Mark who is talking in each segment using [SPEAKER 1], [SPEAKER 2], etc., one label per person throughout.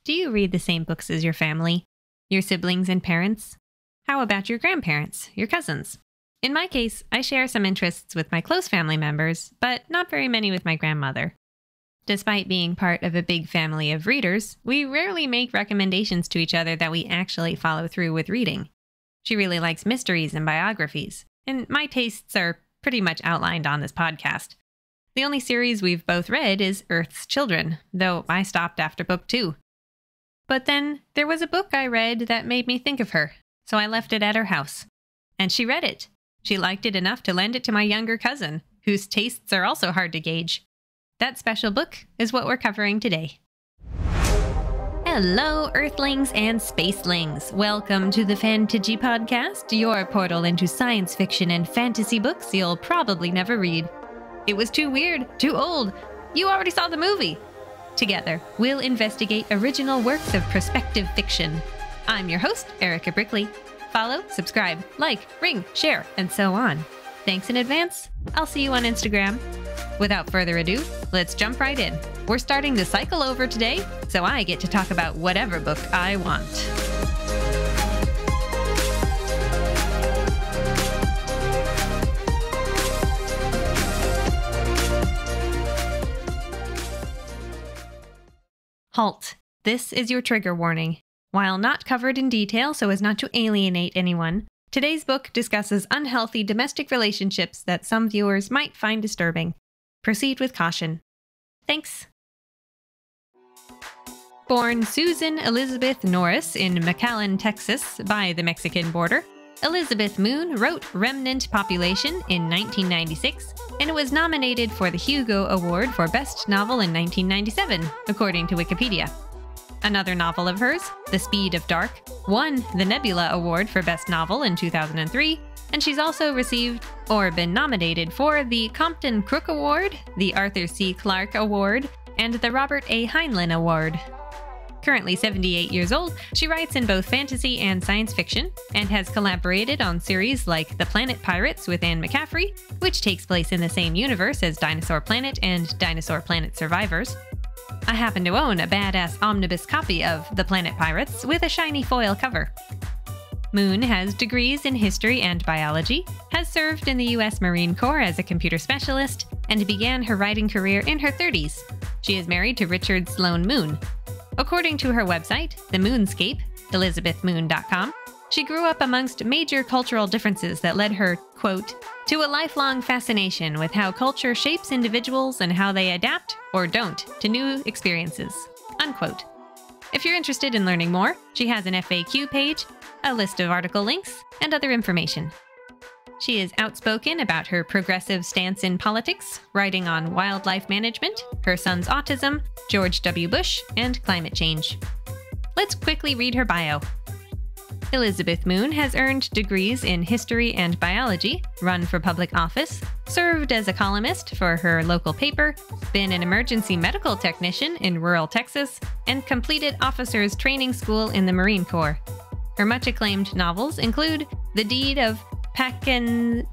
[SPEAKER 1] Do you read the same books as your family? Your siblings and parents? How about your grandparents, your cousins? In my case, I share some interests with my close family members, but not very many with my grandmother. Despite being part of a big family of readers, we rarely make recommendations to each other that we actually follow through with reading. She really likes mysteries and biographies, and my tastes are pretty much outlined on this podcast. The only series we've both read is Earth's Children, though I stopped after book 2. But then there was a book I read that made me think of her, so I left it at her house. And she read it. She liked it enough to lend it to my younger cousin, whose tastes are also hard to gauge. That special book is what we're covering today. Hello, Earthlings and Spacelings. Welcome to the Fantaji Podcast, your portal into science fiction and fantasy books you'll probably never read. It was too weird, too old. You already saw the movie. Together, we'll investigate original works of prospective fiction. I'm your host, Erika Brickley. Follow, subscribe, like, ring, share, and so on. Thanks in advance. I'll see you on Instagram. Without further ado, let's jump right in. We're starting the cycle over today, so I get to talk about whatever book I want. Halt. This is your trigger warning. While not covered in detail so as not to alienate anyone, today's book discusses unhealthy domestic relationships that some viewers might find disturbing. Proceed with caution. Thanks. Born Susan Elizabeth Norris in McAllen, Texas, by the Mexican border, Elizabeth Moon wrote Remnant Population in 1996, and it was nominated for the Hugo Award for Best Novel in 1997, according to Wikipedia. Another novel of hers, The Speed of Dark, won the Nebula Award for Best Novel in 2003, and she's also received or been nominated for the Compton Crook Award, the Arthur C. Clarke Award, and the Robert A. Heinlein Award. Currently 78 years old, she writes in both fantasy and science fiction, and has collaborated on series like The Planet Pirates with Anne McCaffrey, which takes place in the same universe as Dinosaur Planet and Dinosaur Planet Survivors. I happen to own a badass omnibus copy of The Planet Pirates with a shiny foil cover. Moon has degrees in history and biology, has served in the U.S. Marine Corps as a computer specialist, and began her writing career in her 30s. She is married to Richard Sloan Moon. According to her website, The Moonscape, elizabethmoon.com, she grew up amongst major cultural differences that led her, quote, to a lifelong fascination with how culture shapes individuals and how they adapt, or don't, to new experiences, unquote. If you're interested in learning more, she has an FAQ page, a list of article links, and other information. She is outspoken about her progressive stance in politics, writing on wildlife management, her son's autism, George W. Bush, and climate change. Let's quickly read her bio. Elizabeth Moon has earned degrees in history and biology, run for public office, served as a columnist for her local paper, been an emergency medical technician in rural Texas, and completed officers training school in the Marine Corps. Her much-acclaimed novels include The Deed of Paxenarian,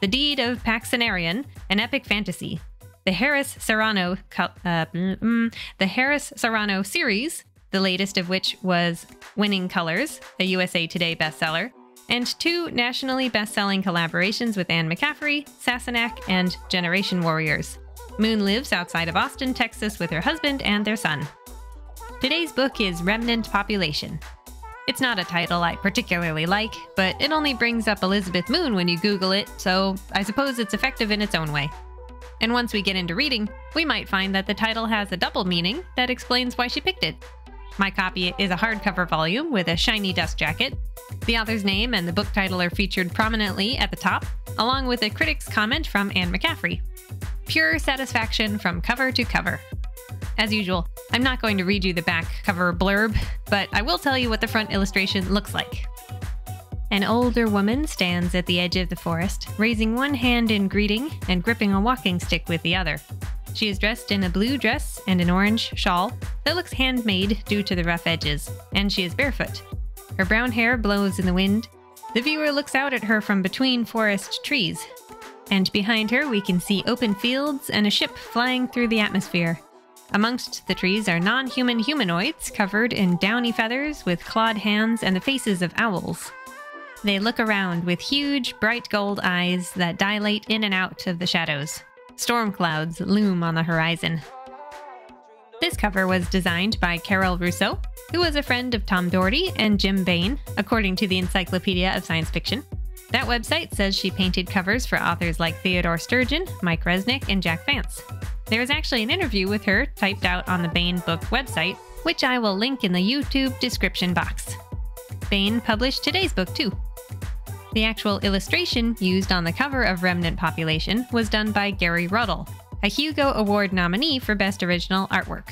[SPEAKER 1] The Deed of Paxenarian, an epic fantasy. The Harris Serrano series, the latest of which was Winning Colors, a USA Today bestseller, and 2 nationally best-selling collaborations with Anne McCaffrey, Sassenach, and Generation Warriors. Moon lives outside of Austin, Texas with her husband and their son. Today's book is Remnant Population. It's not a title I particularly like, but it only brings up Elizabeth Moon when you Google it, so I suppose it's effective in its own way. And once we get into reading, we might find that the title has a double meaning that explains why she picked it. My copy is a hardcover volume with a shiny dust jacket. The author's name and the book title are featured prominently at the top, along with a critic's comment from Anne McCaffrey. Pure satisfaction from cover to cover. As usual, I'm not going to read you the back cover blurb, but I will tell you what the front illustration looks like. An older woman stands at the edge of the forest, raising one hand in greeting and gripping a walking stick with the other. She is dressed in a blue dress and an orange shawl that looks handmade due to the rough edges, and she is barefoot. Her brown hair blows in the wind. The viewer looks out at her from between forest trees. and behind her we can see open fields and a ship flying through the atmosphere. Amongst the trees are non-human humanoids covered in downy feathers with clawed hands and the faces of owls. They look around with huge, bright gold eyes that dilate in and out of the shadows. Storm clouds loom on the horizon. This cover was designed by Russo, who was a friend of Tom Doherty and Jim Baen, according to the Encyclopedia of Science Fiction. That website says she painted covers for authors like Theodore Sturgeon, Mike Resnick, and Jack Vance. There was actually an interview with her typed out on the Baen book website, which I will link in the YouTube description box. Baen published today's book too. The actual illustration used on the cover of Remnant Population was done by Gary Ruddell, a Hugo Award nominee for Best Original Artwork.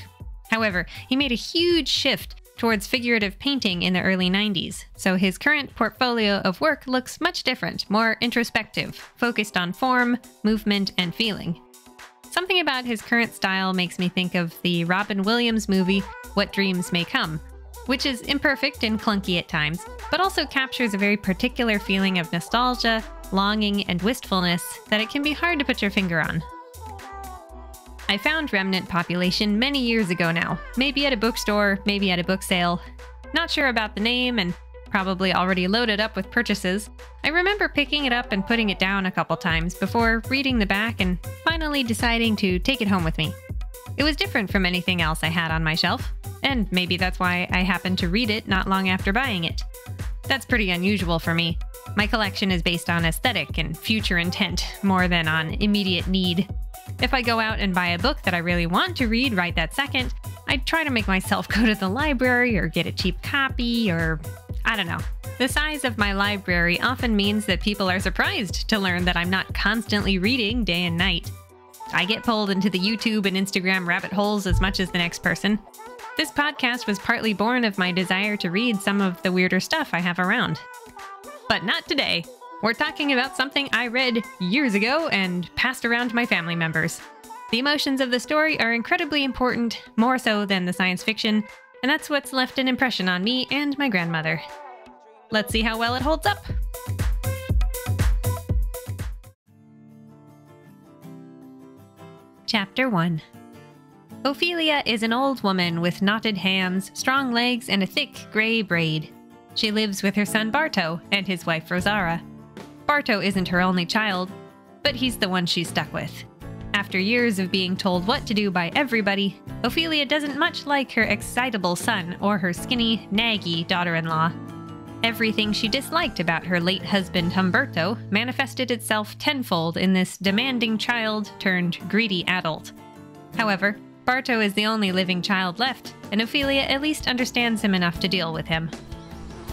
[SPEAKER 1] However, he made a huge shift towards figurative painting in the early 90s, so his current portfolio of work looks much different, more introspective, focused on form, movement, and feeling. Something about his current style makes me think of the Robin Williams movie What Dreams May Come, which is imperfect and clunky at times, but also captures a very particular feeling of nostalgia, longing, and wistfulness that it can be hard to put your finger on. I found Remnant Population many years ago now, maybe at a bookstore, maybe at a book sale. Not sure about the name and probably already loaded up with purchases. I remember picking it up and putting it down a couple times before reading the back and finally deciding to take it home with me. It was different from anything else I had on my shelf, and maybe that's why I happened to read it not long after buying it. That's pretty unusual for me. My collection is based on aesthetic and future intent more than on immediate need. If I go out and buy a book that I really want to read right that second, I'd try to make myself go to the library or get a cheap copy or I don't know. The size of my library often means that people are surprised to learn that I'm not constantly reading day and night. I get pulled into the YouTube and Instagram rabbit holes as much as the next person. This podcast was partly born of my desire to read some of the weirder stuff I have around. But not today. We're talking about something I read years ago and passed around to my family members. The emotions of the story are incredibly important, more so than the science fiction, and that's what's left an impression on me and my grandmother. Let's see how well it holds up. Chapter 1. Ophelia is an old woman with knotted hands, strong legs, and a thick gray braid. She lives with her son Barto and his wife Rosara. Barto isn't her only child, but he's the one she's stuck with. After years of being told what to do by everybody, Ophelia doesn't much like her excitable son or her skinny, naggy daughter-in-law. Everything she disliked about her late husband Humberto manifested itself tenfold in this demanding child turned greedy adult. However, Barto is the only living child left, and Ophelia at least understands him enough to deal with him.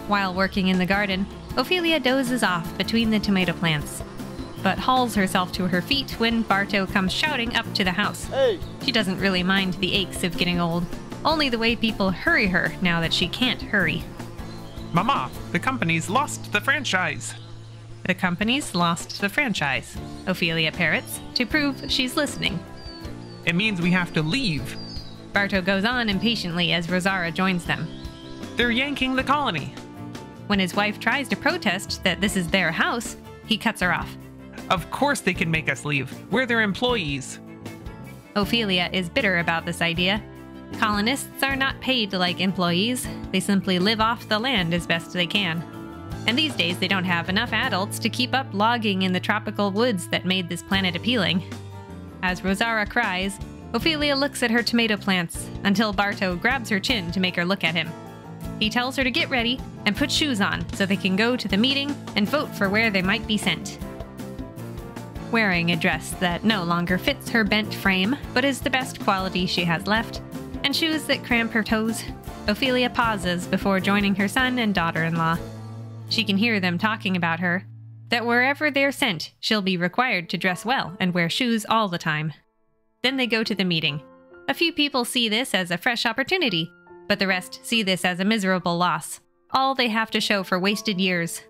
[SPEAKER 1] While working in the garden, Ophelia dozes off between the tomato plants, but hauls herself to her feet when Barto comes shouting up to the house. Hey. She doesn't really mind the aches of getting old, only the way people hurry her now that she can't hurry.
[SPEAKER 2] Mama, the company's lost the franchise.
[SPEAKER 1] The company's lost the franchise, Ophelia parrots, to prove she's listening.
[SPEAKER 2] It means we have to leave.
[SPEAKER 1] Barto goes on impatiently as Rosara joins them.
[SPEAKER 2] They're yanking the colony.
[SPEAKER 1] When his wife tries to protest that this is their house, he cuts her off.
[SPEAKER 2] Of course they can make us leave. We're their employees.
[SPEAKER 1] Ophelia is bitter about this idea. Colonists are not paid like employees. They simply live off the land as best they can. And these days they don't have enough adults to keep up logging in the tropical woods that made this planet appealing. As Rosara cries, Ophelia looks at her tomato plants until Barto grabs her chin to make her look at him. He tells her to get ready and put shoes on so they can go to the meeting and vote for where they might be sent. Wearing a dress that no longer fits her bent frame, but is the best quality she has left, and shoes that cramp her toes, Ophelia pauses before joining her son and daughter-in-law. She can hear them talking about her, that wherever they're sent, she'll be required to dress well and wear shoes all the time. Then they go to the meeting. A few people see this as a fresh opportunity, but the rest see this as a miserable loss, all they have to show for wasted years.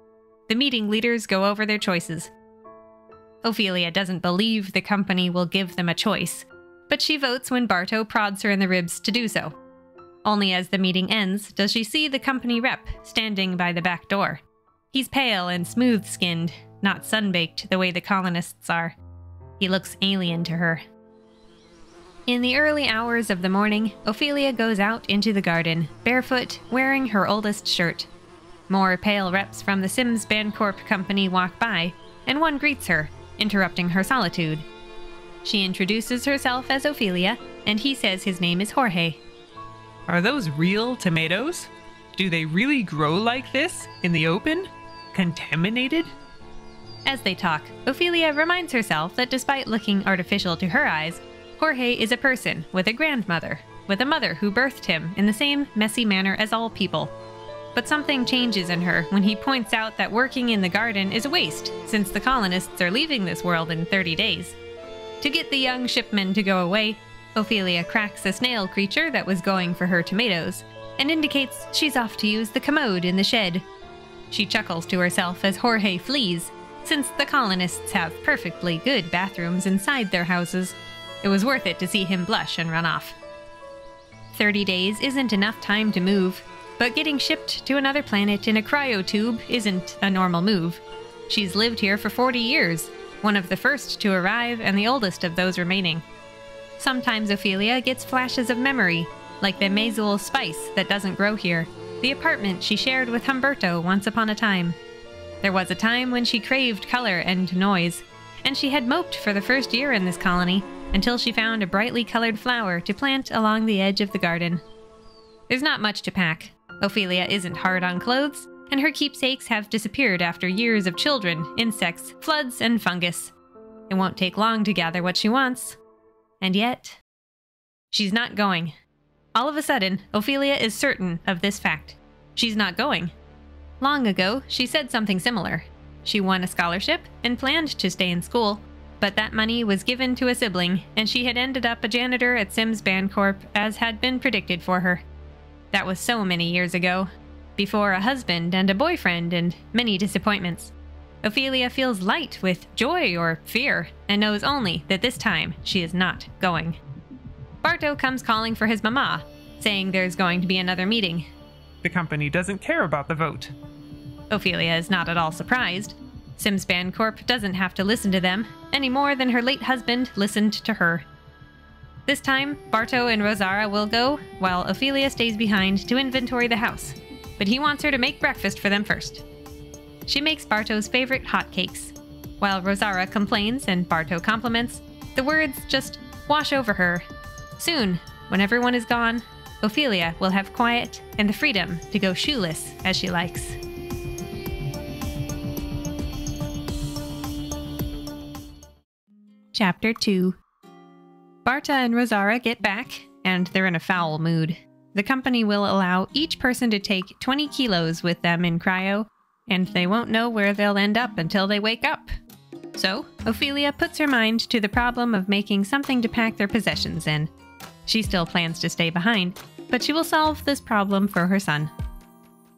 [SPEAKER 1] The meeting leaders go over their choices. Ophelia doesn't believe the company will give them a choice, but she votes when Barto prods her in the ribs to do so. Only as the meeting ends does she see the company rep standing by the back door. He's pale and smooth-skinned, not sunbaked the way the colonists are. He looks alien to her. In the early hours of the morning, Ophelia goes out into the garden, barefoot, wearing her oldest shirt. More pale reps from the Sims Bancorp company walk by, and one greets her, interrupting her solitude. She introduces herself as Ophelia, and he says his name is Jorge.
[SPEAKER 2] Are those real tomatoes? Do they really grow like this, in the open? Contaminated?
[SPEAKER 1] As they talk, Ophelia reminds herself that despite looking artificial to her eyes, Jorge is a person with a grandmother, with a mother who birthed him in the same messy manner as all people. But something changes in her when he points out that working in the garden is a waste, since the colonists are leaving this world in 30 days. To get the young shipmen to go away, Ophelia cracks a snail creature that was going for her tomatoes, and indicates she's off to use the commode in the shed. She chuckles to herself as Jorge flees, since the colonists have perfectly good bathrooms inside their houses. It was worth it to see him blush and run off. 30 days isn't enough time to move, but getting shipped to another planet in a cryotube isn't a normal move. She's lived here for 40 years, one of the first to arrive and the oldest of those remaining. Sometimes Ophelia gets flashes of memory, like the Mazul spice that doesn't grow here, the apartment she shared with Humberto once upon a time. There was a time when she craved color and noise, and she had moped for the first year in this colony, until she found a brightly colored flower to plant along the edge of the garden. There's not much to pack. Ophelia isn't hard on clothes, and her keepsakes have disappeared after years of children, insects, floods, and fungus. It won't take long to gather what she wants. And yet, she's not going. All of a sudden, Ophelia is certain of this fact. She's not going. Long ago, she said something similar. She won a scholarship and planned to stay in school, but that money was given to a sibling, and she had ended up a janitor at Sims Bancorp, as had been predicted for her. That was so many years ago, before a husband and a boyfriend and many disappointments. Ophelia feels light with joy or fear, and knows only that this time she is not going. Barto comes calling for his mama, saying there's going to be another meeting.
[SPEAKER 2] The company doesn't care about the vote.
[SPEAKER 1] Ophelia is not at all surprised. Sims Bancorp doesn't have to listen to them, any more than her late husband listened to her. This time, Barto and Rosara will go, while Ophelia stays behind to inventory the house, but he wants her to make breakfast for them first. She makes Barto's favorite hotcakes. While Rosara complains and Barto compliments, the words just wash over her. Soon, when everyone is gone, Ophelia will have quiet and the freedom to go shoeless as she likes. Chapter 2. Barta and Rosara get back, and they're in a foul mood. The company will allow each person to take 20 kilos with them in cryo, and they won't know where they'll end up until they wake up. So, Ophelia puts her mind to the problem of making something to pack their possessions in. She still plans to stay behind, but she will solve this problem for her son.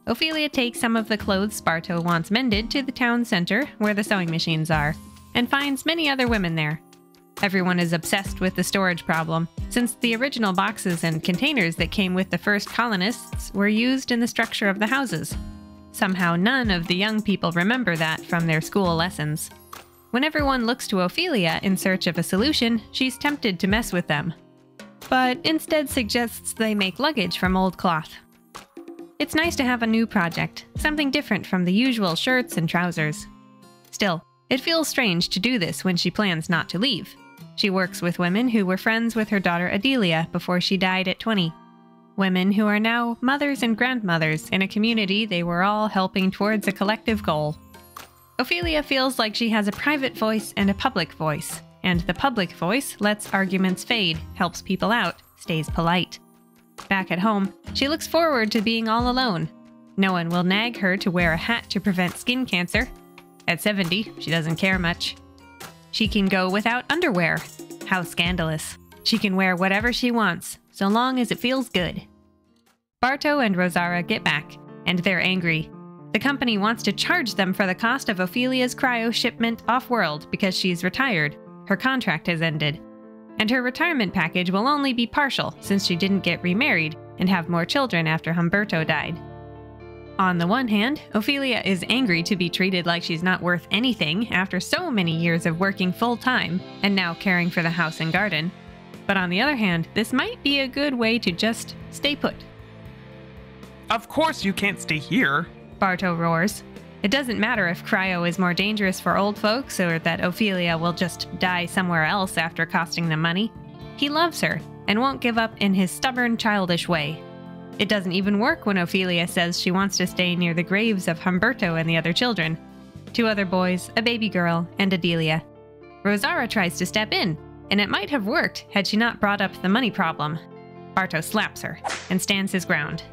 [SPEAKER 1] Ophelia takes some of the clothes Barto wants mended to the town center, where the sewing machines are, and finds many other women there. Everyone is obsessed with the storage problem, since the original boxes and containers that came with the first colonists were used in the structure of the houses. Somehow none of the young people remember that from their school lessons. When everyone looks to Ophelia in search of a solution, she's tempted to mess with them, but instead suggests they make luggage from old cloth. It's nice to have a new project, something different from the usual shirts and trousers. Still, it feels strange to do this when she plans not to leave. She works with women who were friends with her daughter Adelia before she died at 20. Women who are now mothers and grandmothers in a community they were all helping towards a collective goal. Ophelia feels like she has a private voice and a public voice, and the public voice lets arguments fade, helps people out, stays polite. Back at home, she looks forward to being all alone. No one will nag her to wear a hat to prevent skin cancer. At 70, she doesn't care much. She can go without underwear. How scandalous. She can wear whatever she wants, so long as it feels good. Barto and Rosara get back, and they're angry. The company wants to charge them for the cost of Ophelia's cryo shipment off-world because she's retired. Her contract has ended. And her retirement package will only be partial since she didn't get remarried and have more children after Humberto died. On the one hand, Ophelia is angry to be treated like she's not worth anything after so many years of working full-time and now caring for the house and garden. But on the other hand, this might be a good way to just stay put.
[SPEAKER 2] Of course you can't stay here,
[SPEAKER 1] Barto roars. It doesn't matter if cryo is more dangerous for old folks or that Ophelia will just die somewhere else after costing them money. He loves her and won't give up in his stubborn, childish way. It doesn't even work when Ophelia says she wants to stay near the graves of Humberto and the other children. 2 other boys, a baby girl, and Adelia. Rosaura tries to step in, and it might have worked had she not brought up the money problem. Barto slaps her and stands his ground.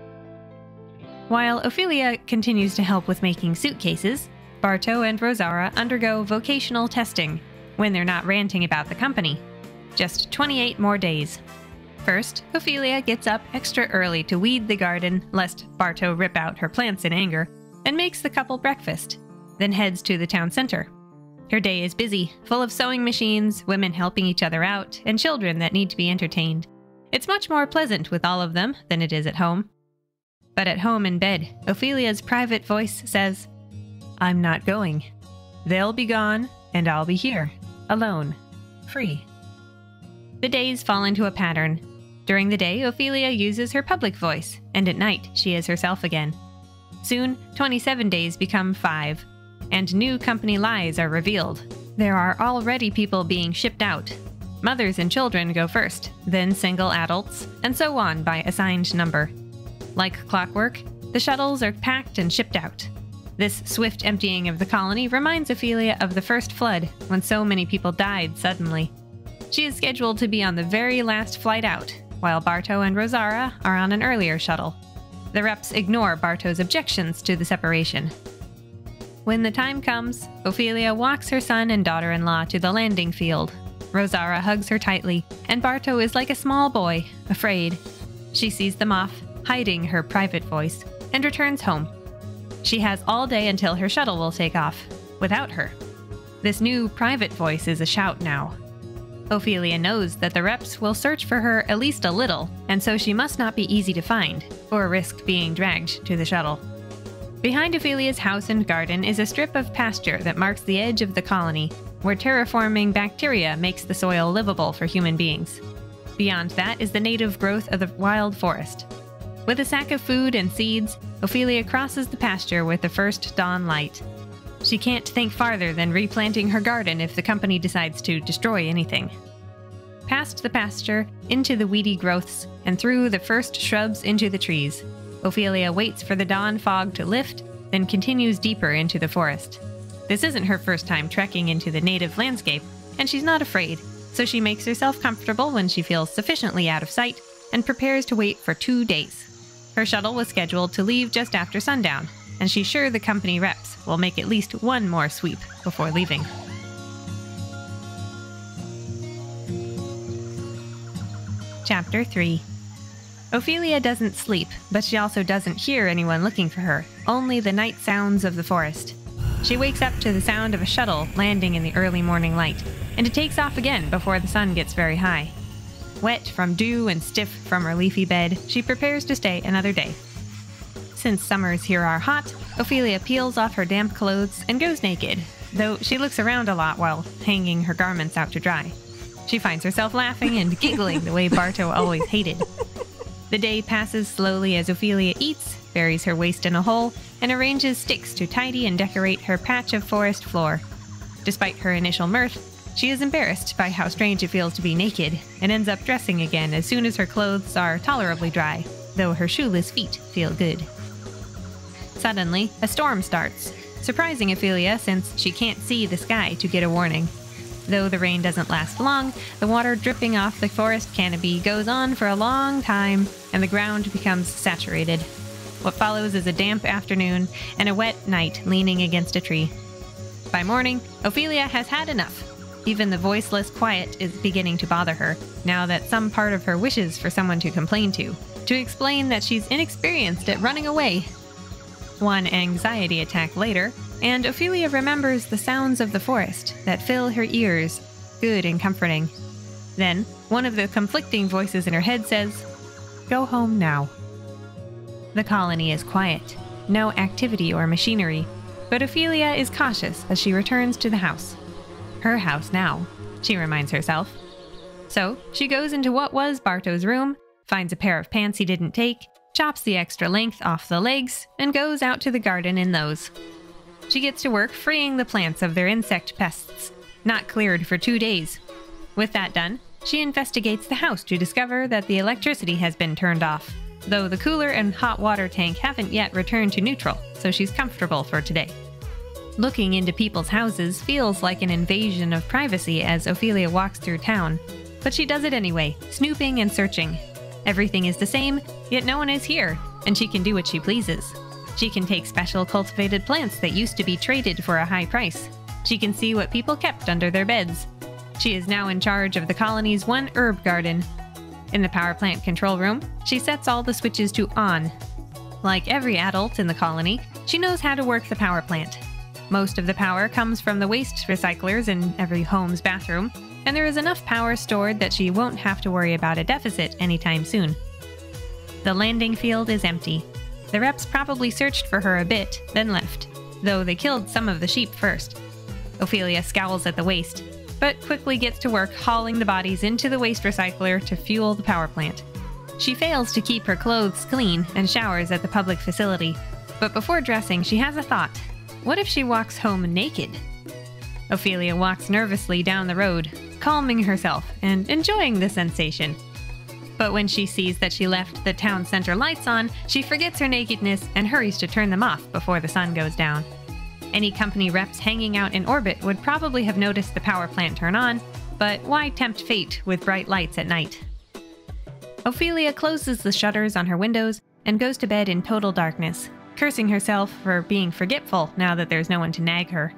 [SPEAKER 1] While Ophelia continues to help with making suitcases, Barto and Rosaura undergo vocational testing when they're not ranting about the company. Just 28 more days. First, Ophelia gets up extra early to weed the garden lest Barto rip out her plants in anger, and makes the couple breakfast, then heads to the town center. Her day is busy, full of sewing machines, women helping each other out, and children that need to be entertained. It's much more pleasant with all of them than it is at home. But at home in bed, Ophelia's private voice says, "I'm not going. They'll be gone, and I'll be here, alone, free." The days fall into a pattern. During the day, Ophelia uses her public voice, and at night, she is herself again. Soon, 27 days become 5, and new company lies are revealed. There are already people being shipped out. Mothers and children go first, then single adults, and so on by assigned number. Like clockwork, the shuttles are packed and shipped out. This swift emptying of the colony reminds Ophelia of the first flood, when so many people died suddenly. She is scheduled to be on the very last flight out, while Barto and Rosaura are on an earlier shuttle. The reps ignore Barto's objections to the separation. When the time comes, Ophelia walks her son and daughter-in-law to the landing field. Rosaura hugs her tightly, and Barto is like a small boy, afraid. She sees them off, hiding her private voice, and returns home. She has all day until her shuttle will take off, without her. This new private voice is a shout now. Ophelia knows that the reps will search for her at least a little, and so she must not be easy to find, or risk being dragged to the shuttle. Behind Ophelia's house and garden is a strip of pasture that marks the edge of the colony, where terraforming bacteria makes the soil livable for human beings. Beyond that is the native growth of the wild forest. With a sack of food and seeds, Ophelia crosses the pasture with the first dawn light. She can't think farther than replanting her garden if the company decides to destroy anything. Past the pasture, into the weedy growths, and through the first shrubs into the trees, Ophelia waits for the dawn fog to lift, then continues deeper into the forest. This isn't her first time trekking into the native landscape, and she's not afraid, so she makes herself comfortable when she feels sufficiently out of sight, and prepares to wait for 2 days. Her shuttle was scheduled to leave just after sundown, and she's sure the company reps will make at least one more sweep before leaving. Chapter 3. Ophelia doesn't sleep, but she also doesn't hear anyone looking for her, only the night sounds of the forest. She wakes up to the sound of a shuttle landing in the early morning light, and it takes off again before the sun gets very high. Wet from dew and stiff from her leafy bed, she prepares to stay another day. Since summers here are hot, Ophelia peels off her damp clothes and goes naked, though she looks around a lot while hanging her garments out to dry. She finds herself laughing and giggling the way Barto always hated. The day passes slowly as Ophelia eats, buries her waist in a hole, and arranges sticks to tidy and decorate her patch of forest floor. Despite her initial mirth, she is embarrassed by how strange it feels to be naked, and ends up dressing again as soon as her clothes are tolerably dry, though her shoeless feet feel good. Suddenly, a storm starts, surprising Ophelia since she can't see the sky to get a warning. Though the rain doesn't last long, the water dripping off the forest canopy goes on for a long time, and the ground becomes saturated. What follows is a damp afternoon and a wet night leaning against a tree. By morning, Ophelia has had enough. Even the voiceless quiet is beginning to bother her, now that some part of her wishes for someone to complain to explain that she's inexperienced at running away. One anxiety attack later, and Ophelia remembers the sounds of the forest that fill her ears, good and comforting. Then, one of the conflicting voices in her head says, "Go home now." The colony is quiet. no activity or machinery, but Ophelia is cautious as she returns to the house. Her house now, she reminds herself. So, she goes into what was Barto's room, finds a pair of pants he didn't take, chops the extra length off the legs, and goes out to the garden in those. She gets to work freeing the plants of their insect pests, not cleared for 2 days. With that done, she investigates the house to discover that the electricity has been turned off, though the cooler and hot water tank haven't yet returned to neutral, so she's comfortable for today. Looking into people's houses feels like an invasion of privacy as Ophelia walks through town, but she does it anyway, snooping and searching. Everything is the same, yet no one is here, and she can do what she pleases. She can take special cultivated plants that used to be traded for a high price. She can see what people kept under their beds. She is now in charge of the colony's one herb garden. In the power plant control room, she sets all the switches to on. Like every adult in the colony, she knows how to work the power plant. Most of the power comes from the waste recyclers in every home's bathroom, and there is enough power stored that she won't have to worry about a deficit anytime soon. The landing field is empty. The reps probably searched for her a bit, then left, though they killed some of the sheep first. Ophelia scowls at the waste, but quickly gets to work hauling the bodies into the waste recycler to fuel the power plant. She fails to keep her clothes clean and showers at the public facility, but before dressing she has a thought. What if she walks home naked? Ophelia walks nervously down the road, calming herself and enjoying the sensation. But when she sees that she left the town center lights on, she forgets her nakedness and hurries to turn them off before the sun goes down. Any company reps hanging out in orbit would probably have noticed the power plant turn on, but why tempt fate with bright lights at night? Ophelia closes the shutters on her windows and goes to bed in total darkness, cursing herself for being forgetful now that there's no one to nag her.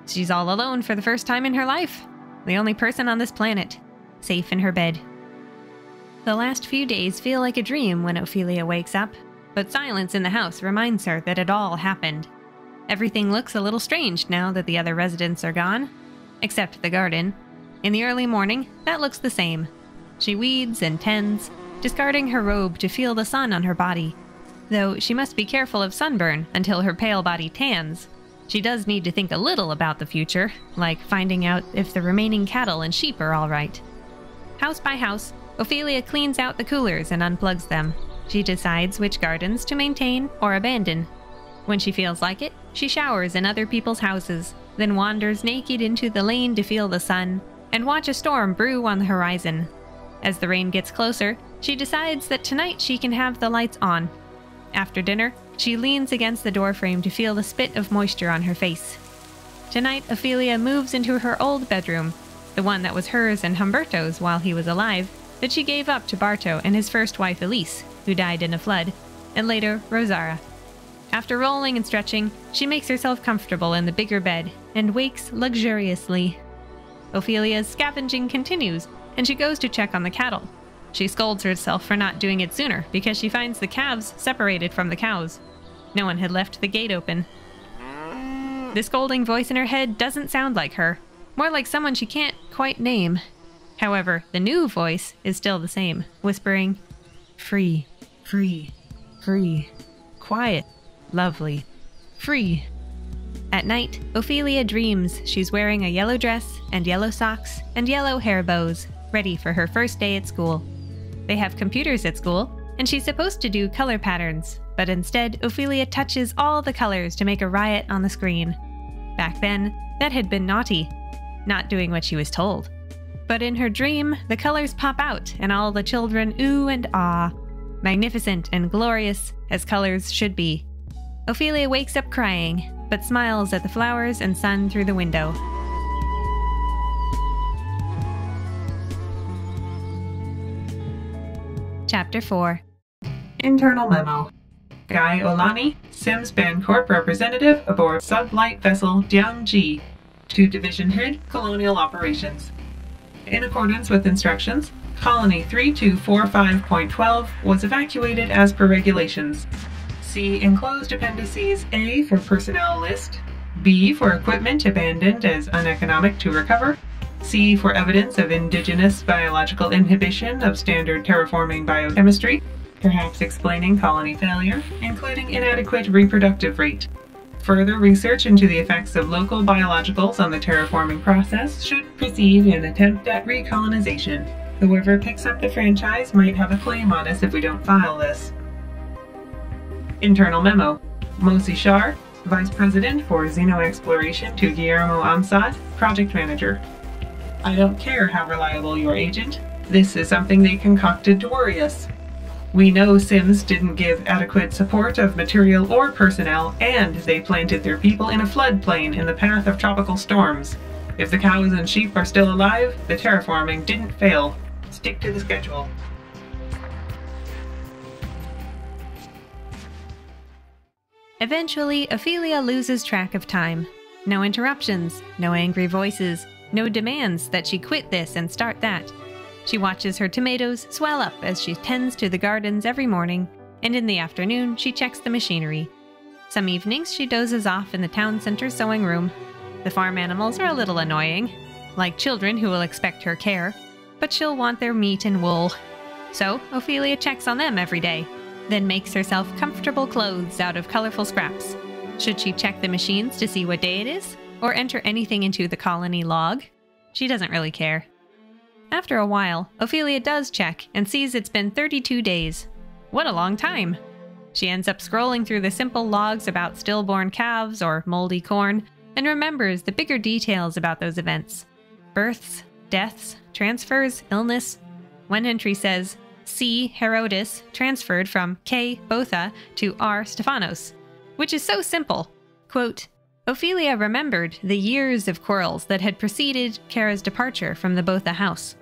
[SPEAKER 1] She's all alone for the first time in her life, the only person on this planet, safe in her bed. The last few days feel like a dream when Ophelia wakes up, but silence in the house reminds her that it all happened. Everything looks a little strange now that the other residents are gone, except the garden. In the early morning, that looks the same. She weeds and tends, discarding her robe to feel the sun on her body. Though she must be careful of sunburn until her pale body tans. She does need to think a little about the future, like finding out if the remaining cattle and sheep are all right. House by house, Ophelia cleans out the coolers and unplugs them. She decides which gardens to maintain or abandon. When she feels like it, she showers in other people's houses, then wanders naked into the lane to feel the sun, and watch a storm brew on the horizon. As the rain gets closer, she decides that tonight she can have the lights on. After dinner, she leans against the doorframe to feel the spit of moisture on her face. Tonight, Ophelia moves into her old bedroom, the one that was hers and Humberto's while he was alive, that she gave up to Barto and his first wife Elise, who died in a flood, and later Rosara. After rolling and stretching, she makes herself comfortable in the bigger bed and wakes luxuriously. Ophelia's scavenging continues, and she goes to check on the cattle. She scolds herself for not doing it sooner because she finds the calves separated from the cows. No one had left the gate open. The scolding voice in her head doesn't sound like her, more like someone she can't quite name. However, the new voice is still the same, whispering, "Free, free, free, quiet, lovely, free." At night, Ophelia dreams she's wearing a yellow dress and yellow socks and yellow hair bows, ready for her first day at school. They have computers at school, and she's supposed to do color patterns, but instead Ophelia touches all the colors to make a riot on the screen. Back then, that had been naughty, not doing what she was told. But in her dream, the colors pop out and all the children ooh and ah, magnificent and glorious as colors should be. Ophelia wakes up crying, but smiles at the flowers and sun through the window. Chapter 4.
[SPEAKER 2] Internal memo. Guy Olani, Sims Bancorp representative aboard sublight vessel Jiangji, to Division Head, Colonial Operations. In accordance with instructions, Colony 3245.12 was evacuated as per regulations. See enclosed appendices A for personnel list, B for equipment abandoned as uneconomic to recover, C for evidence of indigenous biological inhibition of standard terraforming biochemistry, perhaps explaining colony failure, including inadequate reproductive rate. Further research into the effects of local biologicals on the terraforming process should proceed in attempt at recolonization. Whoever picks up the franchise might have a claim on us if we don't file this. Internal memo. Mosi Shar, Vice President for Xenoexploration to Guillermo Amsad, Project Manager. I don't care how reliable your agent. This is something they concocted to worry us. We know Sims didn't give adequate support of material or personnel, and they planted their people in a floodplain in the path of tropical storms. If the cows and sheep are still alive, the terraforming didn't fail. Stick to the schedule.
[SPEAKER 1] Eventually, Ophelia loses track of time. No interruptions, no angry voices, no demands that she quit this and start that. She watches her tomatoes swell up as she tends to the gardens every morning, and in the afternoon she checks the machinery. Some evenings she dozes off in the town center sewing room. The farm animals are a little annoying, like children who will expect her care, but she'll want their meat and wool. So Ophelia checks on them every day, then makes herself comfortable clothes out of colorful scraps. Should she check the machines to see what day it is, or enter anything into the colony log? She doesn't really care. After a while, Ophelia does check and sees it's been 32 days. What a long time! She ends up scrolling through the simple logs about stillborn calves or moldy corn, and remembers the bigger details about those events. Births, deaths, transfers, illness. One entry says, C. Herodes transferred from K. Botha to R. Stephanos, which is so simple. Quote, Ophelia remembered the years of quarrels that had preceded Kara's departure from the Botha house.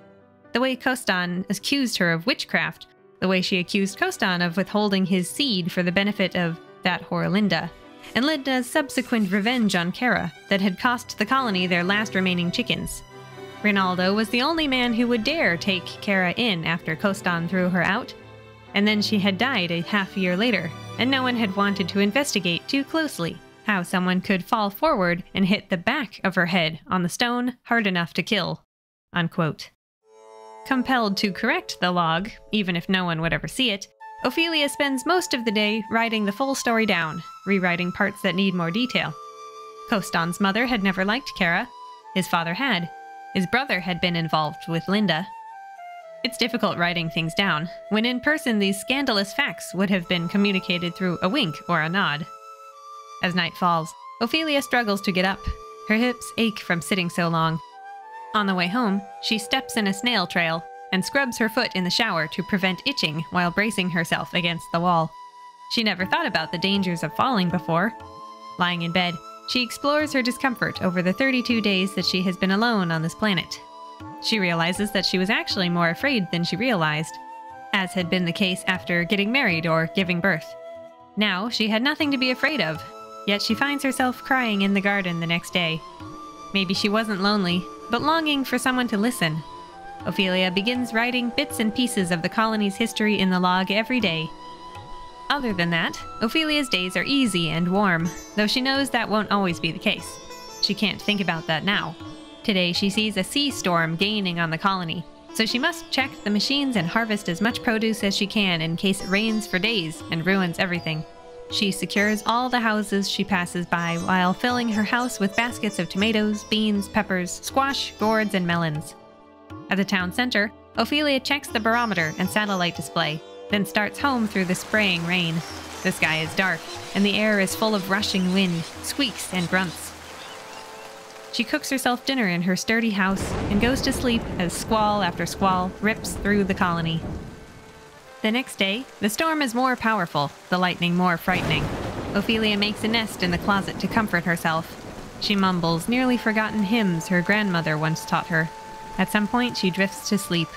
[SPEAKER 1] The way Kostan accused her of witchcraft, the way she accused Kostan of withholding his seed for the benefit of that whore Linda, and Linda's subsequent revenge on Kara that had cost the colony their last remaining chickens. Rinaldo was the only man who would dare take Kara in after Kostan threw her out, and then she had died a half-year later, and no one had wanted to investigate too closely how someone could fall forward and hit the back of her head on the stone hard enough to kill. Unquote. Compelled to correct the log, even if no one would ever see it, Ophelia spends most of the day writing the full story down, rewriting parts that need more detail. Kostan's mother had never liked Kara. His father had. His brother had been involved with Linda. It's difficult writing things down, when in person these scandalous facts would have been communicated through a wink or a nod. As night falls, Ophelia struggles to get up. Her hips ache from sitting so long. On the way home, she steps in a snail trail and scrubs her foot in the shower to prevent itching while bracing herself against the wall. She never thought about the dangers of falling before. Lying in bed, she explores her discomfort over the 32 days that she has been alone on this planet. She realizes that she was actually more afraid than she realized, as had been the case after getting married or giving birth. Now she had nothing to be afraid of, yet she finds herself crying in the garden the next day. Maybe she wasn't lonely, but longing for someone to listen. Ophelia begins writing bits and pieces of the colony's history in the log every day. Other than that, Ophelia's days are easy and warm, though she knows that won't always be the case. She can't think about that now. Today she sees a sea storm gaining on the colony, so she must check the machines and harvest as much produce as she can in case it rains for days and ruins everything. She secures all the houses she passes by while filling her house with baskets of tomatoes, beans, peppers, squash, gourds, and melons. At the town center, Ophelia checks the barometer and satellite display, then starts home through the spraying rain. The sky is dark, and the air is full of rushing wind, squeaks, and grunts. She cooks herself dinner in her sturdy house and goes to sleep as squall after squall rips through the colony. The next day, the storm is more powerful, the lightning more frightening. Ophelia makes a nest in the closet to comfort herself. She mumbles nearly forgotten hymns her grandmother once taught her. At some point, she drifts to sleep.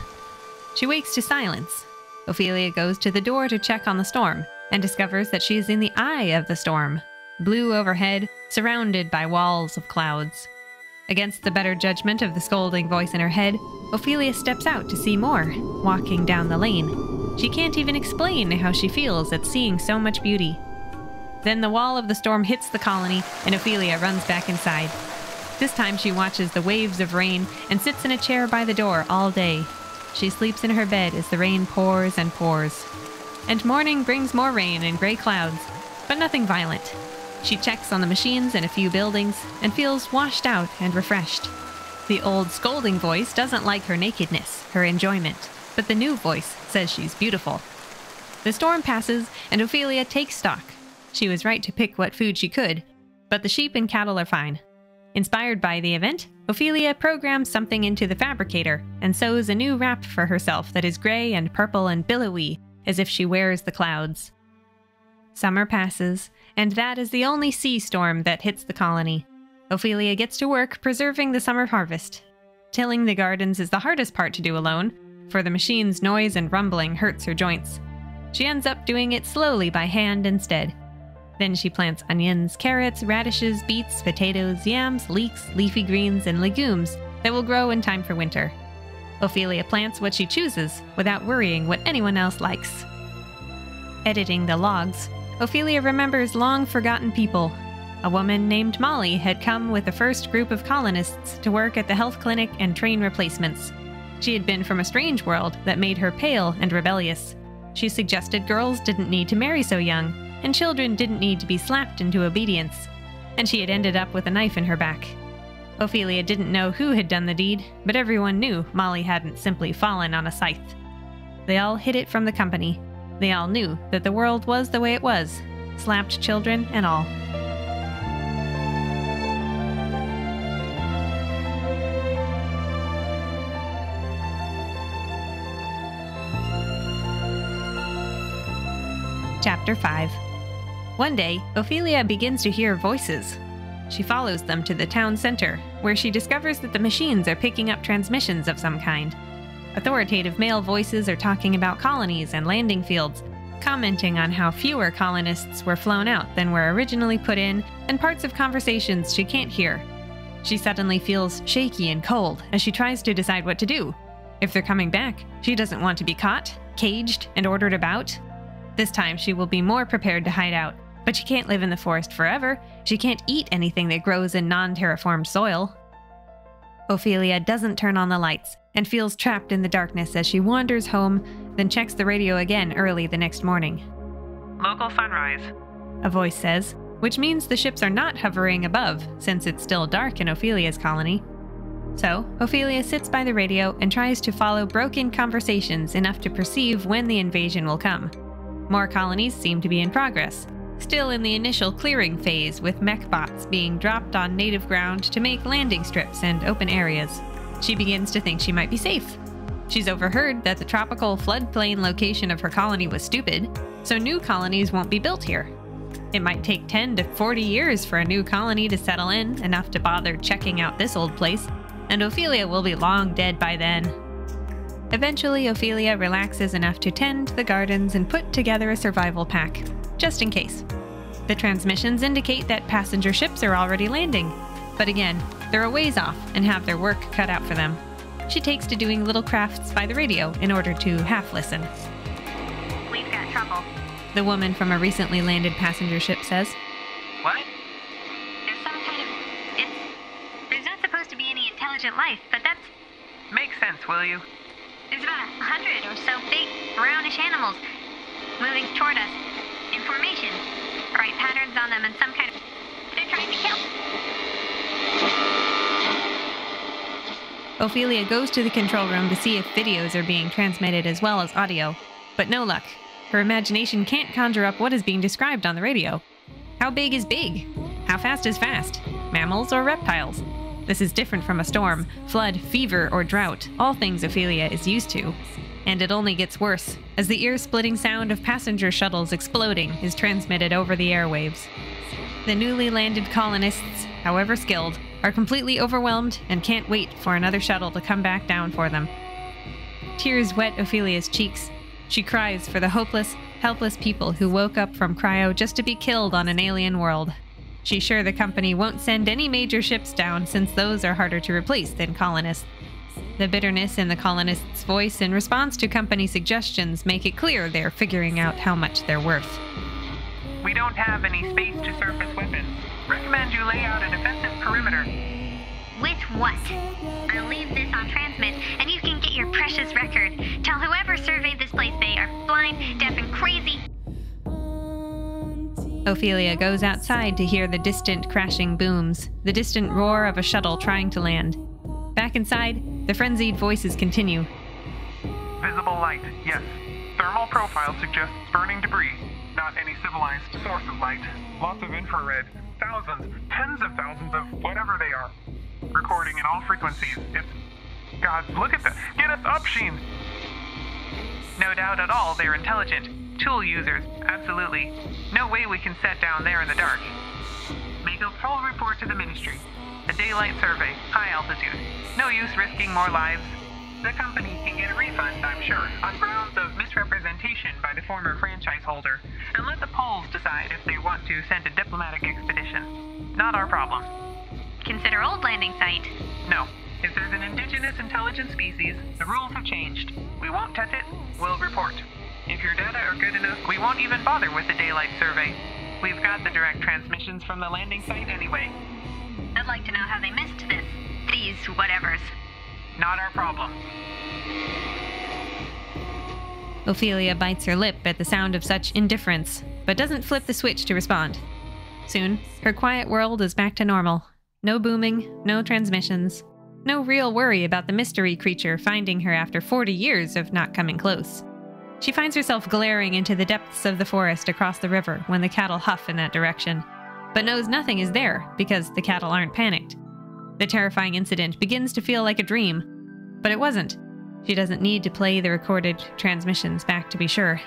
[SPEAKER 1] She wakes to silence. Ophelia goes to the door to check on the storm, and discovers that she is in the eye of the storm, blue overhead, surrounded by walls of clouds. Against the better judgment of the scolding voice in her head, Ophelia steps out to see more, walking down the lane. She can't even explain how she feels at seeing so much beauty. Then the wall of the storm hits the colony, and Ophelia runs back inside. This time she watches the waves of rain and sits in a chair by the door all day. She sleeps in her bed as the rain pours and pours. and morning brings more rain and gray clouds, but nothing violent. She checks on the machines and a few buildings, and feels washed out and refreshed. The old scolding voice doesn't like her nakedness, her enjoyment, but the new voice says she's beautiful. The storm passes, and Ophelia takes stock. She was right to pick what food she could, but the sheep and cattle are fine. Inspired by the event, Ophelia programs something into the fabricator and sews a new wrap for herself that is gray and purple and billowy, as if she wears the clouds. Summer passes, and that is the only sea storm that hits the colony. Ophelia gets to work preserving the summer harvest. Tilling the gardens is the hardest part to do alone, for the machine's noise and rumbling hurts her joints. She ends up doing it slowly by hand instead. Then she plants onions, carrots, radishes, beets, potatoes, yams, leeks, leafy greens, and legumes that will grow in time for winter. Ophelia plants what she chooses without worrying what anyone else likes. Editing the logs, Ophelia remembers long-forgotten people. A woman named Molly had come with the first group of colonists to work at the health clinic and train replacements. She had been from a strange world that made her pale and rebellious. She suggested girls didn't need to marry so young, and children didn't need to be slapped into obedience. And she had ended up with a knife in her back. Ophelia didn't know who had done the deed, but everyone knew Molly hadn't simply fallen on a scythe. They all hid it from the company. They all knew that the world was the way it was, slapped children and all. Chapter 5. One day, Ophelia begins to hear voices. She follows them to the town center, where she discovers that the machines are picking up transmissions of some kind. Authoritative male voices are talking about colonies and landing fields, commenting on how fewer colonists were flown out than were originally put in, and parts of conversations she can't hear. She suddenly feels shaky and cold as she tries to decide what to do. If they're coming back, she doesn't want to be caught, caged, and ordered about. This time she will be more prepared to hide out, but she can't live in the forest forever. She can't eat anything that grows in non-terraformed soil. Ophelia doesn't turn on the lights and feels trapped in the darkness as she wanders home, then checks the radio again early the next morning.
[SPEAKER 2] Local sunrise,
[SPEAKER 1] A voice says, which means the ships are not hovering above, since it's still dark in Ophelia's colony. So, Ophelia sits by the radio and tries to follow broken conversations enough to perceive when the invasion will come. More colonies seem to be in progress, still in the initial clearing phase, with mech bots being dropped on native ground to make landing strips and open areas. She begins to think she might be safe. She's overheard that the tropical floodplain location of her colony was stupid, so new colonies won't be built here. It might take 10 to 40 years for a new colony to settle in, enough to bother checking out this old place, and Ophelia will be long dead by then. Eventually, Ophelia relaxes enough to tend the gardens and put together a survival pack, just in case. The transmissions indicate that passenger ships are already landing, but again, they're a ways off and have their work cut out for them. She takes to doing little crafts by the radio in order to half-listen.
[SPEAKER 3] We've got trouble.
[SPEAKER 1] The woman from a recently landed passenger ship says.
[SPEAKER 2] What?
[SPEAKER 3] There's some kind of... There's not supposed to be any intelligent life, but that's...
[SPEAKER 2] Make sense, will you?
[SPEAKER 3] There's about 100 or so big, brownish animals moving toward us in formation. Bright patterns on them and some kind of... They're trying to kill.
[SPEAKER 1] Ophelia goes to the control room to see if videos are being transmitted as well as audio, but no luck. Her imagination can't conjure up what is being described on the radio. How big is big? How fast is fast? Mammals or reptiles? This is different from a storm, flood, fever, or drought, all things Ophelia is used to. And it only gets worse, as the ear-splitting sound of passenger shuttles exploding is transmitted over the airwaves. The newly landed colonists, however skilled, are completely overwhelmed and can't wait for another shuttle to come back down for them. Tears wet Ophelia's cheeks. She cries for the hopeless, helpless people who woke up from cryo just to be killed on an alien world. She's sure the company won't send any major ships down, since those are harder to replace than colonists. The bitterness in the colonists' voice in response to company suggestions make it clear they're figuring out how much they're worth.
[SPEAKER 2] We don't have any space-to-surface weapons. Recommend you lay out a defensive perimeter.
[SPEAKER 3] With what? I'll leave this on transmit, and you can get your precious record. Tell whoever surveyed this place they are blind, deaf, and crazy
[SPEAKER 1] Ophelia goes outside to hear the distant crashing booms, the distant roar of a shuttle trying to land. Back inside, the frenzied voices continue.
[SPEAKER 4] Visible light, yes. Thermal profile suggests burning debris, not any civilized source of light. Lots of infrared, thousands, tens of thousands of whatever they are. Recording in all frequencies. It's... God, look at that! Get us up, Sheen!
[SPEAKER 5] No doubt at all they're intelligent. Tool users, absolutely. No way we can set down there in the dark. Make a full report to the Ministry. A daylight survey, high altitude. No use risking more lives. The company can get a refund, I'm sure, on grounds of misrepresentation by the former franchise holder, and let the Poles decide if they want to send a diplomatic expedition. Not our problem.
[SPEAKER 3] Consider old landing site.
[SPEAKER 5] No. If there's an indigenous intelligent species, the rules have changed. We won't touch it, we'll report. If your data are good enough, we won't even bother with the daylight survey. We've got the direct transmissions from the landing site anyway.
[SPEAKER 3] I'd like to know how they missed this. These whatevers.
[SPEAKER 5] Not our problem.
[SPEAKER 1] Ophelia bites her lip at the sound of such indifference, but doesn't flip the switch to respond. Soon, her quiet world is back to normal. No booming, no transmissions. No real worry about the mystery creature finding her after 40 years of not coming close. She finds herself glaring into the depths of the forest across the river when the cattle huff in that direction, but knows nothing is there because the cattle aren't panicked. The terrifying incident begins to feel like a dream, but it wasn't. She doesn't need to play the recorded transmissions back to be sure.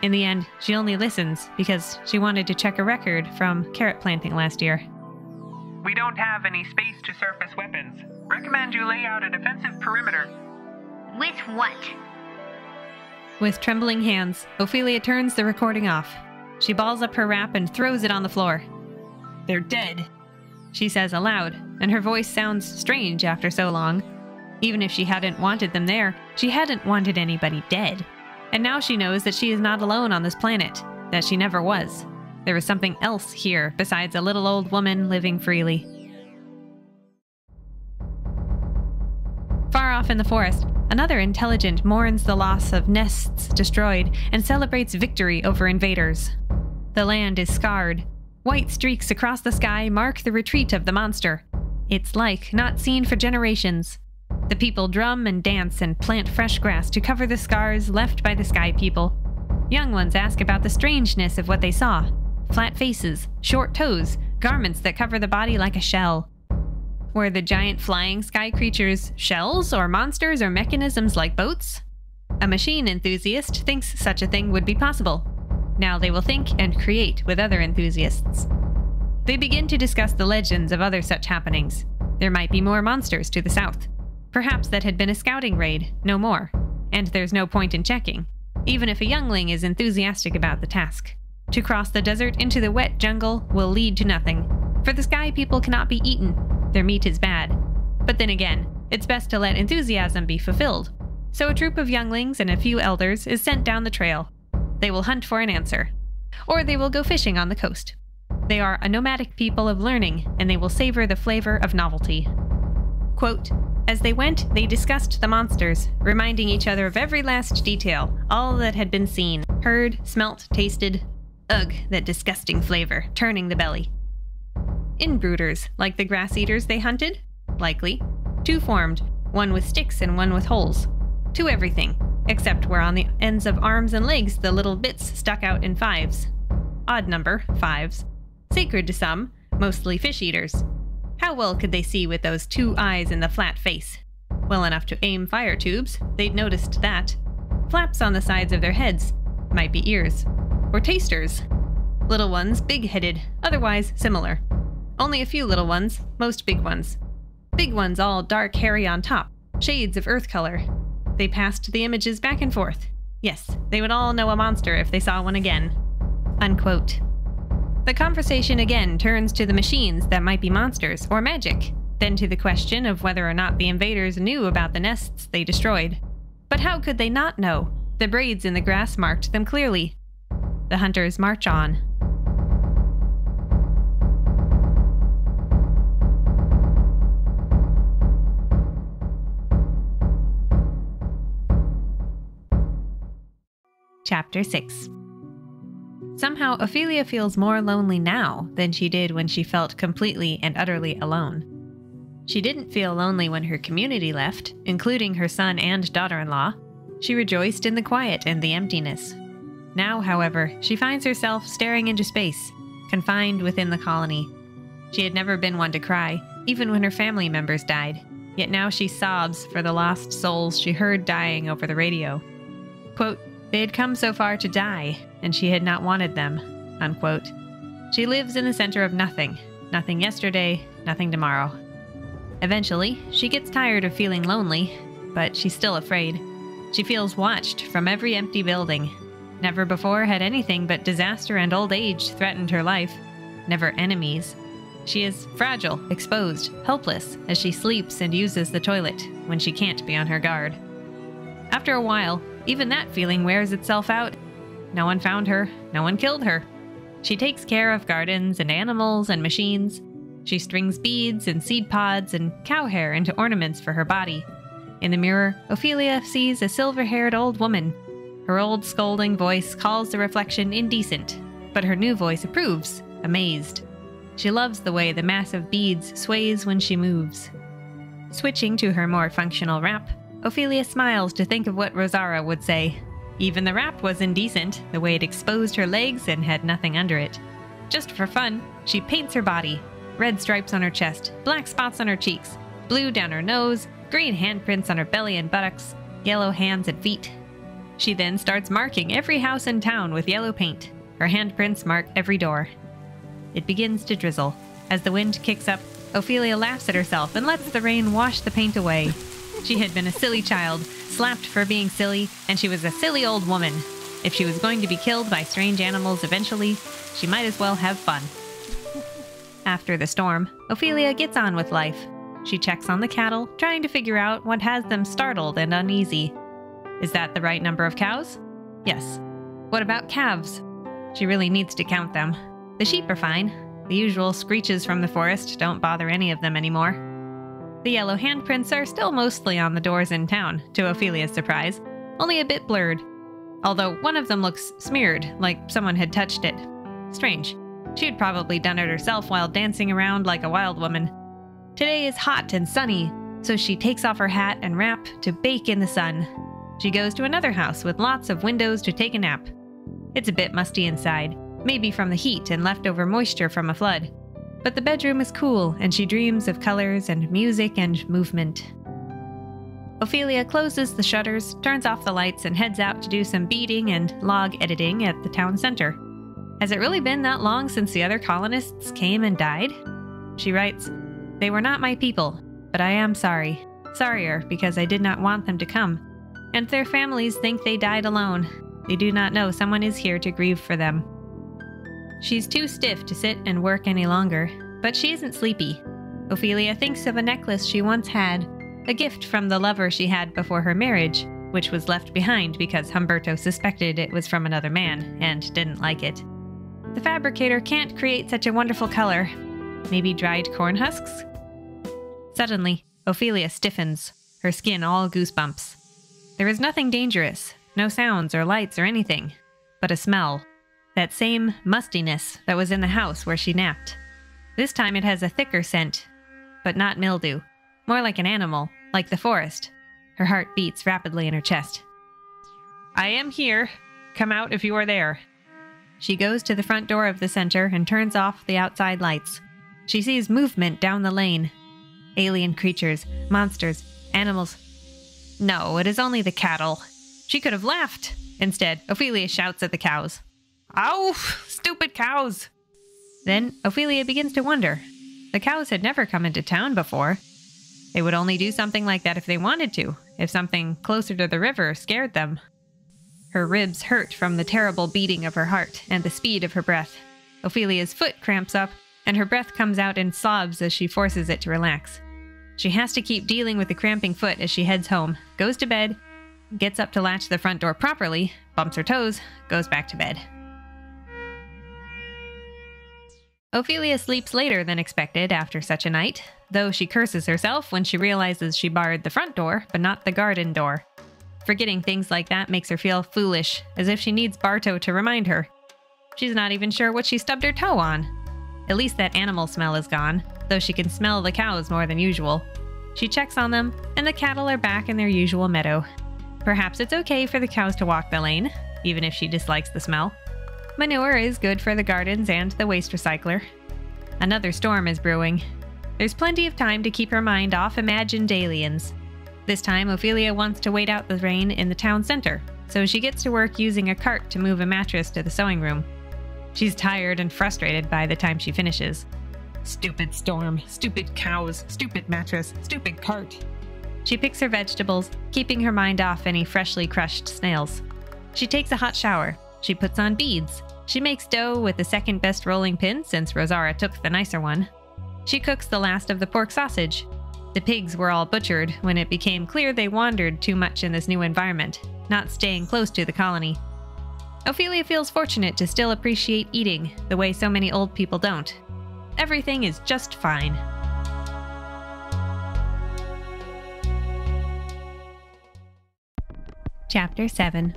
[SPEAKER 1] In the end, she only listens because she wanted to check a record from carrot planting last year.
[SPEAKER 5] We don't have any space to surface weapons. Recommend you lay out a defensive perimeter.
[SPEAKER 3] With what?
[SPEAKER 1] With trembling hands, Ophelia turns the recording off. She balls up her wrap and throws it on the floor. "They're dead," she says aloud, and her voice sounds strange after so long. Even if she hadn't wanted them there, she hadn't wanted anybody dead. And now she knows that she is not alone on this planet, that she never was. There was something else here besides a little old woman living freely. Far off in the forest, another intelligent mourns the loss of nests destroyed and celebrates victory over invaders. The land is scarred. White streaks across the sky mark the retreat of the monster. Its like not seen for generations. The people drum and dance and plant fresh grass to cover the scars left by the sky people. Young ones ask about the strangeness of what they saw. Flat faces, short toes, garments that cover the body like a shell. Were the giant flying sky creatures shells or monsters or mechanisms like boats? A machine enthusiast thinks such a thing would be possible. Now they will think and create with other enthusiasts. They begin to discuss the legends of other such happenings. There might be more monsters to the south. Perhaps that had been a scouting raid, no more. And there's no point in checking, even if a youngling is enthusiastic about the task. To cross the desert into the wet jungle will lead to nothing, for the sky people cannot be eaten. Their meat is bad. But then again, it's best to let enthusiasm be fulfilled. So a troop of younglings and a few elders is sent down the trail. They will hunt for an answer. Or they will go fishing on the coast. They are a nomadic people of learning, and they will savor the flavor of novelty. Quote, "As they went, they discussed the monsters, reminding each other of every last detail, all that had been seen, heard, smelt, tasted. Ugh, that disgusting flavor, turning the belly. Inbrooders, like the grass eaters they hunted? Likely. Two formed, one with sticks and one with holes. To everything, except where on the ends of arms and legs the little bits stuck out in fives. Odd number, fives. Sacred to some, mostly fish eaters. How well could they see with those two eyes in the flat face? Well enough to aim fire tubes, they'd noticed that. Flaps on the sides of their heads, might be ears. Or tasters. Little ones, big-headed, otherwise similar. Only a few little ones, most big ones. Big ones all dark hairy on top, shades of earth color. They passed the images back and forth. Yes, they would all know a monster if they saw one again." Unquote. The conversation again turns to the machines that might be monsters or magic, then to the question of whether or not the invaders knew about the nests they destroyed. But how could they not know? The braids in the grass marked them clearly. The hunters march on. Chapter 6. Somehow, Ophelia feels more lonely now than she did when she felt completely and utterly alone. She didn't feel lonely when her community left, including her son and daughter-in-law. She rejoiced in the quiet and the emptiness. Now, however, she finds herself staring into space, confined within the colony. She had never been one to cry, even when her family members died, yet now she sobs for the lost souls she heard dying over the radio. Quote, "They had come so far to die, and she had not wanted them," unquote. She lives in the center of nothing. Nothing yesterday, nothing tomorrow. Eventually, she gets tired of feeling lonely, but she's still afraid. She feels watched from every empty building. Never before had anything but disaster and old age threatened her life. Never enemies. She is fragile, exposed, helpless as she sleeps and uses the toilet when she can't be on her guard. After a while, even that feeling wears itself out. No one found her, no one killed her. She takes care of gardens and animals and machines. She strings beads and seed pods and cow hair into ornaments for her body. In the mirror, Ophelia sees a silver-haired old woman. Her old scolding voice calls the reflection indecent, but her new voice approves, amazed. She loves the way the mass of beads sways when she moves. Switching to her more functional wrap, Ophelia smiles to think of what Rosara would say. Even the wrap was indecent, the way it exposed her legs and had nothing under it. Just for fun, she paints her body. Red stripes on her chest, black spots on her cheeks, blue down her nose, green handprints on her belly and buttocks, yellow hands and feet. She then starts marking every house in town with yellow paint. Her handprints mark every door. It begins to drizzle. As the wind kicks up, Ophelia laughs at herself and lets the rain wash the paint away. She had been a silly child, slapped for being silly, and she was a silly old woman. If she was going to be killed by strange animals eventually, she might as well have fun. After the storm, Ophelia gets on with life. She checks on the cattle, trying to figure out what has them startled and uneasy. Is that the right number of cows? Yes. What about calves? She really needs to count them. The sheep are fine. The usual screeches from the forest don't bother any of them anymore. The yellow handprints are still mostly on the doors in town, to Ophelia's surprise, only a bit blurred. Although one of them looks smeared, like someone had touched it. Strange. She had probably done it herself while dancing around like a wild woman. Today is hot and sunny, so she takes off her hat and wrap to bake in the sun. She goes to another house with lots of windows to take a nap. It's a bit musty inside, maybe from the heat and leftover moisture from a flood. But the bedroom is cool, and she dreams of colors and music and movement. Ophelia closes the shutters, turns off the lights, and heads out to do some beading and log editing at the town center. Has it really been that long since the other colonists came and died? She writes, "They were not my people, but I am sorry. Sorrier because I did not want them to come. And their families think they died alone. They do not know someone is here to grieve for them." She's too stiff to sit and work any longer, but she isn't sleepy. Ophelia thinks of a necklace she once had, a gift from the lover she had before her marriage, which was left behind because Humberto suspected it was from another man and didn't like it. The fabricator can't create such a wonderful color. Maybe dried corn husks? Suddenly, Ophelia stiffens, her skin all goosebumps. There is nothing dangerous, no sounds or lights or anything, but a smell. That same mustiness that was in the house where she napped. This time it has a thicker scent, but not mildew. More like an animal, like the forest. Her heart beats rapidly in her chest. "I am here. Come out if you are there." She goes to the front door of the center and turns off the outside lights. She sees movement down the lane. Alien creatures, monsters, animals. No, it is only the cattle. She could have laughed. Instead, Ophelia shouts at the cows. "Ow! Stupid cows!" Then Ophelia begins to wonder. The cows had never come into town before. They would only do something like that if they wanted to, if something closer to the river scared them. Her ribs hurt from the terrible beating of her heart and the speed of her breath. Ophelia's foot cramps up, and her breath comes out in sobs as she forces it to relax. She has to keep dealing with the cramping foot as she heads home, goes to bed, gets up to latch the front door properly, bumps her toes, goes back to bed. Ophelia sleeps later than expected after such a night, though she curses herself when she realizes she barred the front door, but not the garden door. Forgetting things like that makes her feel foolish, as if she needs Barto to remind her. She's not even sure what she stubbed her toe on. At least that animal smell is gone, though she can smell the cows more than usual. She checks on them, and the cattle are back in their usual meadow. Perhaps it's okay for the cows to walk the lane, even if she dislikes the smell. Manure is good for the gardens and the waste recycler. Another storm is brewing. There's plenty of time to keep her mind off imagined aliens. This time, Ophelia wants to wait out the rain in the town center, so she gets to work using a cart to move a mattress to the sewing room. She's tired and frustrated by the time she finishes. Stupid storm, stupid cows, stupid mattress, stupid cart. She picks her vegetables, keeping her mind off any freshly crushed snails. She takes a hot shower. She puts on beads. She makes dough with the second best rolling pin since Rosara took the nicer one. She cooks the last of the pork sausage. The pigs were all butchered when it became clear they wandered too much in this new environment, not staying close to the colony. Ophelia feels fortunate to still appreciate eating the way so many old people don't. Everything is just fine. Chapter 7.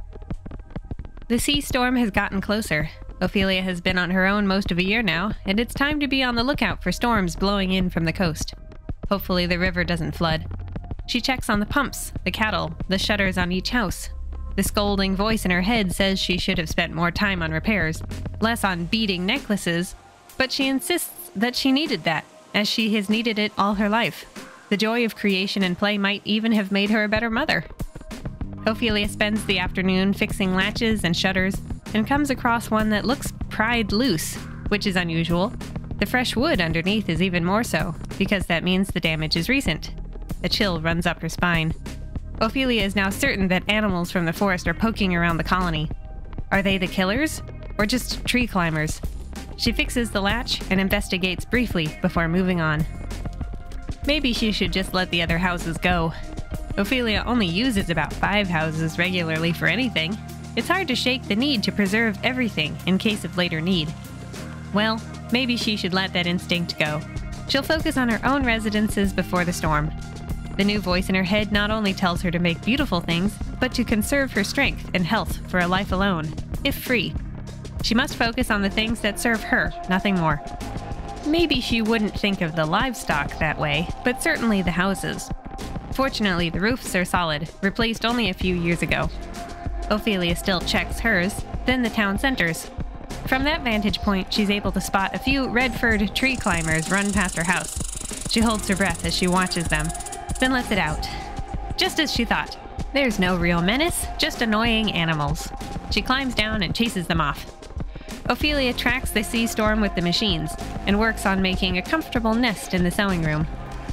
[SPEAKER 1] The sea storm has gotten closer. Ophelia has been on her own most of a year now, and it's time to be on the lookout for storms blowing in from the coast. Hopefully the river doesn't flood. She checks on the pumps, the cattle, the shutters on each house. The scolding voice in her head says she should have spent more time on repairs, less on beading necklaces, but she insists that she needed that, as she has needed it all her life. The joy of creation and play might even have made her a better mother. Ophelia spends the afternoon fixing latches and shutters, and comes across one that looks pried loose, which is unusual. The fresh wood underneath is even more so, because that means the damage is recent. A chill runs up her spine. Ophelia is now certain that animals from the forest are poking around the colony. Are they the killers, or just tree climbers? She fixes the latch and investigates briefly before moving on. Maybe she should just let the other houses go. Ophelia only uses about 5 houses regularly for anything. It's hard to shake the need to preserve everything in case of later need. Well, maybe she should let that instinct go. She'll focus on her own residences before the storm. The new voice in her head not only tells her to make beautiful things, but to conserve her strength and health for a life alone, if free. She must focus on the things that serve her, nothing more. Maybe she wouldn't think of the livestock that way, but certainly the houses. Fortunately, the roofs are solid, replaced only a few years ago. Ophelia still checks hers, then the town center's. From that vantage point, she's able to spot a few red-furred tree climbers run past her house. She holds her breath as she watches them, then lets it out. Just as she thought. There's no real menace, just annoying animals. She climbs down and chases them off. Ophelia tracks the sea storm with the machines, and works on making a comfortable nest in the sewing room.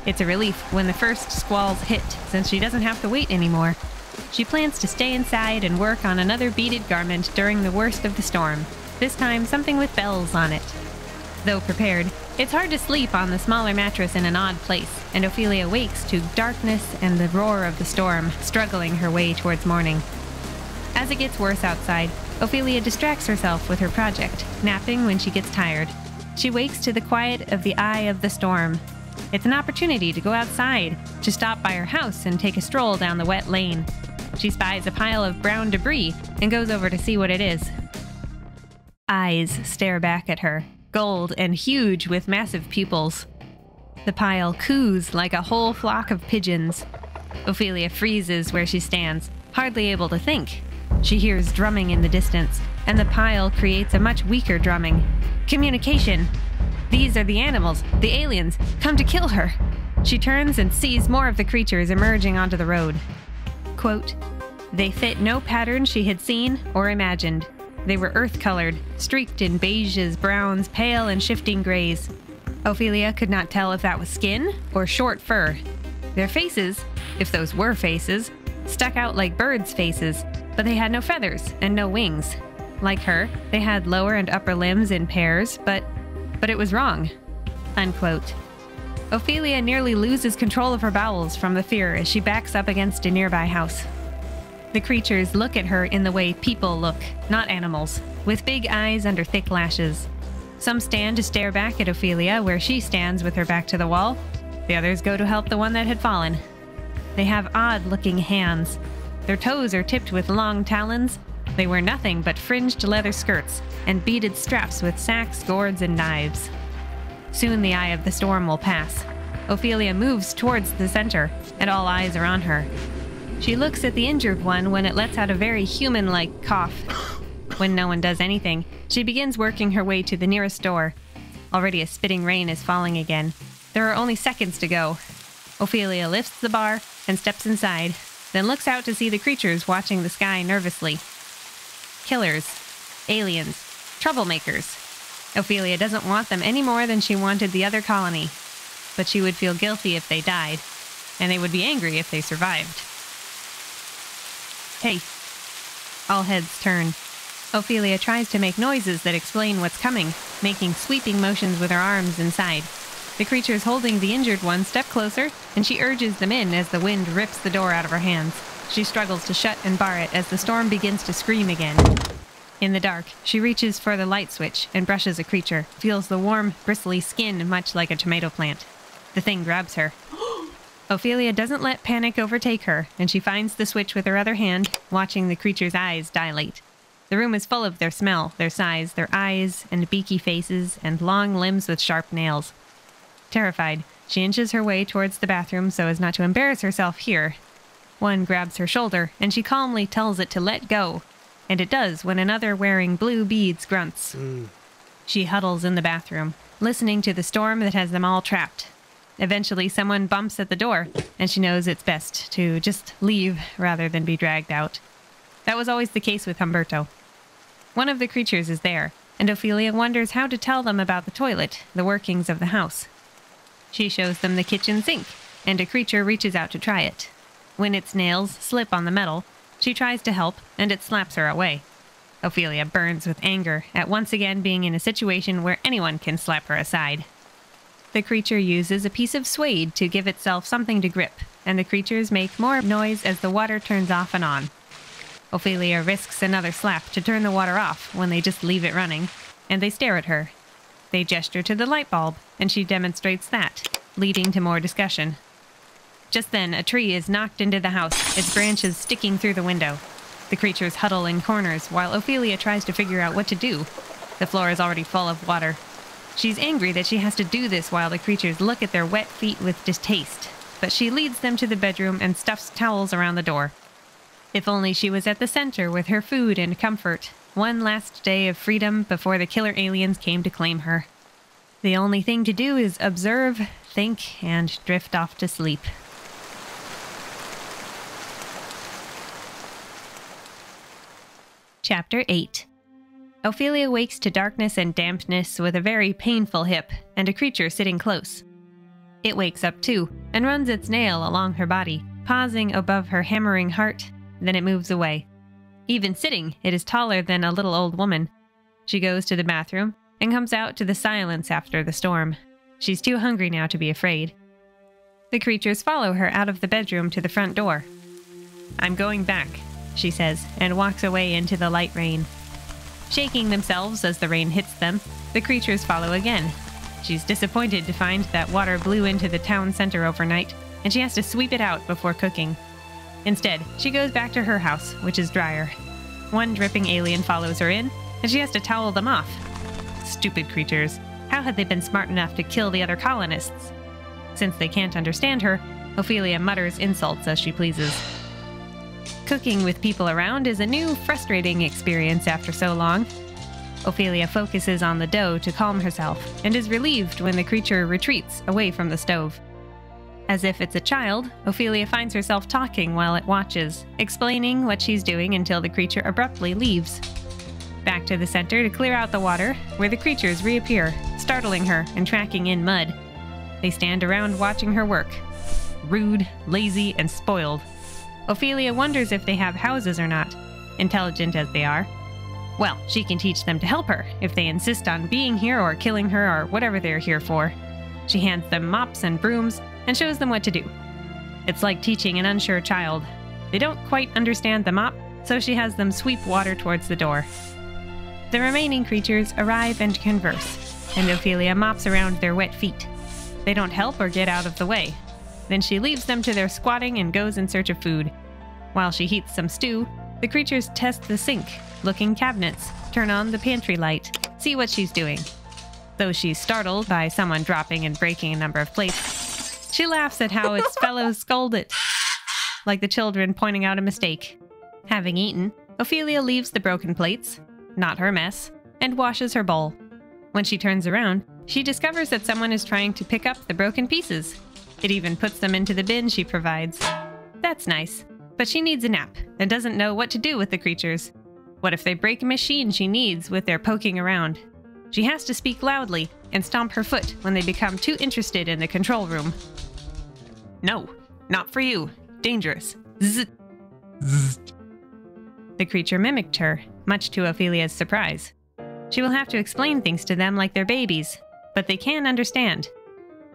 [SPEAKER 1] It's a relief when the first squalls hit, since she doesn't have to wait anymore. She plans to stay inside and work on another beaded garment during the worst of the storm, this time something with bells on it. Though prepared, it's hard to sleep on the smaller mattress in an odd place, and Ophelia wakes to darkness and the roar of the storm, struggling her way towards morning. As it gets worse outside, Ophelia distracts herself with her project, napping when she gets tired. She wakes to the quiet of the eye of the storm. It's an opportunity to go outside, to stop by her house and take a stroll down the wet lane. She spies a pile of brown debris and goes over to see what it is. Eyes stare back at her, gold and huge with massive pupils. The pile coos like a whole flock of pigeons. Ophelia freezes where she stands, hardly able to think. She hears drumming in the distance, and the pile creates a much weaker drumming. Communication! These are the animals, the aliens, come to kill her! She turns and sees more of the creatures emerging onto the road. Quote, "They fit no pattern she had seen or imagined. They were earth-colored, streaked in beiges, browns, pale and shifting grays. Ophelia could not tell if that was skin or short fur. Their faces, if those were faces, stuck out like birds' faces, but they had no feathers and no wings. Like her, they had lower and upper limbs in pairs, but it was wrong." Unquote. Ophelia nearly loses control of her bowels from the fear as she backs up against a nearby house. The creatures look at her in the way people look, not animals, with big eyes under thick lashes. Some stand to stare back at Ophelia where she stands with her back to the wall. The others go to help the one that had fallen. They have odd-looking hands. Their toes are tipped with long talons, They wear nothing but fringed leather skirts and beaded straps with sacks, gourds, and knives. Soon the eye of the storm will pass. Ophelia moves towards the center, and all eyes are on her. She looks at the injured one when it lets out a very human-like cough. When no one does anything, she begins working her way to the nearest door. Already a spitting rain is falling again. There are only seconds to go. Ophelia lifts the bar and steps inside, then looks out to see the creatures watching the sky nervously. Killers, aliens, troublemakers. Ophelia doesn't want them any more than she wanted the other colony, but she would feel guilty if they died, and they would be angry if they survived. Hey. All heads turn. Ophelia tries to make noises that explain what's coming, making sweeping motions with her arms inside. The creatures holding the injured one step closer, and she urges them in as the wind rips the door out of her hands. She struggles to shut and bar it as the storm begins to scream again. In the dark, she reaches for the light switch and brushes a creature, feels the warm, bristly skin much like a tomato plant. The thing grabs her. Ophelia doesn't let panic overtake her, and she finds the switch with her other hand, watching the creature's eyes dilate. The room is full of their smell, their size, their eyes, and beaky faces, and long limbs with sharp nails. Terrified, she inches her way towards the bathroom so as not to embarrass herself here. One grabs her shoulder, and she calmly tells it to let go, and it does when another wearing blue beads grunts. She huddles in the bathroom, listening to the storm that has them all trapped. Eventually, someone bumps at the door, and she knows it's best to just leave rather than be dragged out. That was always the case with Humberto. One of the creatures is there, and Ophelia wonders how to tell them about the toilet, the workings of the house. She shows them the kitchen sink, and a creature reaches out to try it. When its nails slip on the metal, she tries to help, and it slaps her away. Ophelia burns with anger at once again being in a situation where anyone can slap her aside. The creature uses a piece of suede to give itself something to grip, and the creatures make more noise as the water turns off and on. Ophelia risks another slap to turn the water off when they just leave it running, and they stare at her. They gesture to the light bulb, and she demonstrates that, leading to more discussion. Just then, a tree is knocked into the house, its branches sticking through the window. The creatures huddle in corners while Ophelia tries to figure out what to do. The floor is already full of water. She's angry that she has to do this while the creatures look at their wet feet with distaste, but she leads them to the bedroom and stuffs towels around the door. If only she was at the center with her food and comfort, one last day of freedom before the killer aliens came to claim her. The only thing to do is observe, think, and drift off to sleep. Chapter 8. Ophelia wakes to darkness and dampness with a very painful hip and a creature sitting close. It wakes up too and runs its nail along her body, pausing above her hammering heart. Then it moves away. Even sitting, it is taller than a little old woman. She goes to the bathroom and comes out to the silence after the storm. She's too hungry now to be afraid. The creatures follow her out of the bedroom to the front door. "I'm going back," she says, and walks away into the light rain. Shaking themselves as the rain hits them, the creatures follow again. She's disappointed to find that water blew into the town center overnight, and she has to sweep it out before cooking. Instead, she goes back to her house, which is drier. One dripping alien follows her in, and she has to towel them off. Stupid creatures. How had they been smart enough to kill the other colonists? Since they can't understand her, Ophelia mutters insults as she pleases. Cooking with people around is a new, frustrating experience after so long. Ophelia focuses on the dough to calm herself, and is relieved when the creature retreats away from the stove. As if it's a child, Ophelia finds herself talking while it watches, explaining what she's doing until the creature abruptly leaves. Back to the center to clear out the water, where the creatures reappear, startling her and tracking in mud. They stand around watching her work. Rude, lazy, and spoiled. Ophelia wonders if they have houses or not, intelligent as they are. Well, she can teach them to help her, if they insist on being here or killing her or whatever they're here for. She hands them mops and brooms, and shows them what to do. It's like teaching an unsure child. They don't quite understand the mop, so she has them sweep water towards the door. The remaining creatures arrive and converse, and Ophelia mops around their wet feet. They don't help or get out of the way. Then she leaves them to their squatting and goes in search of food. While she heats some stew, The creatures test the sink, look in cabinets, turn on the pantry light, see what she's doing. Though she's startled by someone dropping and breaking a number of plates, she laughs at how its fellows scold it, like the children pointing out a mistake. Having eaten, Ophelia leaves the broken plates, not her mess, and washes her bowl. When she turns around, she discovers that someone is trying to pick up the broken pieces. It even puts them into the bin she provides. That's nice, but she needs a nap and doesn't know what to do with the creatures. What if they break a machine she needs with their poking around? She has to speak loudly and stomp her foot when they become too interested in the control room. No, not for you. Dangerous. Zzz. Zzz. The creature mimicked her, much to Ophelia's surprise. She will have to explain things to them like they're babies, but they can understand.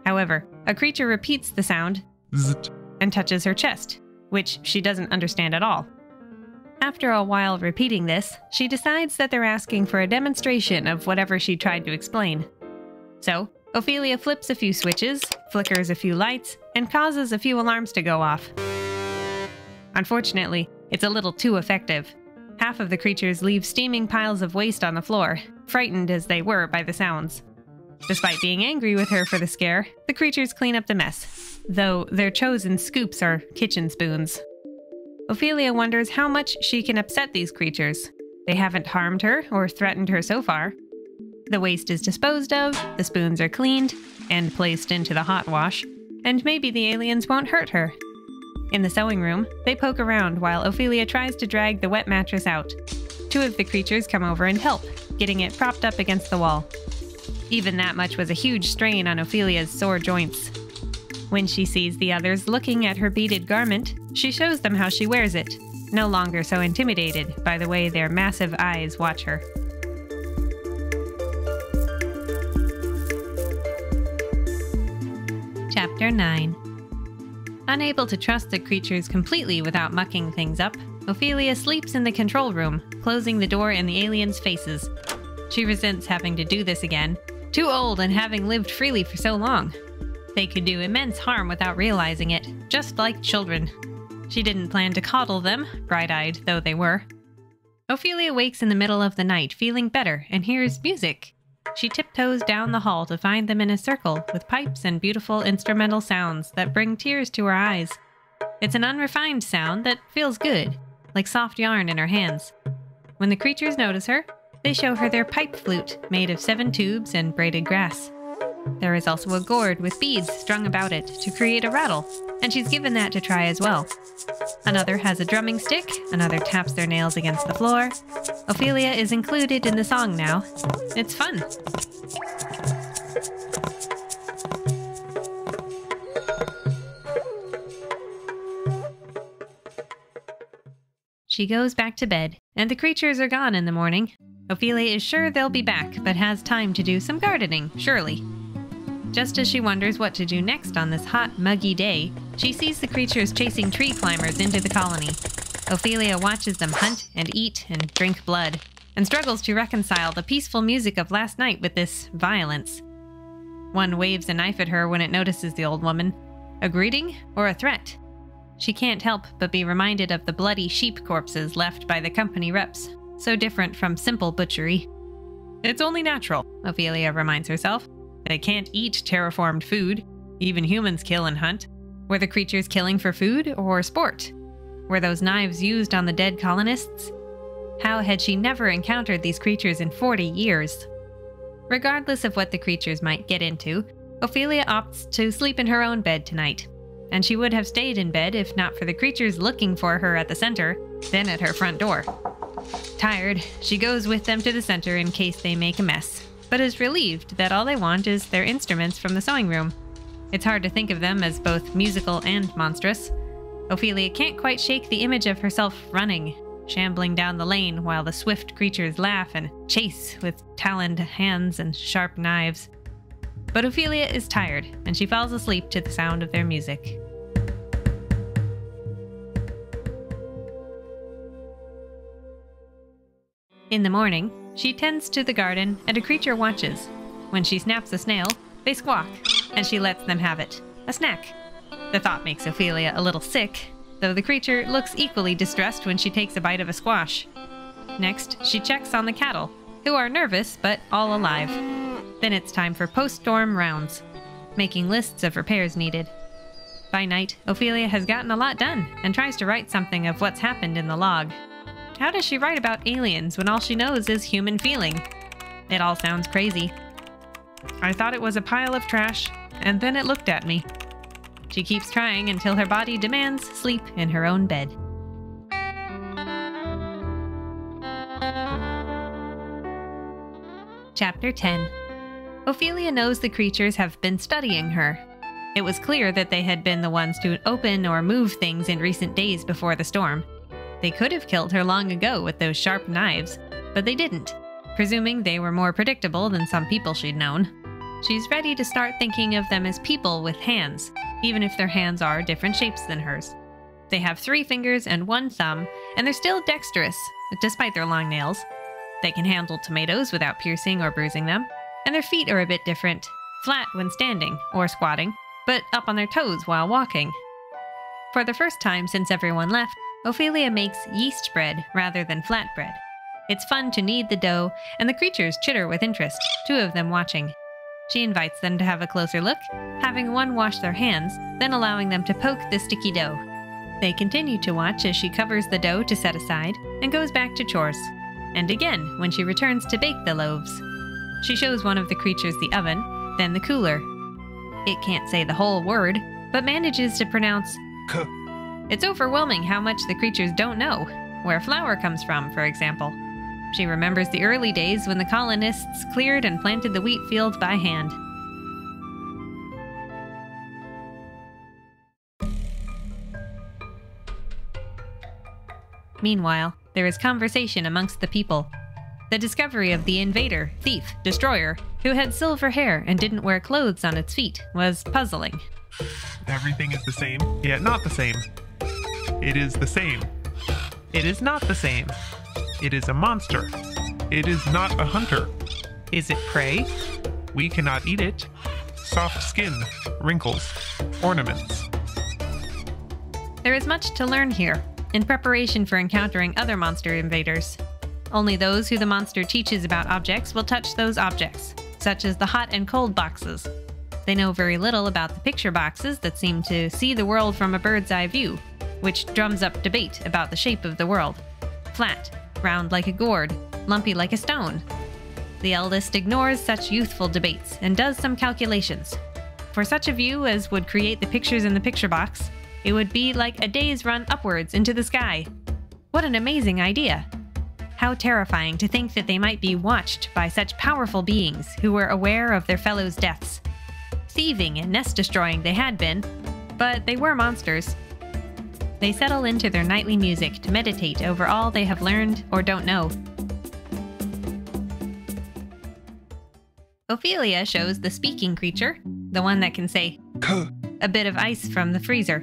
[SPEAKER 1] However, a creature repeats the sound Zzz, and touches her chest, which she doesn't understand at all. After a while repeating this, she decides that they're asking for a demonstration of whatever she tried to explain. So, Ophelia flips a few switches, flickers a few lights, and causes a few alarms to go off. Unfortunately, it's a little too effective. Half of the creatures leave steaming piles of waste on the floor, frightened as they were by the sounds. Despite being angry with her for the scare, the creatures clean up the mess, though their chosen scoops are kitchen spoons. Ophelia wonders how much she can upset these creatures. They haven't harmed her or threatened her so far. The waste is disposed of, the spoons are cleaned and placed into the hot wash, and maybe the aliens won't hurt her. In the sewing room, they poke around while Ophelia tries to drag the wet mattress out. Two of the creatures come over and help, getting it propped up against the wall. Even that much was a huge strain on Ophelia's sore joints. When she sees the others looking at her beaded garment, she shows them how she wears it, no longer so intimidated by the way their massive eyes watch her. Chapter 9. Unable to trust the creatures completely without mucking things up, Ophelia sleeps in the control room, closing the door in the aliens' faces. She resents having to do this again, too old and having lived freely for so long. They could do immense harm without realizing it, just like children. She didn't plan to coddle them, bright-eyed though they were. Ophelia wakes in the middle of the night feeling better and hears music. She tiptoes down the hall to find them in a circle with pipes and beautiful instrumental sounds that bring tears to her eyes. It's an unrefined sound that feels good, like soft yarn in her hands. When the creatures notice her, they show her their pipe flute made of 7 tubes and braided grass. There is also a gourd with beads strung about it to create a rattle, and she's given that to try as well. Another has a drumming stick, another taps their nails against the floor. Ophelia is included in the song now. It's fun. She goes back to bed, and the creatures are gone in the morning. Ophelia is sure they'll be back, but has time to do some gardening, surely. Just as she wonders what to do next on this hot, muggy day, she sees the creatures chasing tree climbers into the colony. Ophelia watches them hunt and eat and drink blood, and struggles to reconcile the peaceful music of last night with this violence. One waves a knife at her when it notices the old woman. A greeting or a threat? She can't help but be reminded of the bloody sheep corpses left by the company reps, so different from simple butchery. It's only natural, Ophelia reminds herself. They can't eat terraformed food. Even humans kill and hunt. Were the creatures killing for food or sport? Were those knives used on the dead colonists? How had she never encountered these creatures in 40 years? Regardless of what the creatures might get into, Ophelia opts to sleep in her own bed tonight. And she would have stayed in bed if not for the creatures looking for her at the center, then at her front door. Tired, she goes with them to the center in case they make a mess, but is relieved that all they want is their instruments from the sewing room. It's hard to think of them as both musical and monstrous. Ophelia can't quite shake the image of herself running, shambling down the lane while the swift creatures laugh and chase with taloned hands and sharp knives. But Ophelia is tired, and she falls asleep to the sound of their music. In the morning, she tends to the garden and a creature watches. When she snaps a snail, they squawk, and she lets them have it. A snack. The thought makes Ophelia a little sick. though the creature looks equally distressed when she takes a bite of a squash. Next, she checks on the cattle, who are nervous but all alive. Then it's time for post-storm rounds, making lists of repairs needed. By night, Ophelia has gotten a lot done and tries to write something of what's happened in the log. How does she write about aliens when all she knows is human feeling? It all sounds crazy. I thought it was a pile of trash, and then it looked at me. She keeps trying until her body demands sleep in her own bed. Chapter 10. Ophelia knows the creatures have been studying her. It was clear that they had been the ones to open or move things in recent days before the storm. They could have killed her long ago with those sharp knives, but they didn't, presuming they were more predictable than some people she'd known. She's ready to start thinking of them as people with hands, even if their hands are different shapes than hers. They have 3 fingers and 1 thumb, and they're still dexterous, despite their long nails. They can handle tomatoes without piercing or bruising them, and their feet are a bit different, flat when standing or squatting, but up on their toes while walking. For the first time since everyone left, Ophelia makes yeast bread rather than flatbread. It's fun to knead the dough, and the creatures chitter with interest, 2 of them watching. She invites them to have a closer look, having one wash their hands, then allowing them to poke the sticky dough. They continue to watch as she covers the dough to set aside and goes back to chores, and again when she returns to bake the loaves. She shows one of the creatures the oven, then the cooler. It can't say the whole word, but manages to pronounce K. It's overwhelming how much the creatures don't know, where flour comes from, for example. She remembers the early days when the colonists cleared and planted the wheat fields by hand. Meanwhile, there is conversation amongst the people. The discovery of the invader, thief, destroyer, who had silver hair and didn't wear clothes on its feet, was puzzling.
[SPEAKER 4] Everything is the same, yet not the same. It is the same. It is not the same. It is a monster. It is not a hunter.
[SPEAKER 5] Is it prey?
[SPEAKER 4] We cannot eat it. Soft skin, wrinkles, ornaments.
[SPEAKER 1] There is much to learn here, in preparation for encountering other monster invaders. Only those who the monster teaches about objects will touch those objects, such as the hot and cold boxes. They know very little about the picture boxes that seem to see the world from a bird's eye view, which drums up debate about the shape of the world. Flat, round like a gourd, lumpy like a stone. The eldest ignores such youthful debates and does some calculations. For such a view as would create the pictures in the picture box, it would be like a day's run upwards into the sky. What an amazing idea! How terrifying to think that they might be watched by such powerful beings who were aware of their fellows' deaths. Thieving and nest-destroying they had been, but they were monsters. They settle into their nightly music to meditate over all they have learned or don't know. Ophelia shows the speaking creature, the one that can say "Kuh," a bit of ice from the freezer.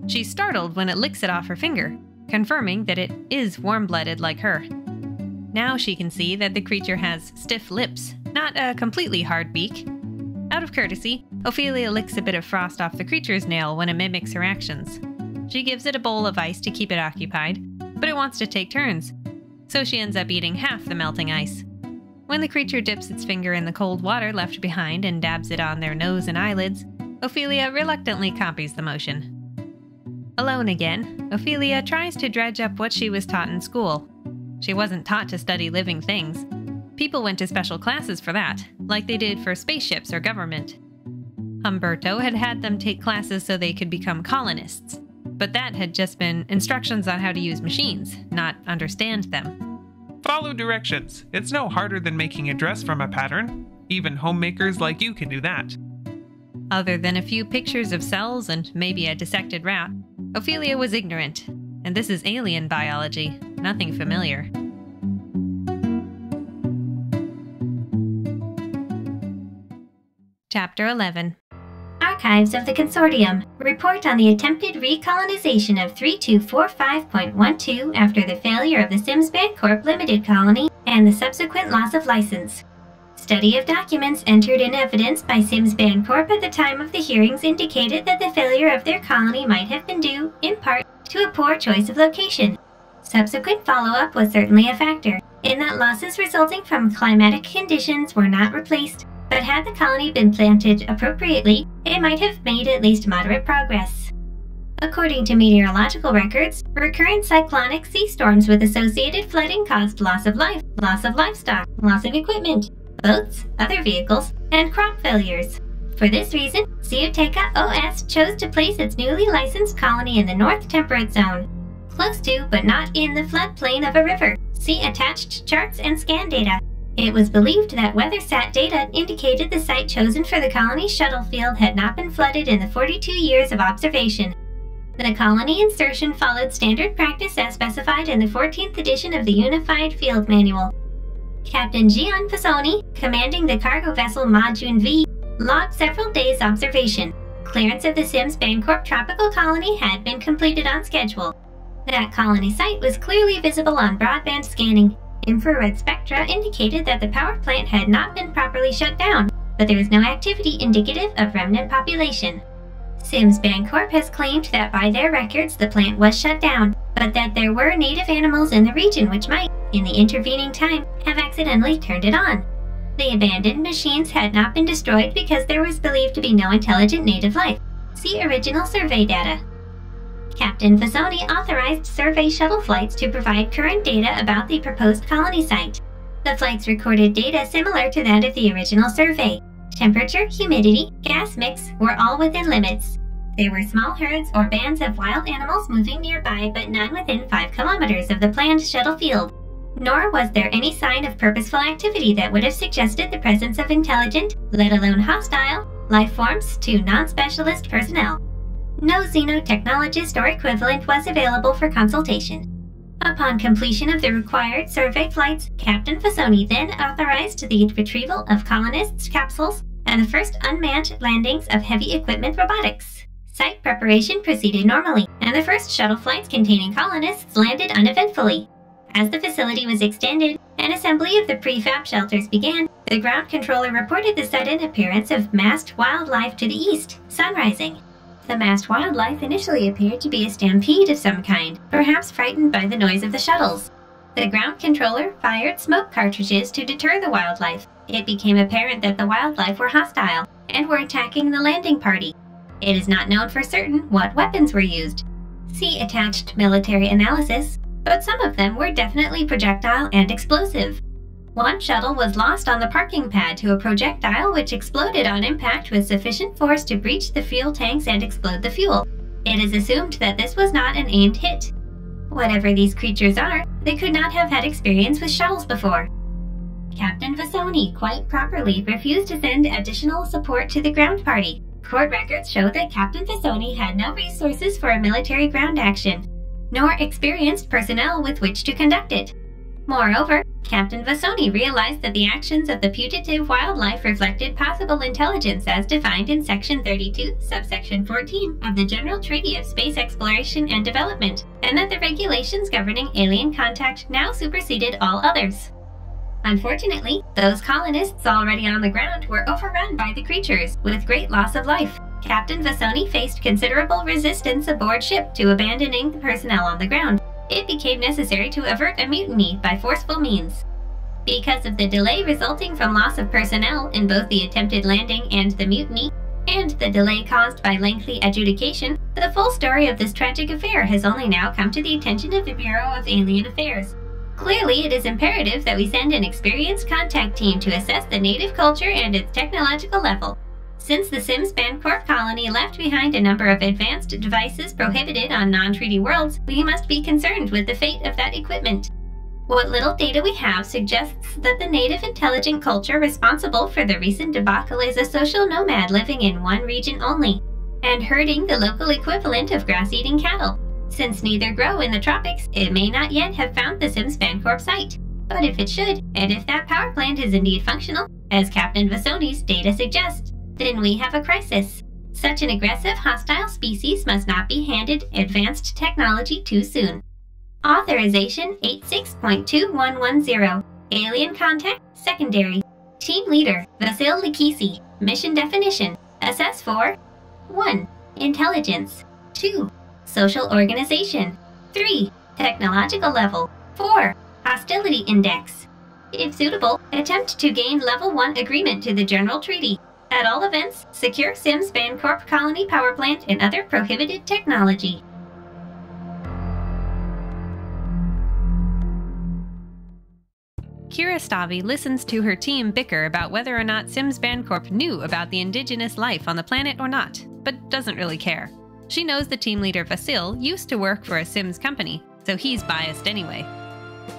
[SPEAKER 1] She's startled when it licks it off her finger, confirming that it is warm-blooded like her. Now she can see that the creature has stiff lips, not a completely hard beak. Out of courtesy, Ophelia licks a bit of frost off the creature's nail when it mimics her actions. She gives it a bowl of ice to keep it occupied, but it wants to take turns, so she ends up eating half the melting ice. When the creature dips its finger in the cold water left behind and dabs it on their nose and eyelids, Ophelia reluctantly copies the motion. Alone again, Ophelia tries to dredge up what she was taught in school. She wasn't taught to study living things. People went to special classes for that, like they did for spaceships or government. Humberto had had them take classes so they could become colonists, but that had just been instructions on how to use machines, not understand them.
[SPEAKER 4] Follow directions. It's no harder than making a dress from a pattern. Even homemakers like you can do that.
[SPEAKER 1] Other than a few pictures of cells and maybe a dissected rat, Ophelia was ignorant, and this is alien biology, nothing familiar. Chapter 11.
[SPEAKER 3] Archives of the Consortium. Report on the attempted recolonization of 3245.12 after the failure of the Sims Bancorp Limited colony and the subsequent loss of license.
[SPEAKER 6] Study of documents entered in evidence by Sims Baen Corp at the time of the hearings indicated that the failure of their colony might have been due, in part, to a poor choice of location. Subsequent follow-up was certainly a factor, in that losses resulting from climatic conditions were not replaced, but had the colony been planted appropriately, it might have made at least moderate progress. According to meteorological records, recurrent cyclonic sea storms with associated flooding caused loss of life, loss of livestock, loss of equipment, boats, other vehicles, and crop failures. For this reason, Ciuteca OS chose to place its newly licensed colony in the North Temperate Zone, close to but not in the floodplain of a river. See attached charts and scan data. It was believed that WeatherSat data indicated the site chosen for the colony's shuttle field had not been flooded in the 42 years of observation. The colony insertion followed standard practice as specified in the 14th edition of the Unified Field Manual. Captain Gian Pisoni, commanding the cargo vessel Majun V, logged several days' observation. Clearance of the Sims Baen Corp tropical colony had been completed on schedule. That colony site was clearly visible on broadband scanning. Infrared spectra indicated that the power plant had not been properly shut down, but there was no activity indicative of remnant population. Sims Baen Corp has claimed that by their records the plant was shut down, but that there were native animals in the region which might, in the intervening time, have accidentally turned it on. The abandoned machines had not been destroyed because there was believed to be no intelligent native life. See original survey data. Captain Pisoni authorized survey shuttle flights to provide current data about the proposed colony site. The flights recorded data similar to that of the original survey. Temperature, humidity, gas mix were all within limits. There were small herds or bands of wild animals moving nearby, but none within 5 kilometers of the planned shuttle field. Nor was there any sign of purposeful activity that would have suggested the presence of intelligent, let alone hostile, life forms to non-specialist personnel. No xenotechnologist or equivalent was available for consultation. Upon completion of the required survey flights, Captain Pisoni then authorized the retrieval of colonists' capsules and the first unmanned landings of heavy equipment robotics. Site preparation proceeded normally, and the first shuttle flights containing colonists landed uneventfully. As the facility was extended and assembly of the prefab shelters began, the ground controller reported the sudden appearance of massed wildlife to the east, sunrising. The massed wildlife initially appeared to be a stampede of some kind, perhaps frightened by the noise of the shuttles. The ground controller fired smoke cartridges to deter the wildlife. It became apparent that the wildlife were hostile and were attacking the landing party. It is not known for certain what weapons were used. See attached military analysis, but some of them were definitely projectile and explosive. One shuttle was lost on the parking pad to a projectile which exploded on impact with sufficient force to breach the fuel tanks and explode the fuel. It is assumed that this was not an aimed hit. Whatever these creatures are, they could not have had experience with shuttles before. Captain Pisoni quite properly refused to send additional support to the ground party. Court records show that Captain Pisoni had no resources for a military ground action, nor experienced personnel with which to conduct it. Moreover, Captain Pisoni realized that the actions of the putative wildlife reflected possible intelligence as defined in Section 32, subsection 14 of the General Treaty of Space Exploration and Development, and that the regulations governing alien contact now superseded all others. Unfortunately, those colonists already on the ground were overrun by the creatures, with great loss of life. Captain Pisoni faced considerable resistance aboard ship to abandoning the personnel on the ground. It became necessary to avert a mutiny by forceful means. Because of the delay resulting from loss of personnel in both the attempted landing and the mutiny, and the delay caused by lengthy adjudication, the full story of this tragic affair has only now come to the attention of the Bureau of Alien Affairs. Clearly, it is imperative that we send an experienced contact team to assess the native culture and its technological level. Since the Sims Baen Corp colony left behind a number of advanced devices prohibited on non-treaty worlds, we must be concerned with the fate of that equipment. What little data we have suggests that the native intelligent culture responsible for the recent debacle is a social nomad living in one region only, and herding the local equivalent of grass-eating cattle. Since neither grow in the tropics, it may not yet have found the Sims Baen Corp site. But if it should, and if that power plant is indeed functional, as Captain Pisoni's data suggests, then we have a crisis. Such an aggressive, hostile species must not be handed advanced technology too soon. Authorization 86.2110. Alien contact secondary. Team Leader, Vasil Likisi. Mission Definition. Assess for 1. Intelligence. 2. Social Organization. 3. Technological Level. 4. Hostility Index. If suitable, attempt to gain Level 1 agreement to the General Treaty. At all events, secure Sims Bancorp Colony Power Plant and other prohibited technology.
[SPEAKER 1] Kira Stavi listens to her team bicker about whether or not Sims Bancorp knew about the indigenous life on the planet or not, but doesn't really care. She knows the team leader Vasil used to work for a Sims company, so he's biased anyway.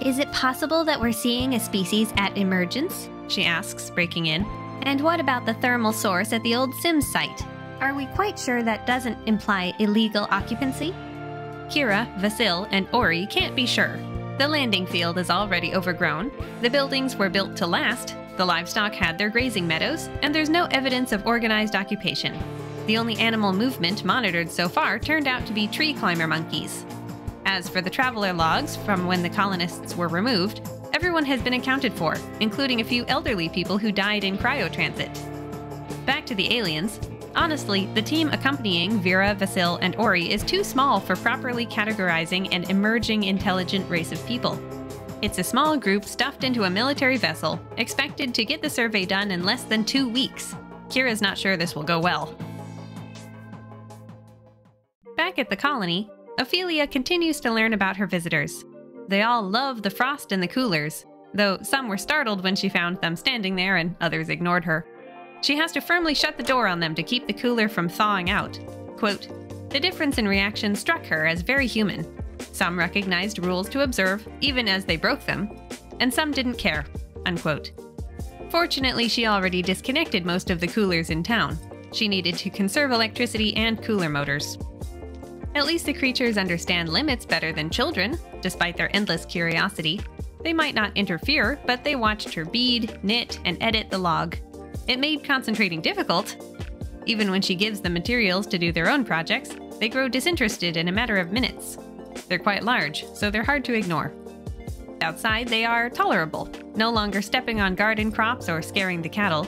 [SPEAKER 6] Is it possible that we're seeing a species at emergence?
[SPEAKER 1] She asks, breaking in.
[SPEAKER 6] And what about the thermal source at the old Sims site? Are we quite sure that doesn't imply illegal occupancy?
[SPEAKER 1] Kira, Vasil, and Ori can't be sure. The landing field is already overgrown, the buildings were built to last, the livestock had their grazing meadows, and there's no evidence of organized occupation. The only animal movement monitored so far turned out to be tree climber monkeys. As for the traveler logs from when the colonists were removed, everyone has been accounted for, including a few elderly people who died in cryotransit. Back to the aliens. Honestly, the team accompanying Vera, Vasil, and Ori is too small for properly categorizing an emerging intelligent race of people. It's a small group stuffed into a military vessel, expected to get the survey done in less than 2 weeks. Kira's not sure this will go well. Back at the colony, Ophelia continues to learn about her visitors. They all love the frost in the coolers, though some were startled when she found them standing there and others ignored her. She has to firmly shut the door on them to keep the cooler from thawing out. Quote, the difference in reaction struck her as very human. Some recognized rules to observe, even as they broke them, and some didn't care, unquote. Fortunately, she already disconnected most of the coolers in town. She needed to conserve electricity and cooler motors. At least the creatures understand limits better than children, despite their endless curiosity. They might not interfere, but they watched her bead, knit, and edit the log. It made concentrating difficult. Even when she gives them materials to do their own projects, they grow disinterested in a matter of minutes. They're quite large, so they're hard to ignore. Outside, they are tolerable, no longer stepping on garden crops or scaring the cattle.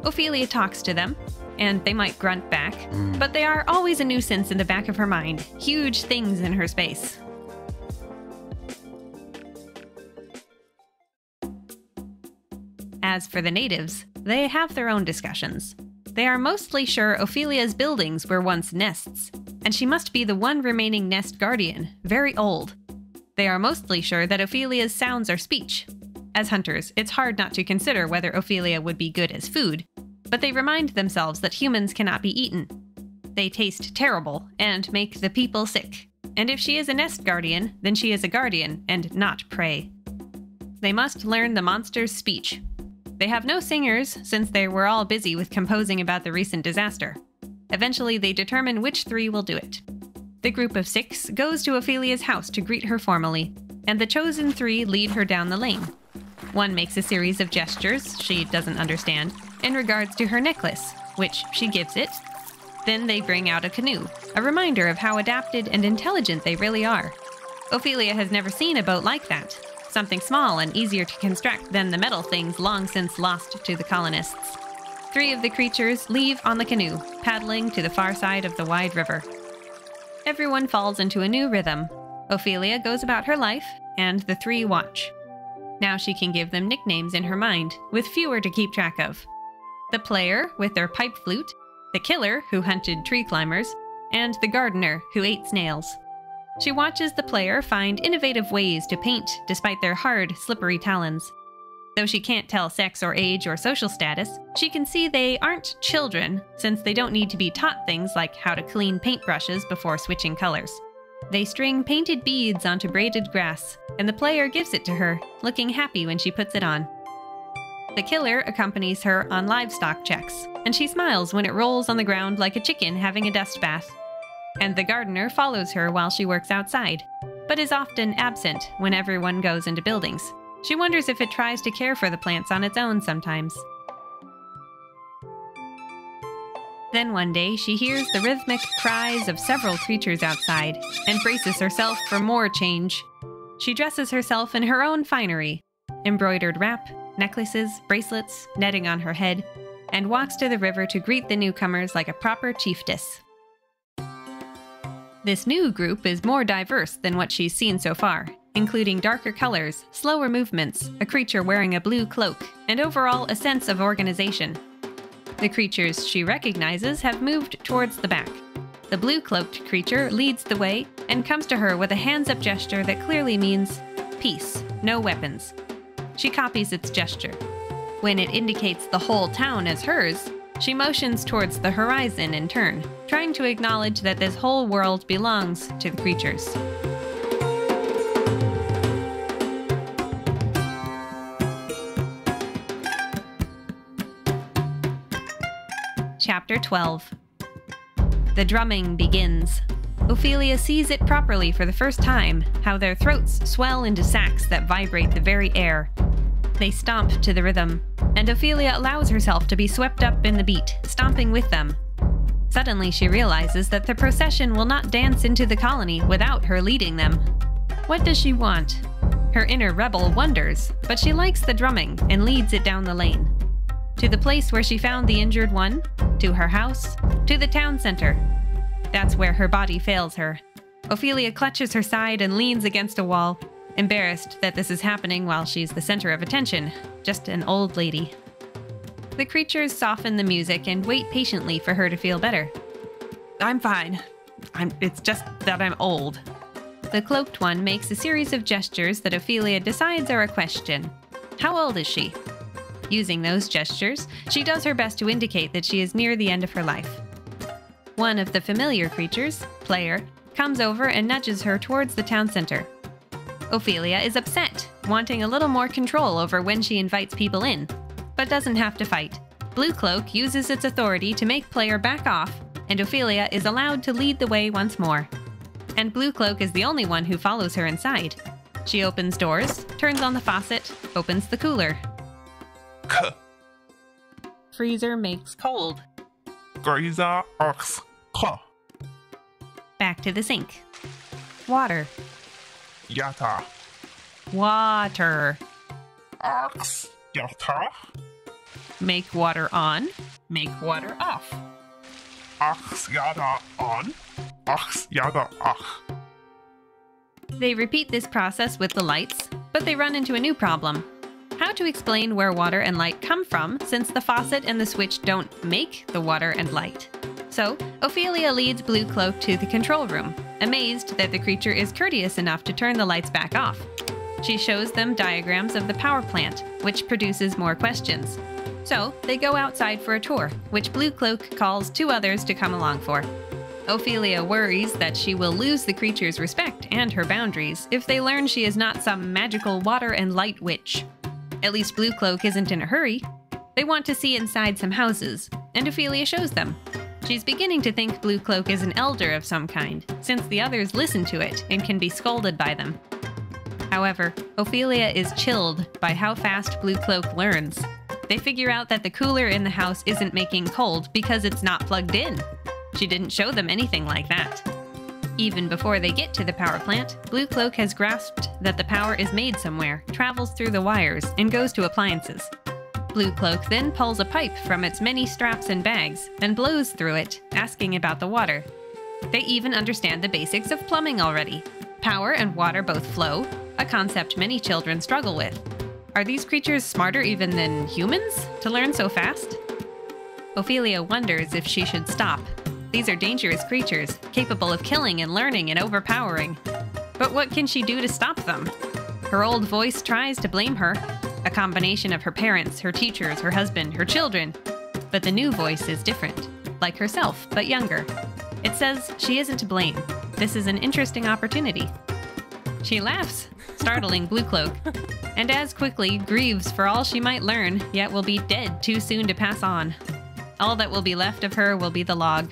[SPEAKER 1] Ophelia talks to them, and they might grunt back, but they are always a nuisance in the back of her mind, huge things in her space. As for the natives, they have their own discussions. They are mostly sure Ophelia's buildings were once nests, and she must be the one remaining nest guardian, very old. They are mostly sure that Ophelia's sounds are speech. As hunters, it's hard not to consider whether Ophelia would be good as food, but they remind themselves that humans cannot be eaten. They taste terrible and make the people sick. And if she is a nest guardian, then she is a guardian and not prey. They must learn the monster's speech. They have no singers, since they were all busy with composing about the recent disaster. Eventually, they determine which 3 will do it. The group of 6 goes to Ophelia's house to greet her formally, and the chosen 3 lead her down the lane. One makes a series of gestures she doesn't understand in regards to her necklace, which she gives it. Then they bring out a canoe, a reminder of how adapted and intelligent they really are. Ophelia has never seen a boat like that. Something small and easier to construct than the metal things long since lost to the colonists. 3 of the creatures leave on the canoe, paddling to the far side of the wide river. Everyone falls into a new rhythm. Ophelia goes about her life, and the 3 watch. Now she can give them nicknames in her mind, with fewer to keep track of. The player, with their pipe flute, the killer, who hunted tree climbers, and the gardener, who ate snails. She watches the player find innovative ways to paint despite their hard, slippery talons. Though she can't tell sex or age or social status, she can see they aren't children, since they don't need to be taught things like how to clean paintbrushes before switching colors. They string painted beads onto braided grass, and the player gives it to her, looking happy when she puts it on. The killer accompanies her on livestock checks, and she smiles when it rolls on the ground like a chicken having a dust bath. And the gardener follows her while she works outside, but is often absent when everyone goes into buildings. She wonders if it tries to care for the plants on its own sometimes. Then one day she hears the rhythmic cries of several creatures outside and braces herself for more change. She dresses herself in her own finery, embroidered wrap, necklaces, bracelets, netting on her head, and walks to the river to greet the newcomers like a proper chiefess. This new group is more diverse than what she's seen so far, including darker colors, slower movements, a creature wearing a blue cloak, and overall a sense of organization. The creatures she recognizes have moved towards the back. The blue-cloaked creature leads the way and comes to her with a hands-up gesture that clearly means peace, no weapons. She copies its gesture. When it indicates the whole town as hers, she motions towards the horizon in turn, trying to acknowledge that this whole world belongs to the creatures. Chapter 12. The drumming begins. Ophelia sees it properly for the first time, how their throats swell into sacs that vibrate the very air. They stomp to the rhythm, and Ophelia allows herself to be swept up in the beat, stomping with them. Suddenly she realizes that the procession will not dance into the colony without her leading them. What does she want? Her inner rebel wonders, but she likes the drumming and leads it down the lane. To the place where she found the injured one, to her house, to the town center. That's where her body fails her. Ophelia clutches her side and leans against a wall, embarrassed that this is happening while she's the center of attention, just an old lady. The creatures soften the music and wait patiently for her to feel better. I'm fine. It's just that I'm old. The cloaked one makes a series of gestures that Ophelia decides are a question. How old is she? Using those gestures, she does her best to indicate that she is near the end of her life. One of the familiar creatures, Player, comes over and nudges her towards the town center. Ophelia is upset, wanting a little more control over when she invites people in, but doesn't have to fight. Blue Cloak uses its authority to make Player back off, and Ophelia is allowed to lead the way once more. And Blue Cloak is the only one who follows her inside. She opens doors, turns on the faucet, opens the cooler. Freezer makes cold.
[SPEAKER 4] Geyser ox.
[SPEAKER 1] Back to the sink. Water.
[SPEAKER 4] Yata.
[SPEAKER 1] Water.
[SPEAKER 4] Ox. Yata.
[SPEAKER 1] Make water on. Make water off.
[SPEAKER 4] Ox yada on. Ox yada ox.
[SPEAKER 1] They repeat this process with the lights, but they run into a new problem. How to explain where water and light come from, since the faucet and the switch don't make the water and light. So, Ophelia leads Blue Cloak to the control room, amazed that the creature is courteous enough to turn the lights back off. She shows them diagrams of the power plant, which produces more questions. So, they go outside for a tour, which Blue Cloak calls two others to come along for. Ophelia worries that she will lose the creature's respect and her boundaries if they learn she is not some magical water and light witch. At least Blue Cloak isn't in a hurry. They want to see inside some houses, and Ophelia shows them. She's beginning to think Blue Cloak is an elder of some kind, since the others listen to it and can be scolded by them. However, Ophelia is chilled by how fast Blue Cloak learns. They figure out that the cooler in the house isn't making cold because it's not plugged in. She didn't show them anything like that. Even before they get to the power plant, Blue Cloak has grasped that the power is made somewhere, travels through the wires, and goes to appliances. Blue Cloak then pulls a pipe from its many straps and bags and blows through it, asking about the water. They even understand the basics of plumbing already. Power and water both flow, a concept many children struggle with. Are these creatures smarter even than humans to learn so fast? Ophelia wonders if she should stop. These are dangerous creatures, capable of killing and learning and overpowering. But what can she do to stop them? Her old voice tries to blame her, a combination of her parents, her teachers, her husband, her children. But the new voice is different, like herself, but younger. It says she isn't to blame. This is an interesting opportunity. She laughs, startling Blue Cloak, and as quickly grieves for all she might learn, yet will be dead too soon to pass on. All that will be left of her will be the log.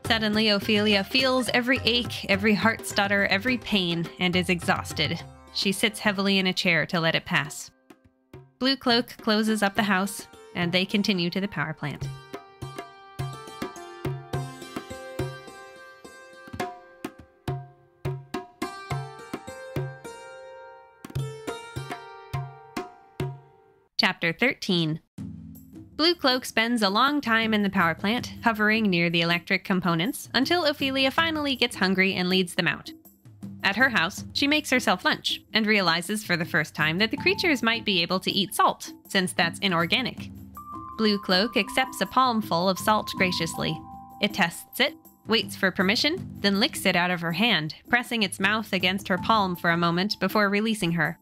[SPEAKER 1] Suddenly, Ophelia feels every ache, every heart stutter, every pain, and is exhausted. She sits heavily in a chair to let it pass. Blue Cloak closes up the house, and they continue to the power plant. Chapter 13. Blue Cloak spends a long time in the power plant, hovering near the electric components, until Ophelia finally gets hungry and leads them out. At her house, she makes herself lunch, and realizes for the first time that the creatures might be able to eat salt, since that's inorganic. Blue Cloak accepts a palmful of salt graciously. It tests it, waits for permission, then licks it out of her hand, pressing its mouth against her palm for a moment before releasing her.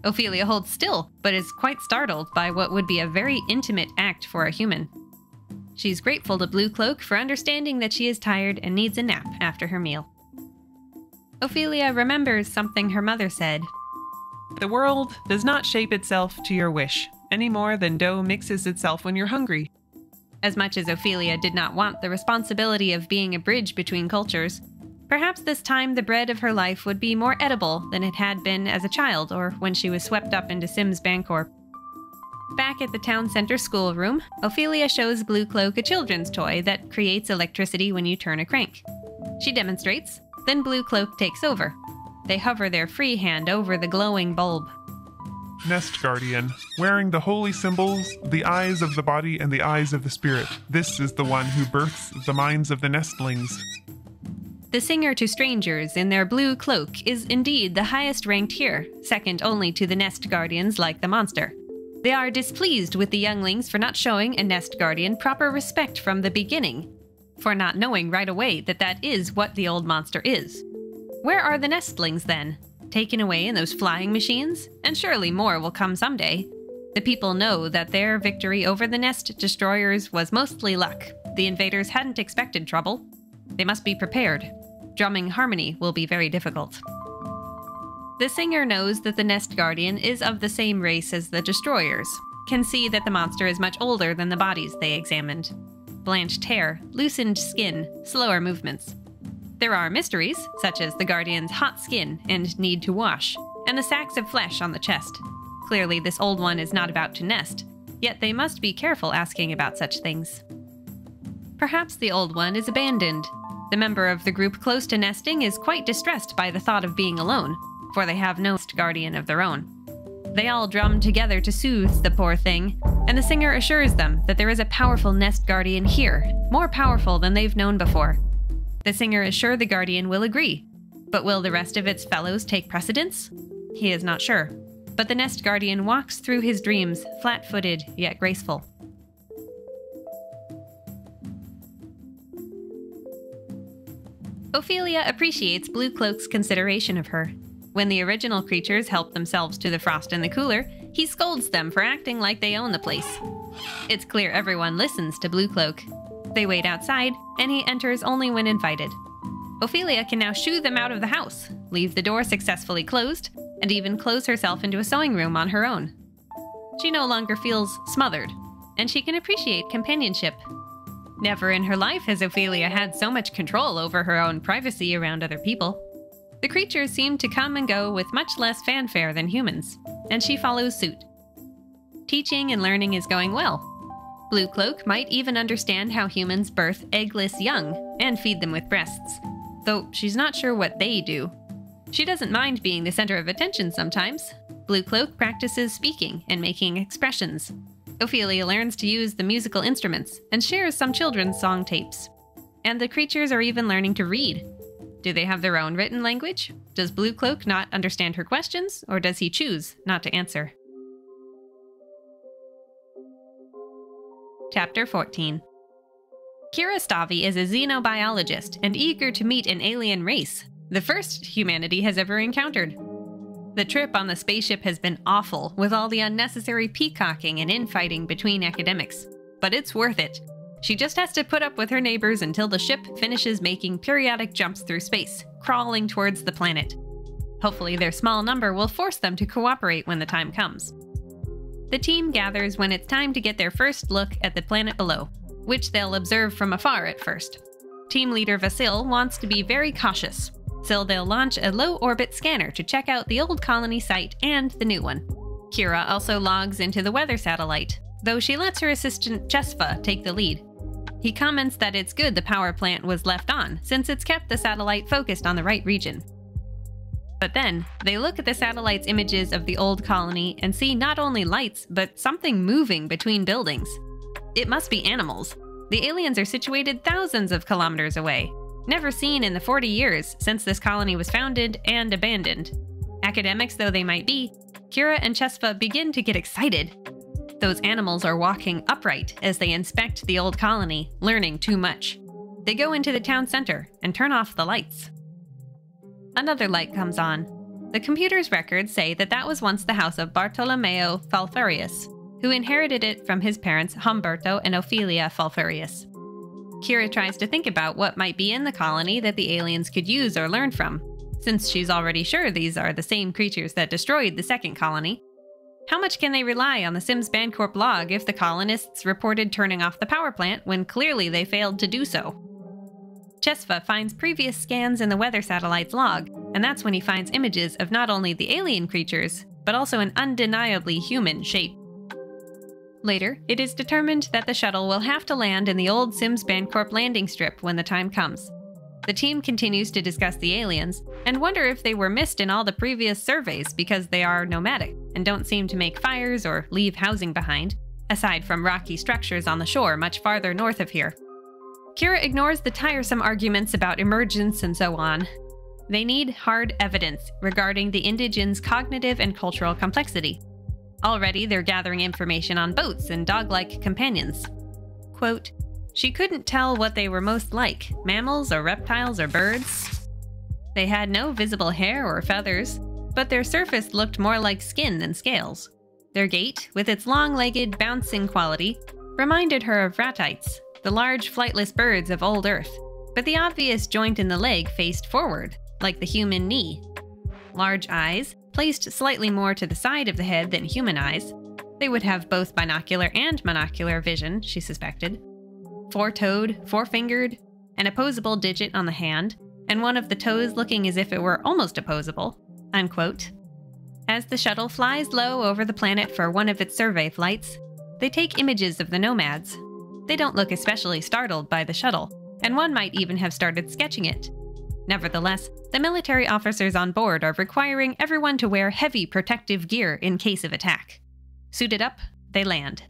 [SPEAKER 1] Ophelia holds still, but is quite startled by what would be a very intimate act for a human. She's grateful to Blue Cloak for understanding that she is tired and needs a nap after her meal. Ophelia remembers something her mother said.
[SPEAKER 2] The world does not shape itself to your wish, any more than dough mixes itself when you're hungry.
[SPEAKER 1] As much as Ophelia did not want the responsibility of being a bridge between cultures, perhaps this time the bread of her life would be more edible than it had been as a child or when she was swept up into Sims Bancorp. Back at the town center schoolroom, Ophelia shows Blue Cloak a children's toy that creates electricity when you turn a crank. She demonstrates, then Blue Cloak takes over. They hover their free hand over the glowing bulb.
[SPEAKER 4] Nest Guardian, wearing the holy symbols, the eyes of the body and the eyes of the spirit. This is the one who births the minds of the nestlings.
[SPEAKER 1] The singer to strangers in their blue cloak is indeed the highest ranked here, second only to the nest guardians like the monster. They are displeased with the younglings for not showing a nest guardian proper respect from the beginning, for not knowing right away that that is what the old monster is. Where are the nestlings then? Taken away in those flying machines? And surely more will come someday. The people know that their victory over the nest destroyers was mostly luck. The invaders hadn't expected trouble. They must be prepared. Drumming harmony will be very difficult. The singer knows that the nest guardian is of the same race as the destroyers, can see that the monster is much older than the bodies they examined. Blanched hair, loosened skin, slower movements. There are mysteries, such as the guardian's hot skin and need to wash, and the sacks of flesh on the chest. Clearly this old one is not about to nest, yet they must be careful asking about such things. Perhaps the old one is abandoned. The member of the group close to nesting is quite distressed by the thought of being alone, for they have no guardian of their own. They all drum together to soothe the poor thing, and the singer assures them that there is a powerful nest guardian here, more powerful than they've known before. The singer is sure the guardian will agree, but will the rest of its fellows take precedence? He is not sure, but the nest guardian walks through his dreams, flat-footed yet graceful. Ophelia appreciates Blue Cloak's consideration of her. When the original creatures help themselves to the frost in the cooler, he scolds them for acting like they own the place. It's clear everyone listens to Blue Cloak. They wait outside, and he enters only when invited. Ophelia can now shoo them out of the house, leave the door successfully closed, and even close herself into a sewing room on her own. She no longer feels smothered, and she can appreciate companionship. Never in her life has Ophelia had so much control over her own privacy around other people. The creatures seem to come and go with much less fanfare than humans, and she follows suit. Teaching and learning is going well. Blue Cloak might even understand how humans birth eggless young and feed them with breasts, though she's not sure what they do. She doesn't mind being the center of attention sometimes. Blue Cloak practices speaking and making expressions. Ophelia learns to use the musical instruments and shares some children's song tapes. And the creatures are even learning to read. Do they have their own written language? Does Blue Cloak not understand her questions, or does he choose not to answer? Chapter 14. Kira Stavi is a xenobiologist and eager to meet an alien race, the first humanity has ever encountered. The trip on the spaceship has been awful, with all the unnecessary peacocking and infighting between academics. But it's worth it. She just has to put up with her neighbors until the ship finishes making periodic jumps through space, crawling towards the planet. Hopefully their small number will force them to cooperate when the time comes. The team gathers when it's time to get their first look at the planet below, which they'll observe from afar at first. Team leader Vasil wants to be very cautious, so they'll launch a low-orbit scanner to check out the old colony site and the new one. Kira also logs into the weather satellite, though she lets her assistant Chesfa take the lead. He comments that it's good the power plant was left on, since it's kept the satellite focused on the right region. But then, they look at the satellite's images of the old colony and see not only lights, but something moving between buildings. It must be animals. The aliens are situated thousands of kilometers away, never seen in the 40 years since this colony was founded and abandoned. Academics though they might be, Kira and Chesva begin to get excited. Those animals are walking upright as they inspect the old colony, learning too much. They go into the town center and turn off the lights. Another light comes on. The computer's records say that was once the house of Bartolomeo Falfarius, who inherited it from his parents Humberto and Ophelia Falfarius. Kira tries to think about what might be in the colony that the aliens could use or learn from, since she's already sure these are the same creatures that destroyed the second colony. How much can they rely on the Sims Bancorp log if the colonists reported turning off the power plant when clearly they failed to do so? Chesva finds previous scans in the weather satellite's log, and that's when he finds images of not only the alien creatures, but also an undeniably human shape. Later, it is determined that the shuttle will have to land in the old Sims Bancorp landing strip when the time comes. The team continues to discuss the aliens, and wonder if they were missed in all the previous surveys because they are nomadic and don't seem to make fires or leave housing behind, aside from rocky structures on the shore much farther north of here. Kira ignores the tiresome arguments about emergence and so on. They need hard evidence regarding the indigens' cognitive and cultural complexity. Already they're gathering information on boats and dog-like companions. Quote, "She couldn't tell what they were most like, mammals or reptiles or birds. They had no visible hair or feathers, but their surface looked more like skin than scales. Their gait, with its long-legged, bouncing quality, reminded her of ratites, the large flightless birds of old Earth, but the obvious joint in the leg faced forward, like the human knee. Large eyes, placed slightly more to the side of the head than human eyes. They would have both binocular and monocular vision, she suspected. Four-toed, four-fingered, an opposable digit on the hand, and one of the toes looking as if it were almost opposable." Unquote. As the shuttle flies low over the planet for one of its survey flights, they take images of the nomads. They don't look especially startled by the shuttle, and one might even have started sketching it. Nevertheless, the military officers on board are requiring everyone to wear heavy protective gear in case of attack. Suited up, they land.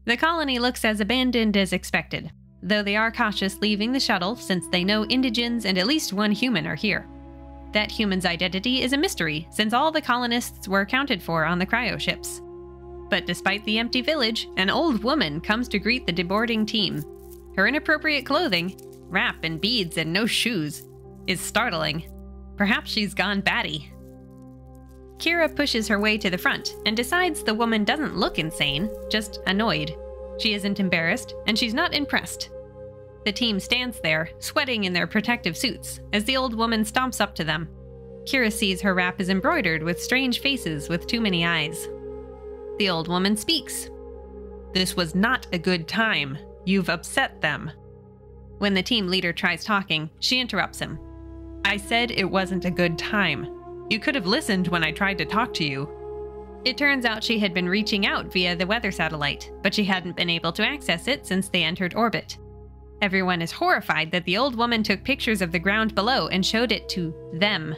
[SPEAKER 1] The colony looks as abandoned as expected, though they are cautious leaving the shuttle since they know indigens and at least one human are here. That human's identity is a mystery since all the colonists were accounted for on the cryoships. But despite the empty village, an old woman comes to greet the deboarding team. Her inappropriate clothing, wrap and beads and no shoes, is startling. Perhaps she's gone batty. Kira pushes her way to the front and decides the woman doesn't look insane, just annoyed. She isn't embarrassed, and she's not impressed. The team stands there, sweating in their protective suits, as the old woman stomps up to them. Kira sees her wrap is embroidered with strange faces with too many eyes. The old woman speaks. "This was not a good time. You've upset them." When the team leader tries talking, she interrupts him. "I said it wasn't a good time. You could have listened when I tried to talk to you." It turns out she had been reaching out via the weather satellite, but she hadn't been able to access it since they entered orbit. Everyone is horrified that the old woman took pictures of the ground below and showed it to them.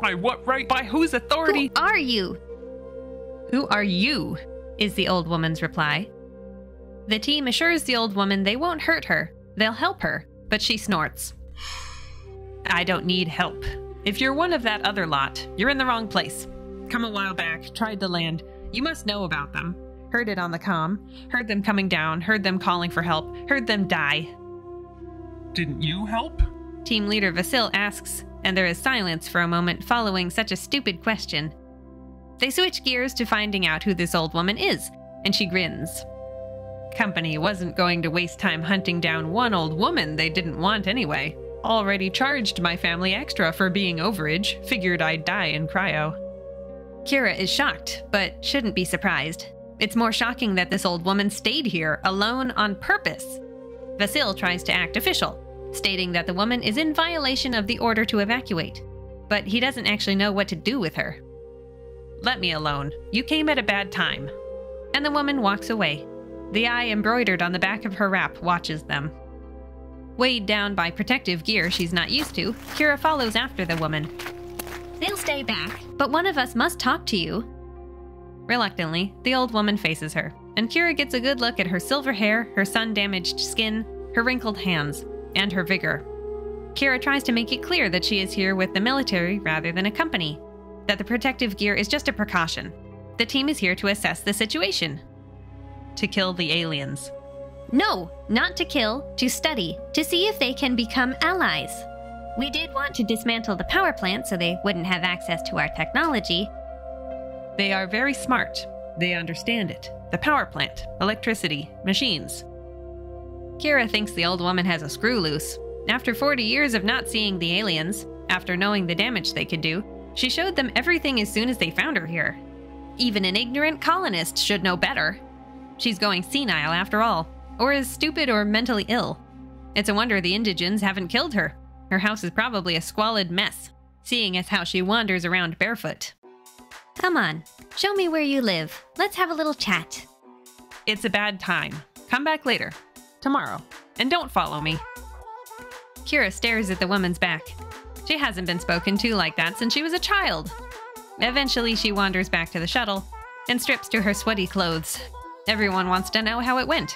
[SPEAKER 4] By what right? By whose authority?
[SPEAKER 3] Who are you?
[SPEAKER 1] "Who are you?" is the old woman's reply. The team assures the old woman they won't hurt her, they'll help her, but she snorts. "I don't need help. If you're one of that other lot, you're in the wrong place. Come a while back, tried to land. You must know about them. Heard it on the comm. Heard them coming down, heard them calling for help, heard them die."
[SPEAKER 4] Didn't you help?
[SPEAKER 1] Team leader Vasil asks, and there is silence for a moment following such a stupid question. They switch gears to finding out who this old woman is, and she grins. "Company wasn't going to waste time hunting down one old woman they didn't want anyway. Already charged my family extra for being overage, figured I'd die in cryo." Kira is shocked, but shouldn't be surprised. It's more shocking that this old woman stayed here, alone on purpose. Vasil tries to act official, stating that the woman is in violation of the order to evacuate, but he doesn't actually know what to do with her. "Let me alone. You came at a bad time." And the woman walks away. The eye embroidered on the back of her wrap watches them. Weighed down by protective gear she's not used to, Kira follows after the woman.
[SPEAKER 6] They'll stay back.
[SPEAKER 1] But one of us must talk to you. Reluctantly, the old woman faces her, and Kira gets a good look at her silver hair, her sun-damaged skin, her wrinkled hands, and her vigor. Kira tries to make it clear that she is here with the military rather than a company, that the protective gear is just a precaution. The team is here to assess the situation. To kill the aliens.
[SPEAKER 6] No, not to kill, to study, to see if they can become allies. We did want to dismantle the power plant so they wouldn't have access to our technology.
[SPEAKER 1] They are very smart. They understand it. The power plant, electricity, machines. Kira thinks the old woman has a screw loose. After 40 years of not seeing the aliens, after knowing the damage they could do, she showed them everything as soon as they found her here. Even an ignorant colonist should know better. She's going senile after all, or is stupid or mentally ill. It's a wonder the indigents haven't killed her. Her house is probably a squalid mess, seeing as how she wanders around barefoot.
[SPEAKER 6] Come on, show me where you live. Let's have a little chat.
[SPEAKER 1] It's a bad time. Come back later. Tomorrow. And don't follow me. Kira stares at the woman's back. She hasn't been spoken to like that since she was a child. Eventually, she wanders back to the shuttle and strips to her sweaty clothes. Everyone wants to know how it went.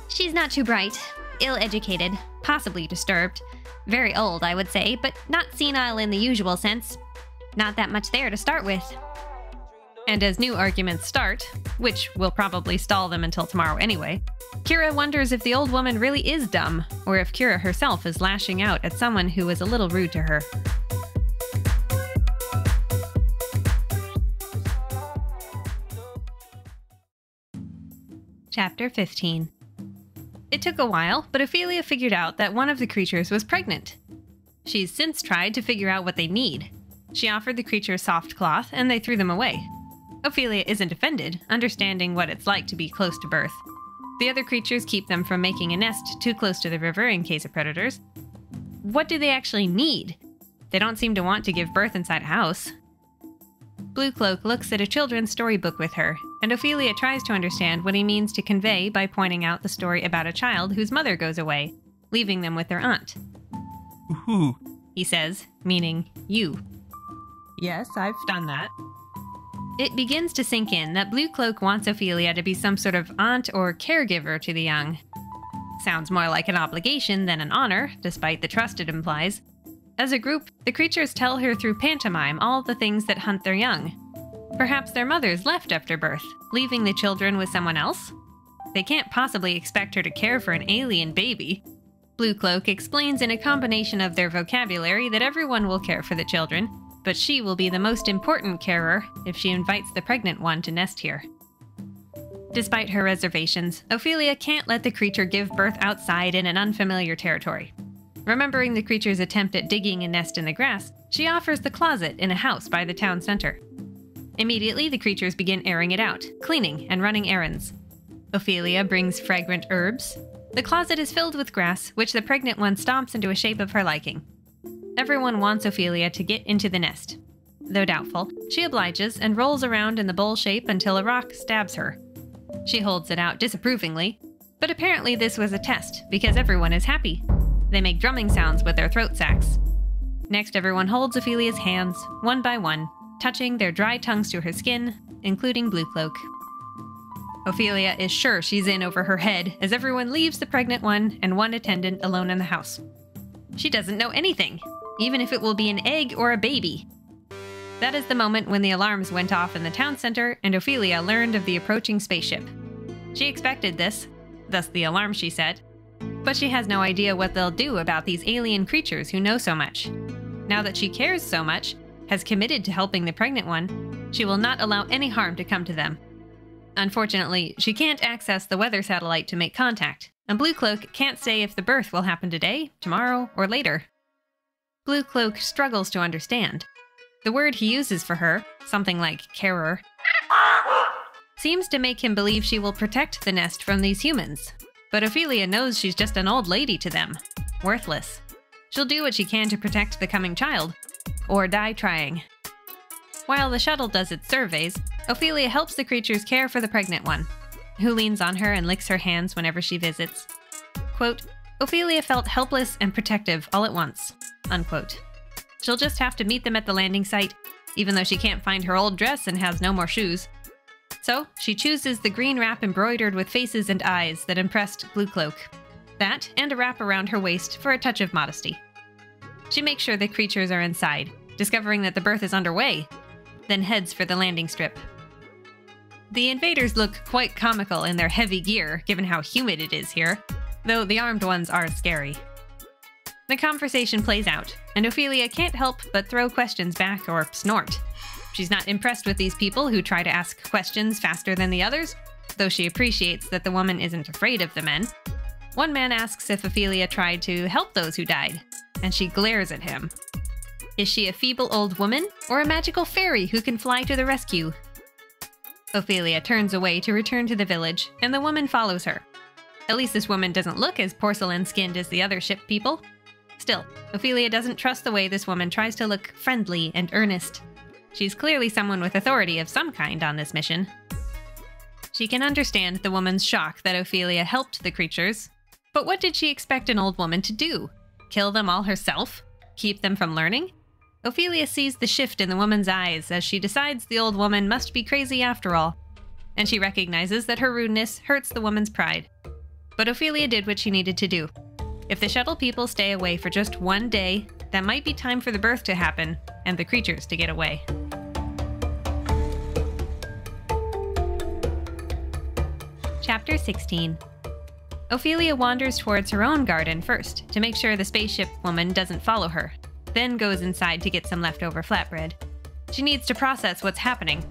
[SPEAKER 6] She's not too bright, ill-educated, possibly disturbed. Very old, I would say, but not senile in the usual sense. Not that much there to start with.
[SPEAKER 1] And as new arguments start, which will probably stall them until tomorrow anyway, Kira wonders if the old woman really is dumb, or if Kira herself is lashing out at someone who was a little rude to her. Chapter 15. It took a while, but Ophelia figured out that one of the creatures was pregnant. She's since tried to figure out what they need. She offered the creature soft cloth, and they threw them away. Ophelia isn't offended, understanding what it's like to be close to birth. The other creatures keep them from making a nest too close to the river in case of predators. What do they actually need? They don't seem to want to give birth inside a house. Blue Cloak looks at a children's storybook with her, and Ophelia tries to understand what he means to convey by pointing out the story about a child whose mother goes away, leaving them with their aunt.
[SPEAKER 7] Ooh,
[SPEAKER 1] He says, meaning you.
[SPEAKER 2] Yes, I've done that.
[SPEAKER 1] It begins to sink in that Blue Cloak wants Ophelia to be some sort of aunt or caregiver to the young. Sounds more like an obligation than an honor, despite the trust it implies. As a group, the creatures tell her through pantomime all the things that hunt their young. Perhaps their mothers left after birth, leaving the children with someone else? They can't possibly expect her to care for an alien baby. Blue Cloak explains in a combination of their vocabulary that everyone will care for the children, but she will be the most important carer if she invites the pregnant one to nest here. Despite her reservations, Ophelia can't let the creature give birth outside in an unfamiliar territory. Remembering the creature's attempt at digging a nest in the grass, she offers the closet in a house by the town center. Immediately, the creatures begin airing it out, cleaning and running errands. Ophelia brings fragrant herbs. The closet is filled with grass, which the pregnant one stomps into a shape of her liking. Everyone wants Ophelia to get into the nest. Though doubtful, she obliges and rolls around in the bowl shape until a rock stabs her. She holds it out disapprovingly, but apparently this was a test, because everyone is happy. They make drumming sounds with their throat sacs. Next, everyone holds Ophelia's hands, one by one, touching their dry tongues to her skin, including Blue Cloak. Ophelia is sure she's in over her head as everyone leaves the pregnant one and one attendant alone in the house. She doesn't know anything, even if it will be an egg or a baby. That is the moment when the alarms went off in the town center and Ophelia learned of the approaching spaceship. She expected this, thus the alarm she set, but she has no idea what they'll do about these alien creatures who know so much. Now that she cares so much, has committed to helping the pregnant one, she will not allow any harm to come to them. Unfortunately, she can't access the weather satellite to make contact, and Blue Cloak can't say if the birth will happen today, tomorrow, or later. Blue Cloak struggles to understand. The word he uses for her, something like carer, seems to make him believe she will protect the nest from these humans. But Ophelia knows she's just an old lady to them. Worthless. She'll do what she can to protect the coming child, or die trying. While the shuttle does its surveys, Ophelia helps the creatures care for the pregnant one, who leans on her and licks her hands whenever she visits. Quote, Ophelia felt helpless and protective all at once, unquote. She'll just have to meet them at the landing site, even though she can't find her old dress and has no more shoes. So, she chooses the green wrap embroidered with faces and eyes that impressed Blue Cloak. That, and a wrap around her waist for a touch of modesty. She makes sure the creatures are inside, discovering that the birth is underway, then heads for the landing strip. The invaders look quite comical in their heavy gear, given how humid it is here, though the armed ones are scary. The conversation plays out, and Ophelia can't help but throw questions back or snort. She's not impressed with these people who try to ask questions faster than the others, though she appreciates that the woman isn't afraid of the men. One man asks if Ophelia tried to help those who died, and she glares at him. Is she a feeble old woman, or a magical fairy who can fly to the rescue? Ophelia turns away to return to the village, and the woman follows her. At least this woman doesn't look as porcelain-skinned as the other ship people. Still, Ophelia doesn't trust the way this woman tries to look friendly and earnest. She's clearly someone with authority of some kind on this mission. She can understand the woman's shock that Ophelia helped the creatures, but what did she expect an old woman to do? Kill them all herself? Keep them from learning? Ophelia sees the shift in the woman's eyes as she decides the old woman must be crazy after all, and she recognizes that her rudeness hurts the woman's pride. But Ophelia did what she needed to do. If the shuttle people stay away for just one day, that might be time for the birth to happen and the creatures to get away. Chapter 16. Ophelia wanders towards her own garden first to make sure the spaceship woman doesn't follow her, then goes inside to get some leftover flatbread. She needs to process what's happening.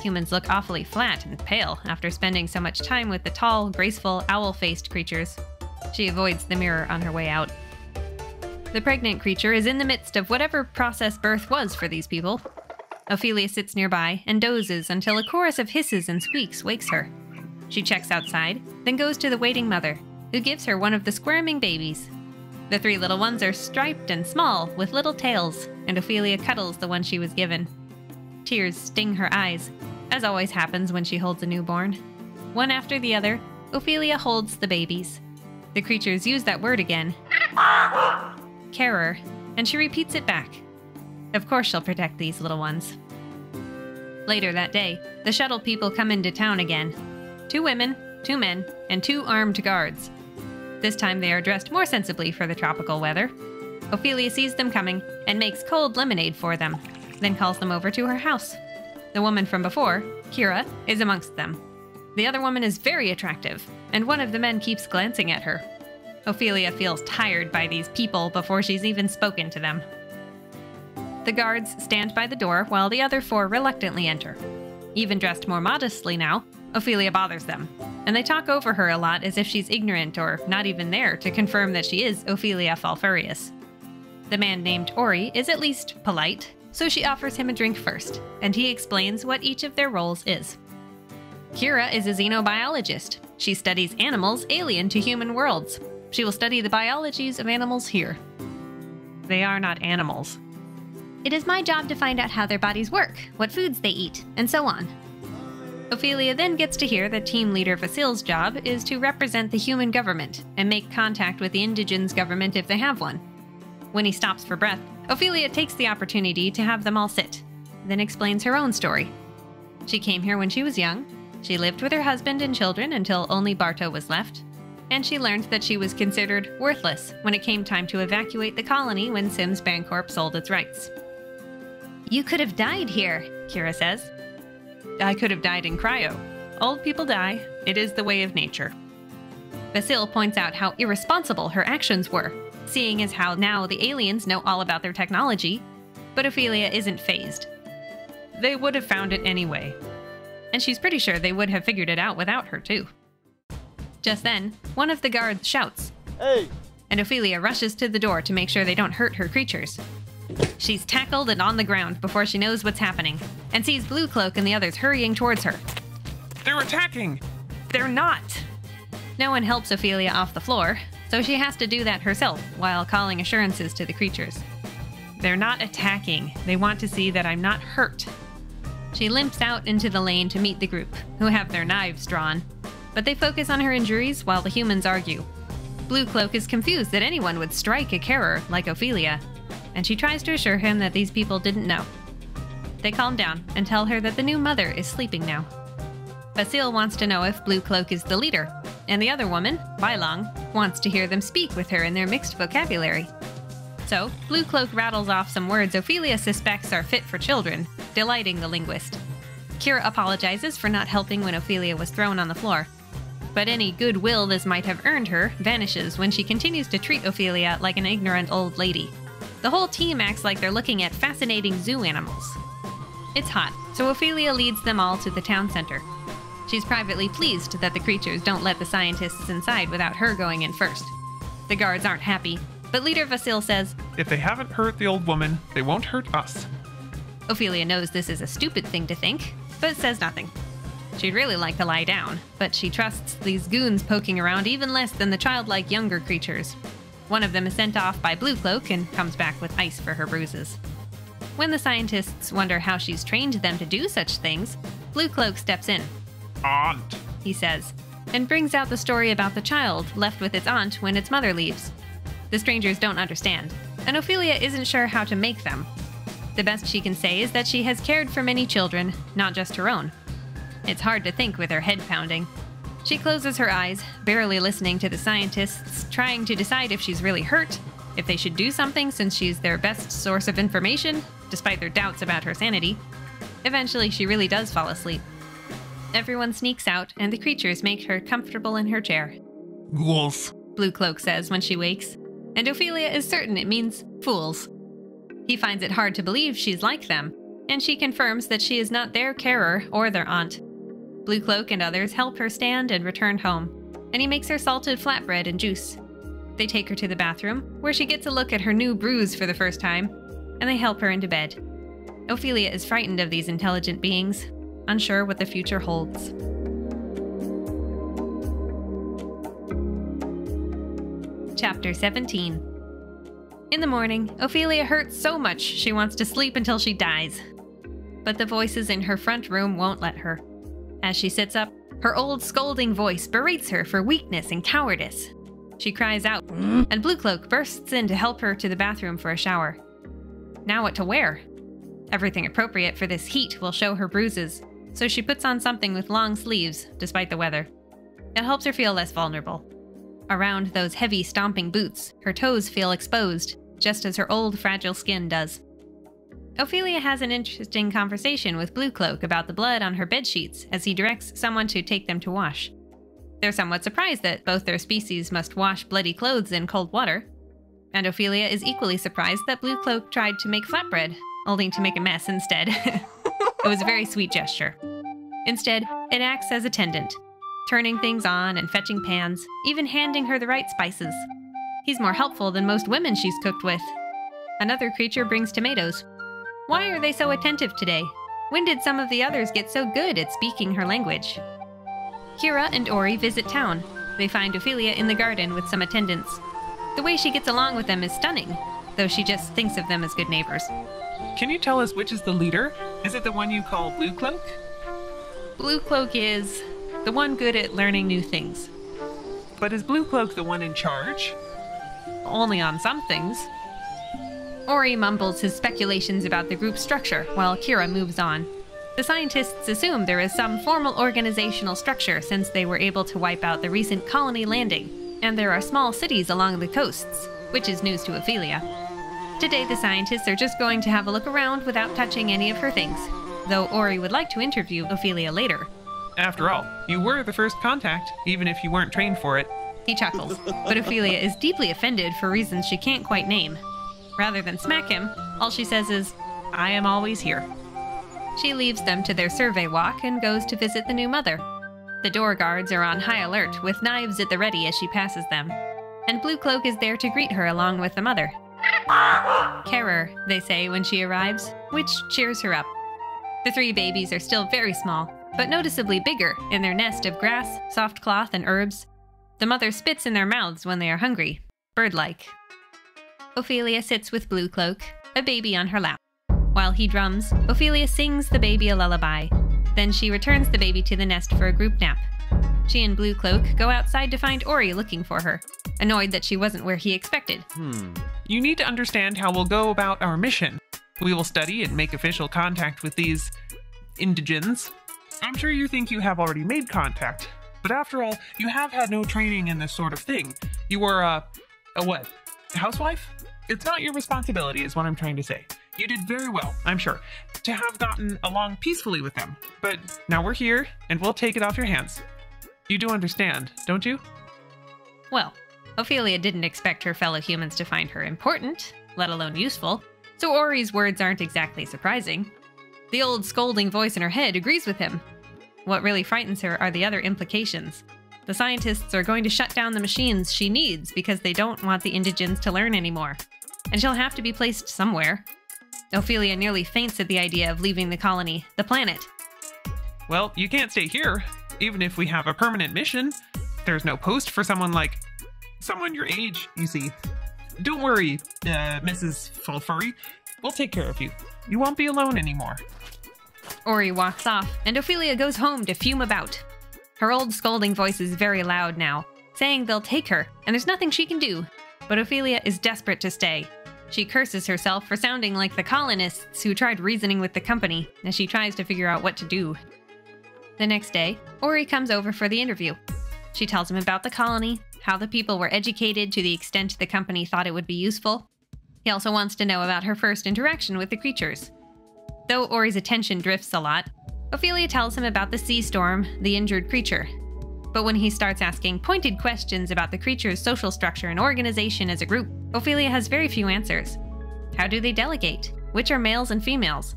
[SPEAKER 1] Humans look awfully flat and pale after spending so much time with the tall, graceful, owl-faced creatures. She avoids the mirror on her way out. The pregnant creature is in the midst of whatever process birth was for these people. Ophelia sits nearby and dozes until a chorus of hisses and squeaks wakes her. She checks outside, then goes to the waiting mother, who gives her one of the squirming babies. The 3 little ones are striped and small, with little tails, and Ophelia cuddles the one she was given. Tears sting her eyes, as always happens when she holds a newborn. One after the other, Ophelia holds the babies. The creatures use that word again, carer, and she repeats it back. Of course she'll protect these little ones. Later that day, the shuttle people come into town again. 2 women, 2 men, and 2 armed guards. This time they are dressed more sensibly for the tropical weather. Ophelia sees them coming and makes cold lemonade for them, then calls them over to her house. The woman from before, Kira, is amongst them. The other woman is very attractive, and one of the men keeps glancing at her. Ophelia feels tired by these people before she's even spoken to them. The guards stand by the door while the other 4 reluctantly enter. Even dressed more modestly now, Ophelia bothers them, and they talk over her a lot as if she's ignorant or not even there to confirm that she is Ophelia Falfurius. The man named Ori is at least polite, so she offers him a drink first, and he explains what each of their roles is. Kira is a xenobiologist. She studies animals alien to human worlds. She will study the biologies of animals here. They are not animals.
[SPEAKER 6] It is my job to find out how their bodies work, what foods they eat, and so on.
[SPEAKER 1] Ophelia then gets to hear that team leader Vasil's job is to represent the human government and make contact with the indigenous government if they have one. When he stops for breath, Ophelia takes the opportunity to have them all sit, then explains her own story. She came here when she was young, she lived with her husband and children until only Barto was left, and she learned that she was considered worthless when it came time to evacuate the colony when Sims Bancorp sold its rights.
[SPEAKER 6] You could have died here,
[SPEAKER 1] Kira says. I could have died in cryo. Old people die. It is the way of nature. Vasil points out how irresponsible her actions were, seeing as how now the aliens know all about their technology, but Ophelia isn't fazed. They would have found it anyway. And she's pretty sure they would have figured it out without her, too. Just then, one of the guards shouts,
[SPEAKER 7] "Hey!"
[SPEAKER 1] and Ophelia rushes to the door to make sure they don't hurt her creatures. She's tackled and on the ground before she knows what's happening, and sees Blue Cloak and the others hurrying towards her.
[SPEAKER 4] They're attacking!
[SPEAKER 1] They're not! No one helps Ophelia off the floor, so she has to do that herself while calling assurances to the creatures. They're not attacking. They want to see that I'm not hurt. She limps out into the lane to meet the group, who have their knives drawn, but they focus on her injuries while the humans argue. Blue Cloak is confused that anyone would strike a carer like Ophelia, and she tries to assure him that these people didn't know. They calm down and tell her that the new mother is sleeping now. Basile wants to know if Blue Cloak is the leader, and the other woman, Bailong, wants to hear them speak with her in their mixed vocabulary. So, Blue Cloak rattles off some words Ophelia suspects are fit for children, delighting the linguist. Kira apologizes for not helping when Ophelia was thrown on the floor. But any goodwill this might have earned her vanishes when she continues to treat Ophelia like an ignorant old lady. The whole team acts like they're looking at fascinating zoo animals. It's hot, so Ophelia leads them all to the town center. She's privately pleased that the creatures don't let the scientists inside without her going in first. The guards aren't happy, but leader Basile says,
[SPEAKER 4] If they haven't hurt the old woman, they won't hurt us.
[SPEAKER 1] Ophelia knows this is a stupid thing to think, but says nothing. She'd really like to lie down, but she trusts these goons poking around even less than the childlike younger creatures. One of them is sent off by Blue Cloak and comes back with ice for her bruises. When the scientists wonder how she's trained them to do such things, Blue Cloak steps in.
[SPEAKER 4] Aunt,
[SPEAKER 1] He says, and brings out the story about the child left with its aunt when its mother leaves. The strangers don't understand, and Ophelia isn't sure how to make them. The best she can say is that she has cared for many children, not just her own. It's hard to think with her head pounding. She closes her eyes, barely listening to the scientists, trying to decide if she's really hurt, if they should do something since she's their best source of information, despite their doubts about her sanity. Eventually, she really does fall asleep. Everyone sneaks out, and the creatures make her comfortable in her chair.
[SPEAKER 4] ghouls.
[SPEAKER 1] Blue Cloak says when she wakes, and Ophelia is certain it means fools. He finds it hard to believe she's like them, and she confirms that she is not their carer or their aunt. Blue Cloak and others help her stand and return home, and he makes her salted flatbread and juice. They take her to the bathroom, where she gets a look at her new bruise for the first time, and they help her into bed. Ophelia is frightened of these intelligent beings, unsure what the future holds. Chapter 17. In the morning, Ophelia hurts so much she wants to sleep until she dies. But the voices in her front room won't let her. As she sits up, her old scolding voice berates her for weakness and cowardice. She cries out, and Blue Cloak bursts in to help her to the bathroom for a shower. Now what to wear? Everything appropriate for this heat will show her bruises, so she puts on something with long sleeves, despite the weather. It helps her feel less vulnerable. Around those heavy stomping boots, her toes feel exposed, just as her old fragile skin does. Ophelia has an interesting conversation with Blue Cloak about the blood on her bedsheets as he directs someone to take them to wash. They're somewhat surprised that both their species must wash bloody clothes in cold water. And Ophelia is equally surprised that Blue Cloak tried to make flatbread, only to make a mess instead. It was a very sweet gesture. Instead, it acts as attendant, turning things on and fetching pans, even handing her the right spices. He's more helpful than most women she's cooked with. Another creature brings tomatoes. Why are they so attentive today? When did some of the others get so good at speaking her language? Kira and Ori visit town. They find Ophelia in the garden with some attendants. The way she gets along with them is stunning, though she just thinks of them as good neighbors.
[SPEAKER 2] Can you tell us which is the leader? Is it the one you call Blue Cloak?
[SPEAKER 1] Blue Cloak is the one good at learning new things.
[SPEAKER 2] But is Blue Cloak the one in charge?
[SPEAKER 1] Only on some things. Ori mumbles his speculations about the group structure while Kira moves on. The scientists assume there is some formal organizational structure since they were able to wipe out the recent colony landing, and there are small cities along the coasts, which is news to Ophelia. Today the scientists are just going to have a look around without touching any of her things, though Ori would like to interview Ophelia later.
[SPEAKER 2] After all, you were the first contact, even if you weren't trained for it.
[SPEAKER 1] He chuckles, but Ophelia is deeply offended for reasons she can't quite name. Rather than smack him, all she says is, "I am always here." She leaves them to their survey walk and goes to visit the new mother. The door guards are on high alert with knives at the ready as she passes them, and Blue Cloak is there to greet her along with the mother. "Carer," they say when she arrives, which cheers her up. The three babies are still very small, but noticeably bigger in their nest of grass, soft cloth, and herbs. The mother spits in their mouths when they are hungry, bird-like. Ophelia sits with Blue Cloak, a baby on her lap. While he drums, Ophelia sings the baby a lullaby. Then she returns the baby to the nest for a group nap. She and Blue Cloak go outside to find Ori looking for her. annoyed that she wasn't where he expected.
[SPEAKER 5] You need to understand how we'll go about our mission. We will study and make official contact with these indigens. I'm sure you think you have already made contact, but after all, you have had no training in this sort of thing. You were a what? Housewife? It's not your responsibility, is what I'm trying to say. You did very well, I'm sure, to have gotten along peacefully with them. But now we're here, and we'll take it off your hands. You do understand, don't you?
[SPEAKER 1] Well, Ophelia didn't expect her fellow humans to find her important, let alone useful, so Ori's words aren't exactly surprising. The old scolding voice in her head agrees with him. What really frightens her are the other implications. The scientists are going to shut down the machines she needs because they don't want the indigens to learn anymore. And she'll have to be placed somewhere. Ophelia nearly faints at the idea of leaving the colony, the planet.
[SPEAKER 5] Well, you can't stay here, even if we have a permanent mission. There's no post for someone your age, you see. Don't worry, Mrs. Fulfurry. We'll take care of you. You won't be alone anymore.
[SPEAKER 1] Ori walks off, and Ophelia goes home to fume about. Her old scolding voice is very loud now, saying they'll take her, and there's nothing she can do. But Ophelia is desperate to stay. She curses herself for sounding like the colonists who tried reasoning with the company, as she tries to figure out what to do. The next day, Ori comes over for the interview. She tells him about the colony, how the people were educated to the extent the company thought it would be useful. He also wants to know about her first interaction with the creatures. Though Ori's attention drifts a lot, Ophelia tells him about the sea storm, the injured creature. But when he starts asking pointed questions about the creature's social structure and organization as a group, Ophelia has very few answers. How do they delegate? Which are males and females?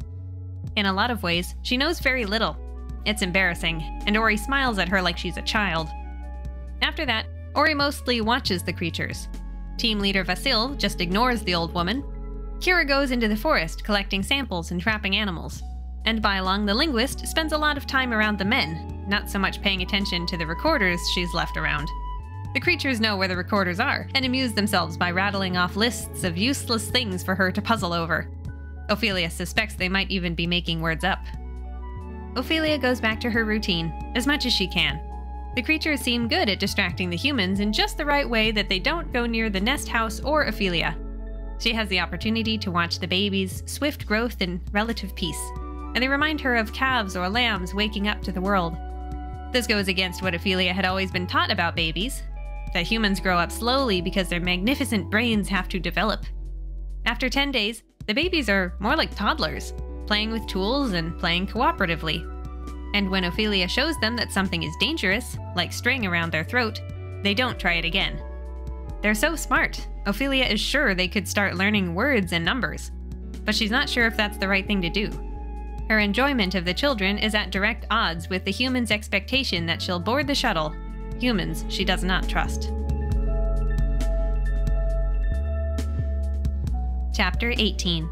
[SPEAKER 1] In a lot of ways, she knows very little. It's embarrassing, and Ori smiles at her like she's a child. After that, Ori mostly watches the creatures. Team leader Vasil just ignores the old woman. Kira goes into the forest collecting samples and trapping animals. And Baelong, the linguist, spends a lot of time around the men, not so much paying attention to the recorders she's left around. The creatures know where the recorders are, and amuse themselves by rattling off lists of useless things for her to puzzle over. Ophelia suspects they might even be making words up. Ophelia goes back to her routine, as much as she can. The creatures seem good at distracting the humans in just the right way that they don't go near the nest house or Ophelia. She has the opportunity to watch the babies' swift growth in relative peace, and they remind her of calves or lambs waking up to the world. This goes against what Ophelia had always been taught about babies, that humans grow up slowly because their magnificent brains have to develop. After 10 days, the babies are more like toddlers, playing with tools and playing cooperatively. And when Ophelia shows them that something is dangerous, like string around their throat, they don't try it again. They're so smart, Ophelia is sure they could start learning words and numbers. But she's not sure if that's the right thing to do. Her enjoyment of the children is at direct odds with the humans' expectation that she'll board the shuttle. Humans she does not trust. Chapter 18.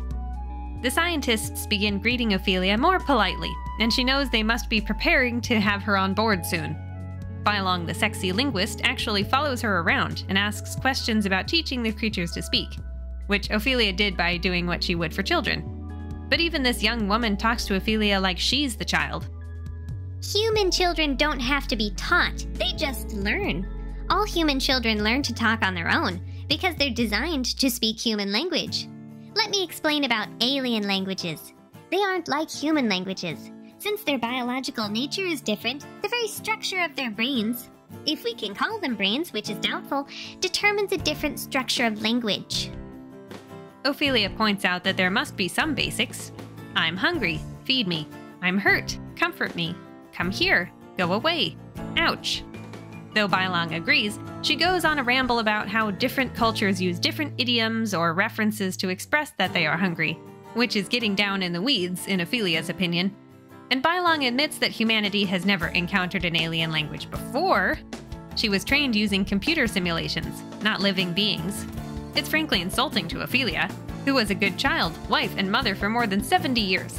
[SPEAKER 1] The scientists begin greeting Ophelia more politely, and she knows they must be preparing to have her on board soon. Baelong, the sexy linguist, actually follows her around and asks questions about teaching the creatures to speak, which Ophelia did by doing what she would for children. But even this young woman talks to Ophelia like she's the child.
[SPEAKER 6] Human children don't have to be taught, they just learn. All human children learn to talk on their own, because they're designed to speak human language. Let me explain about alien languages. They aren't like human languages. Since their biological nature is different, the very structure of their brains, if we can call them brains, which is doubtful, determines a different structure of language.
[SPEAKER 1] Ophelia points out that there must be some basics. I'm hungry, feed me. I'm hurt, comfort me. Come here, go away. Ouch. Though Baelong agrees, she goes on a ramble about how different cultures use different idioms or references to express that they are hungry, which is getting down in the weeds, in Ophelia's opinion. And Baelong admits that humanity has never encountered an alien language before. She was trained using computer simulations, not living beings. It's frankly insulting to Ophelia, who was a good child, wife, and mother for more than 70 years.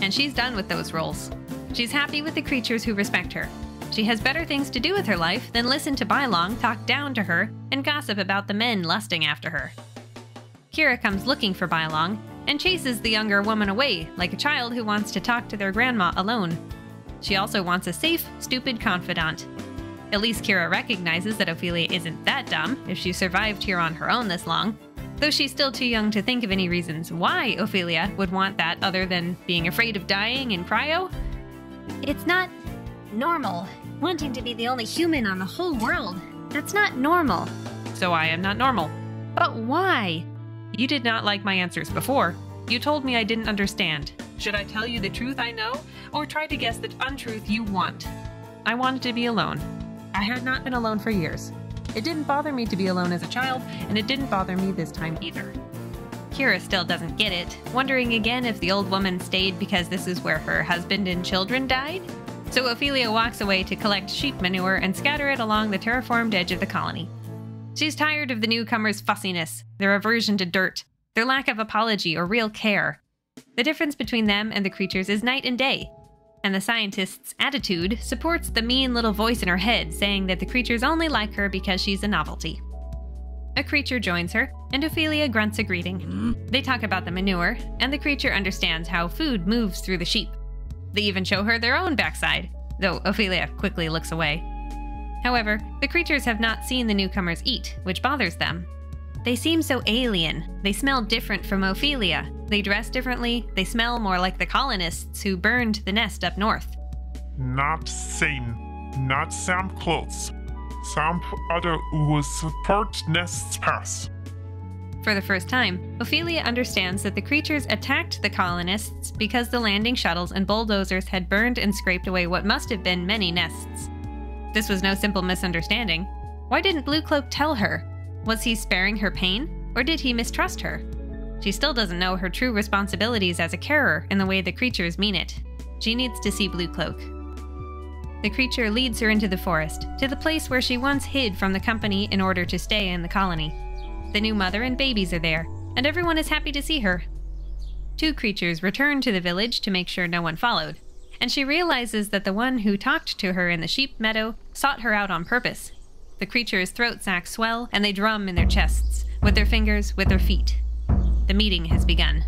[SPEAKER 1] And she's done with those roles. She's happy with the creatures who respect her. She has better things to do with her life than listen to Baelong talk down to her and gossip about the men lusting after her. Kira comes looking for Baelong and chases the younger woman away like a child who wants to talk to their grandma alone. She also wants a safe, stupid confidant. At least Kira recognizes that Ophelia isn't that dumb if she survived here on her own this long, though she's still too young to think of any reasons why Ophelia would want that other than being afraid of dying in cryo.
[SPEAKER 6] It's not normal. Wanting to be the only human on the whole world. That's not normal.
[SPEAKER 1] So I am not normal. But why? You did not like my answers before. You told me I didn't understand. Should I tell you the truth I know, or try to guess the untruth you want? I wanted to be alone. I had not been alone for years. It didn't bother me to be alone as a child, and it didn't bother me this time either. Kira still doesn't get it, wondering again if the old woman stayed because this is where her husband and children died? So Ophelia walks away to collect sheep manure and scatter it along the terraformed edge of the colony. She's tired of the newcomers' fussiness, their aversion to dirt, their lack of apology or real care. The difference between them and the creatures is night and day, and the scientist's attitude supports the mean little voice in her head saying that the creatures only like her because she's a novelty. A creature joins her, and Ophelia grunts a greeting. They talk about the manure, and the creature understands how food moves through the sheep. They even show her their own backside, though Ophelia quickly looks away. However, the creatures have not seen the newcomers eat, which bothers them. They seem so alien. They smell different from Ophelia. They dress differently. They smell more like the colonists who burned the nest up north.
[SPEAKER 7] Not same. Not some clothes. Some other who support nests pass.
[SPEAKER 1] For the first time, Ophelia understands that the creatures attacked the colonists because the landing shuttles and bulldozers had burned and scraped away what must have been many nests. This was no simple misunderstanding. Why didn't Blue Cloak tell her? Was he sparing her pain, or did he mistrust her? She still doesn't know her true responsibilities as a carer in the way the creatures mean it. She needs to see Blue Cloak. The creature leads her into the forest, to the place where she once hid from the company in order to stay in the colony. The new mother and babies are there, and everyone is happy to see her. Two creatures return to the village to make sure no one followed, and she realizes that the one who talked to her in the sheep meadow sought her out on purpose. The creature's throat sacs swell, and they drum in their chests, with their fingers, with their feet. The meeting has begun.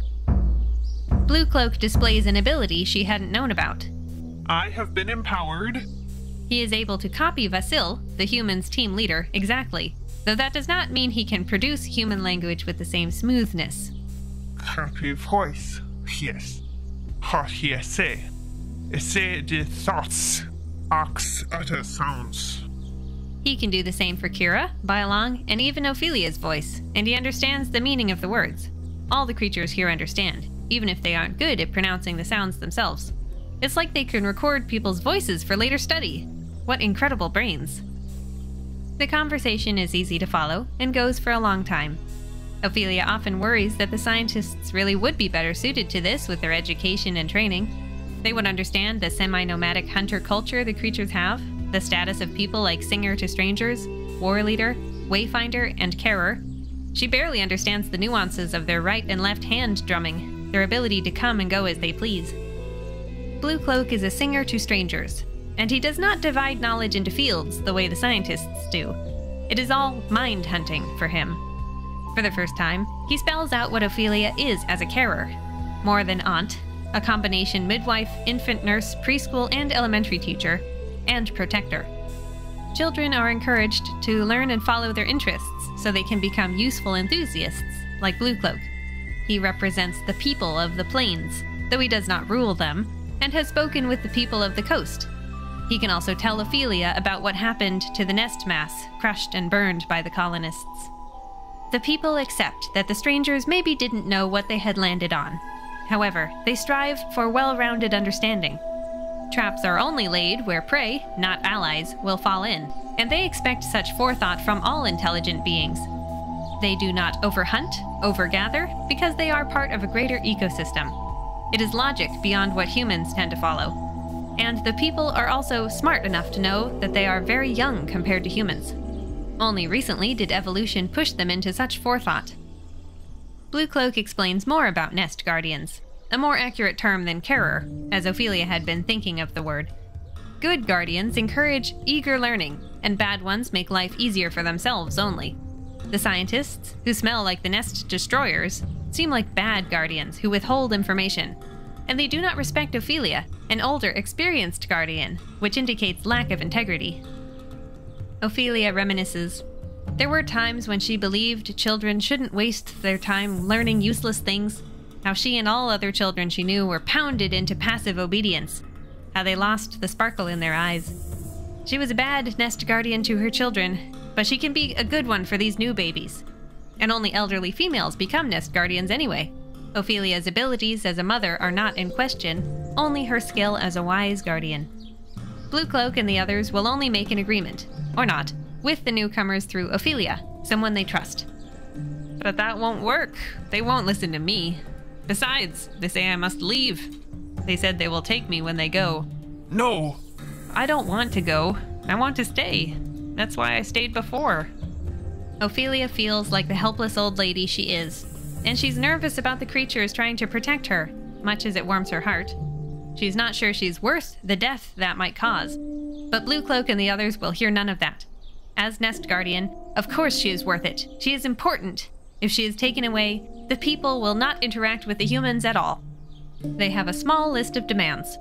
[SPEAKER 1] Blue Cloak displays an ability she hadn't known about.
[SPEAKER 7] I have been empowered.
[SPEAKER 1] He is able to copy Vasil, the human's team leader, exactly, though that does not mean he can produce human language with the same smoothness.
[SPEAKER 7] Copy voice. Yes. What he say? Say the thoughts. Ox utter sounds.
[SPEAKER 1] He can do the same for Kira, Bylong, and even Ophelia's voice, and he understands the meaning of the words. All the creatures here understand, even if they aren't good at pronouncing the sounds themselves. It's like they can record people's voices for later study. What incredible brains. The conversation is easy to follow, and goes for a long time. Ophelia often worries that the scientists really would be better suited to this with their education and training. They would understand the semi-nomadic hunter culture the creatures have, the status of people like Singer to Strangers, War Leader, Wayfinder, and Carer. She barely understands the nuances of their right and left hand drumming, their ability to come and go as they please. Blue Cloak is a singer to strangers, and he does not divide knowledge into fields the way the scientists do. It is all mind hunting for him. For the first time, he spells out what Ophelia is as a carer. More than aunt, a combination midwife, infant nurse, preschool, and elementary teacher, and protector. Children are encouraged to learn and follow their interests so they can become useful enthusiasts, like Blue Cloak. He represents the people of the plains, though he does not rule them, and has spoken with the people of the coast. He can also tell Ophelia about what happened to the nest mass, crushed and burned by the colonists. The people accept that the strangers maybe didn't know what they had landed on. However, they strive for well-rounded understanding. Traps are only laid where prey, not allies, will fall in, and they expect such forethought from all intelligent beings. They do not overhunt, overgather, because they are part of a greater ecosystem. It is logic beyond what humans tend to follow. And the people are also smart enough to know that they are very young compared to humans. Only recently did evolution push them into such forethought. Blue Cloak explains more about nest guardians, a more accurate term than carer, as Ophelia had been thinking of the word. Good guardians encourage eager learning, and bad ones make life easier for themselves only. The scientists, who smell like the nest destroyers, seem like bad guardians who withhold information, and they do not respect Ophelia, an older, experienced guardian, which indicates lack of integrity. Ophelia reminisces. There were times when she believed children shouldn't waste their time learning useless things, how she and all other children she knew were pounded into passive obedience, how they lost the sparkle in their eyes. She was a bad nest guardian to her children, but she can be a good one for these new babies. And only elderly females become nest guardians anyway. Ophelia's abilities as a mother are not in question, only her skill as a wise guardian. Blue Cloak and the others will only make an agreement, or not, with the newcomers through Ophelia, someone they trust. But that won't work. They won't listen to me. Besides, they say I must leave. They said they will take me when they go.
[SPEAKER 7] No!
[SPEAKER 1] I don't want to go. I want to stay. That's why I stayed before. Ophelia feels like the helpless old lady she is, and she's nervous about the creatures trying to protect her, much as it warms her heart. She's not sure she's worth the death that might cause, but Blue Cloak and the others will hear none of that. As Nest Guardian, of course she is worth it. She is important. If she is taken away, the people will not interact with the humans at all. They have a small list of demands.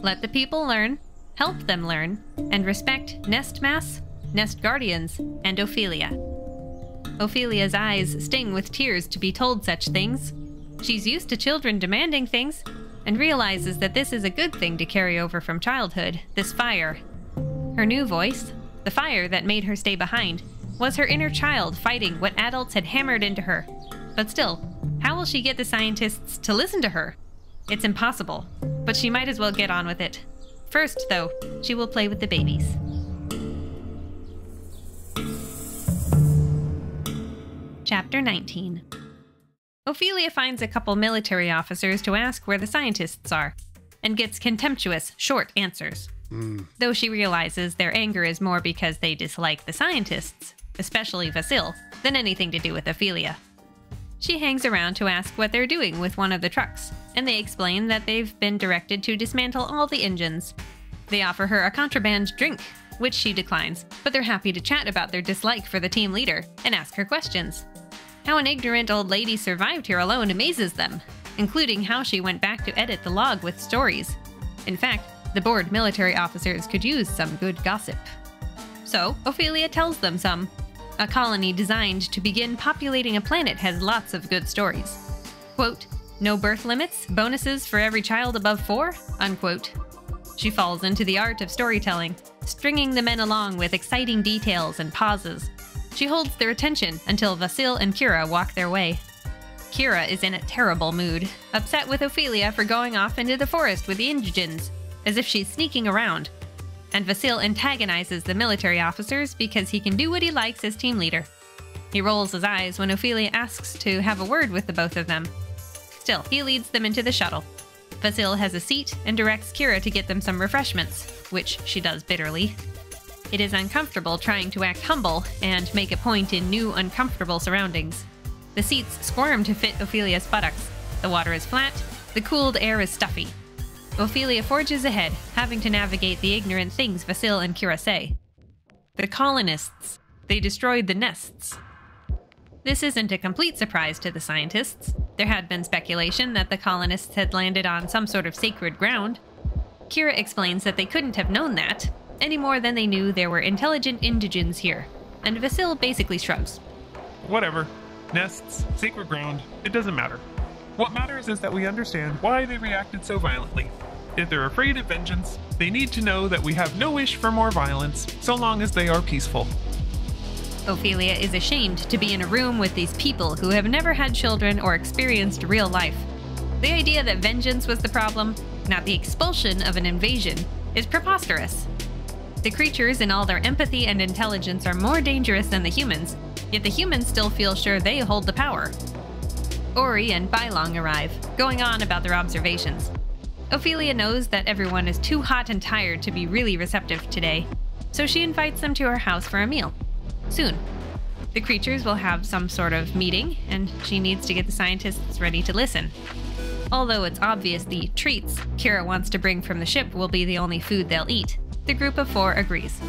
[SPEAKER 1] Let the people learn, help them learn, and respect Nest Mass, Nest Guardians, and Ophelia. Ophelia's eyes sting with tears to be told such things. She's used to children demanding things, and realizes that this is a good thing to carry over from childhood, this fire. Her new voice, the fire that made her stay behind, was her inner child fighting what adults had hammered into her. But still, how will she get the scientists to listen to her? It's impossible, but she might as well get on with it. First, though, she will play with the babies. Chapter 19. Ophelia finds a couple military officers to ask where the scientists are, and gets contemptuous, short answers. Though she realizes their anger is more because they dislike the scientists, especially Vasil, than anything to do with Ophelia. She hangs around to ask what they're doing with one of the trucks, and they explain that they've been directed to dismantle all the engines. They offer her a contraband drink, which she declines, but they're happy to chat about their dislike for the team leader and ask her questions. How an ignorant old lady survived here alone amazes them, including how she went back to edit the log with stories. In fact, the bored military officers could use some good gossip. So, Ophelia tells them some. A colony designed to begin populating a planet has lots of good stories. Quote, no birth limits, bonuses for every child above 4, unquote. She falls into the art of storytelling, stringing the men along with exciting details and pauses. She holds their attention until Vasil and Kira walk their way. Kira is in a terrible mood, upset with Ophelia for going off into the forest with the indigents, as if she's sneaking around. And Vasil antagonizes the military officers because he can do what he likes as team leader. He rolls his eyes when Ophelia asks to have a word with the both of them. Still, he leads them into the shuttle. Vasil has a seat and directs Kira to get them some refreshments, which she does bitterly. It is uncomfortable trying to act humble and make a point in new, uncomfortable surroundings. The seats squirm to fit Ophelia's buttocks. The water is flat, the cooled air is stuffy. Ophelia forges ahead, having to navigate the ignorant things Vasil and Kira say. The colonists. They destroyed the nests. This isn't a complete surprise to the scientists. There had been speculation that the colonists had landed on some sort of sacred ground. Kira explains that they couldn't have known that, any more than they knew there were intelligent indigents here, and Vasil basically shrugs.
[SPEAKER 7] Whatever. Nests, sacred ground, it doesn't matter. What matters is that we understand why they reacted so violently. If they're afraid of vengeance, they need to know that we have no wish for more violence, so long as they are peaceful.
[SPEAKER 1] Ophelia is ashamed to be in a room with these people who have never had children or experienced real life. The idea that vengeance was the problem, not the expulsion of an invasion, is preposterous. The creatures in all their empathy and intelligence are more dangerous than the humans, yet the humans still feel sure they hold the power. Ori and Bailong arrive, going on about their observations. Ophelia knows that everyone is too hot and tired to be really receptive today, so she invites them to her house for a meal. Soon. The creatures will have some sort of meeting, and she needs to get the scientists ready to listen. Although it's obvious the treats Kira wants to bring from the ship will be the only food they'll eat, the group of 4 agrees.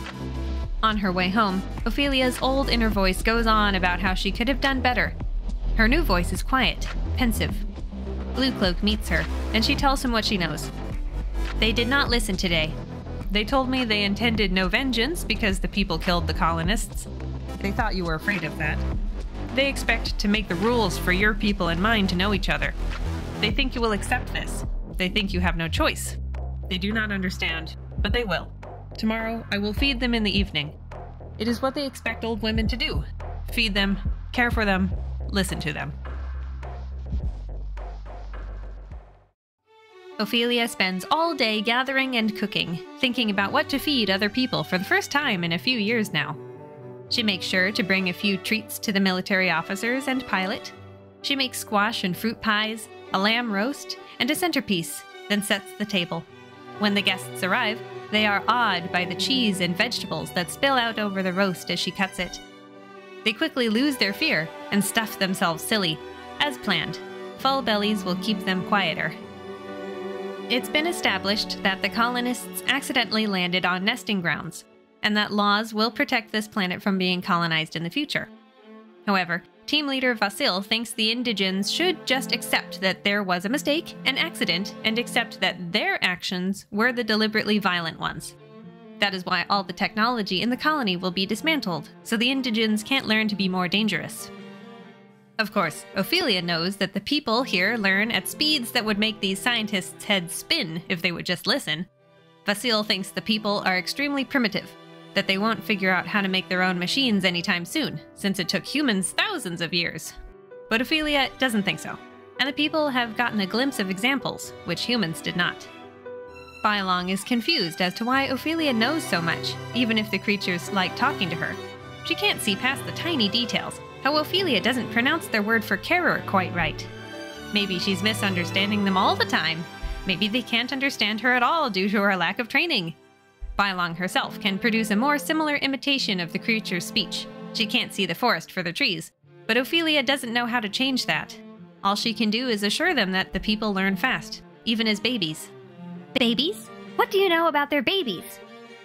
[SPEAKER 1] On her way home, Ophelia's old inner voice goes on about how she could have done better. Her new voice is quiet, pensive. Blue Cloak meets her, and she tells him what she knows. They did not listen today. They told me they intended no vengeance because the people killed the colonists. They thought you were afraid of that. They expect to make the rules for your people and mine to know each other. They think you will accept this. They think you have no choice. They do not understand, but they will. Tomorrow, I will feed them in the evening. It is what they expect old women to do. Feed them, care for them, listen to them. Ophelia spends all day gathering and cooking, thinking about what to feed other people for the first time in a few years now. She makes sure to bring a few treats to the military officers and pilot. She makes squash and fruit pies, a lamb roast, and a centerpiece, then sets the table. When the guests arrive, they are awed by the cheese and vegetables that spill out over the roast as she cuts it. They quickly lose their fear and stuff themselves silly. As planned, full bellies will keep them quieter. It's been established that the colonists accidentally landed on nesting grounds, and that laws will protect this planet from being colonized in the future. However, team leader Vasil thinks the indigents should just accept that there was a mistake, an accident, and accept that their actions were the deliberately violent ones. That is why all the technology in the colony will be dismantled, so the indigents can't learn to be more dangerous. Of course, Ophelia knows that the people here learn at speeds that would make these scientists' heads spin if they would just listen. Vasil thinks the people are extremely primitive, that they won't figure out how to make their own machines anytime soon, since it took humans thousands of years. But Ophelia doesn't think so, and the people have gotten a glimpse of examples, which humans did not. Bylong is confused as to why Ophelia knows so much, even if the creatures like talking to her. She can't see past the tiny details, how Ophelia doesn't pronounce their word for carer quite right. Maybe she's misunderstanding them all the time. Maybe they can't understand her at all due to her lack of training. Bylong herself can produce a more similar imitation of the creature's speech. She can't see the forest for the trees, but Ophelia doesn't know how to change that. All she can do is assure them that the people learn fast, even as babies.
[SPEAKER 6] Babies? What do you know about their babies?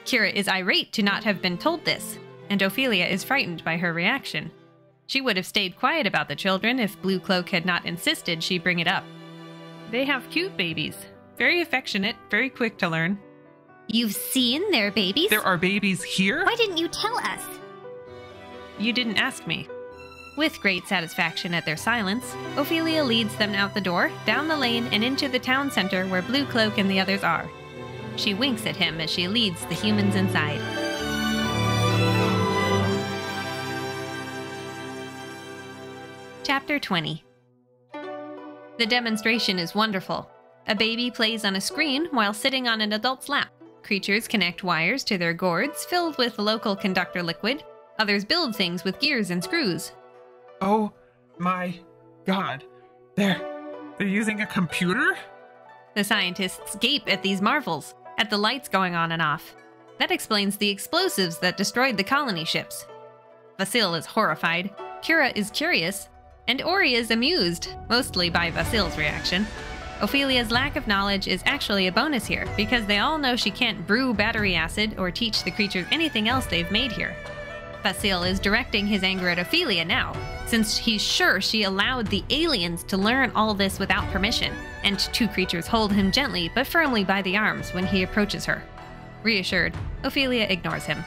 [SPEAKER 1] Kira is irate to not have been told this, and Ophelia is frightened by her reaction. She would have stayed quiet about the children if Blue Cloak had not insisted she bring it up. They have cute babies. Very affectionate, very quick to learn.
[SPEAKER 6] You've seen their babies?
[SPEAKER 7] There are babies here?
[SPEAKER 6] Why didn't you tell us?
[SPEAKER 1] You didn't ask me. With great satisfaction at their silence, Ophelia leads them out the door, down the lane, and into the town center where Blue Cloak and the others are. She winks at him as she leads the humans inside. Chapter 20. The demonstration is wonderful. A baby plays on a screen while sitting on an adult's lap. Creatures connect wires to their gourds filled with local conductor liquid. Others build things with gears and screws.
[SPEAKER 7] Oh my god. They're using a computer?
[SPEAKER 1] The scientists gape at these marvels, at the lights going on and off. That explains the explosives that destroyed the colony ships. Vasil is horrified, Kira is curious, and Ori is amused, mostly by Vasil's reaction. Ophelia's lack of knowledge is actually a bonus here, because they all know she can't brew battery acid or teach the creatures anything else they've made here. Vasil is directing his anger at Ophelia now, since he's sure she allowed the aliens to learn all this without permission, and two creatures hold him gently but firmly by the arms when he approaches her. Reassured, Ophelia ignores him.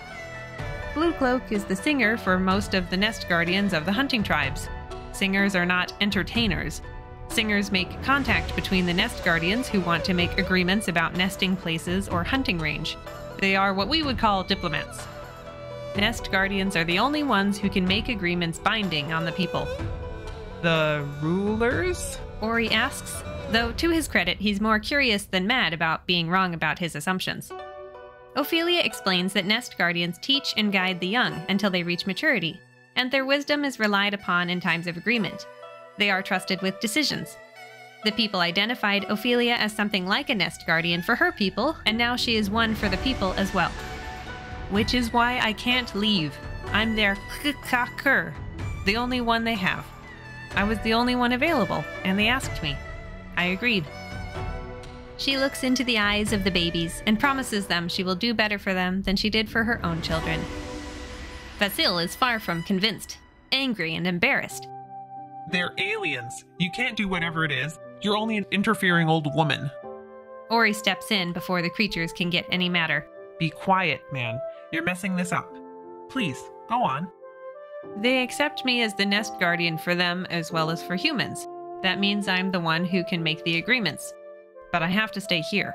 [SPEAKER 1] Blue Cloak is the singer for most of the nest guardians of the hunting tribes. Singers are not entertainers. Singers make contact between the nest guardians who want to make agreements about nesting places or hunting range. They are what we would call diplomats. Nest guardians are the only ones who can make agreements binding on the people.
[SPEAKER 7] The rulers?
[SPEAKER 1] Ori asks, though to his credit he's more curious than mad about being wrong about his assumptions. Ophelia explains that nest guardians teach and guide the young until they reach maturity, and their wisdom is relied upon in times of agreement. They are trusted with decisions. The people identified Ophelia as something like a nest guardian for her people, and now she is one for the people as well. Which is why I can't leave. I'm their k-k-ker, the only one they have. I was the only one available, and they asked me. I agreed. She looks into the eyes of the babies and promises them she will do better for them than she did for her own children. Vasil is far from convinced, angry and embarrassed.
[SPEAKER 7] They're aliens. You can't do whatever it is. You're only an interfering old woman.
[SPEAKER 1] Ori steps in before the creatures can get any madder.
[SPEAKER 2] Be quiet, man. You're messing this up. Please, go on.
[SPEAKER 1] They accept me as the nest guardian for them as well as for humans. That means I'm the one who can make the agreements. But I have to stay here.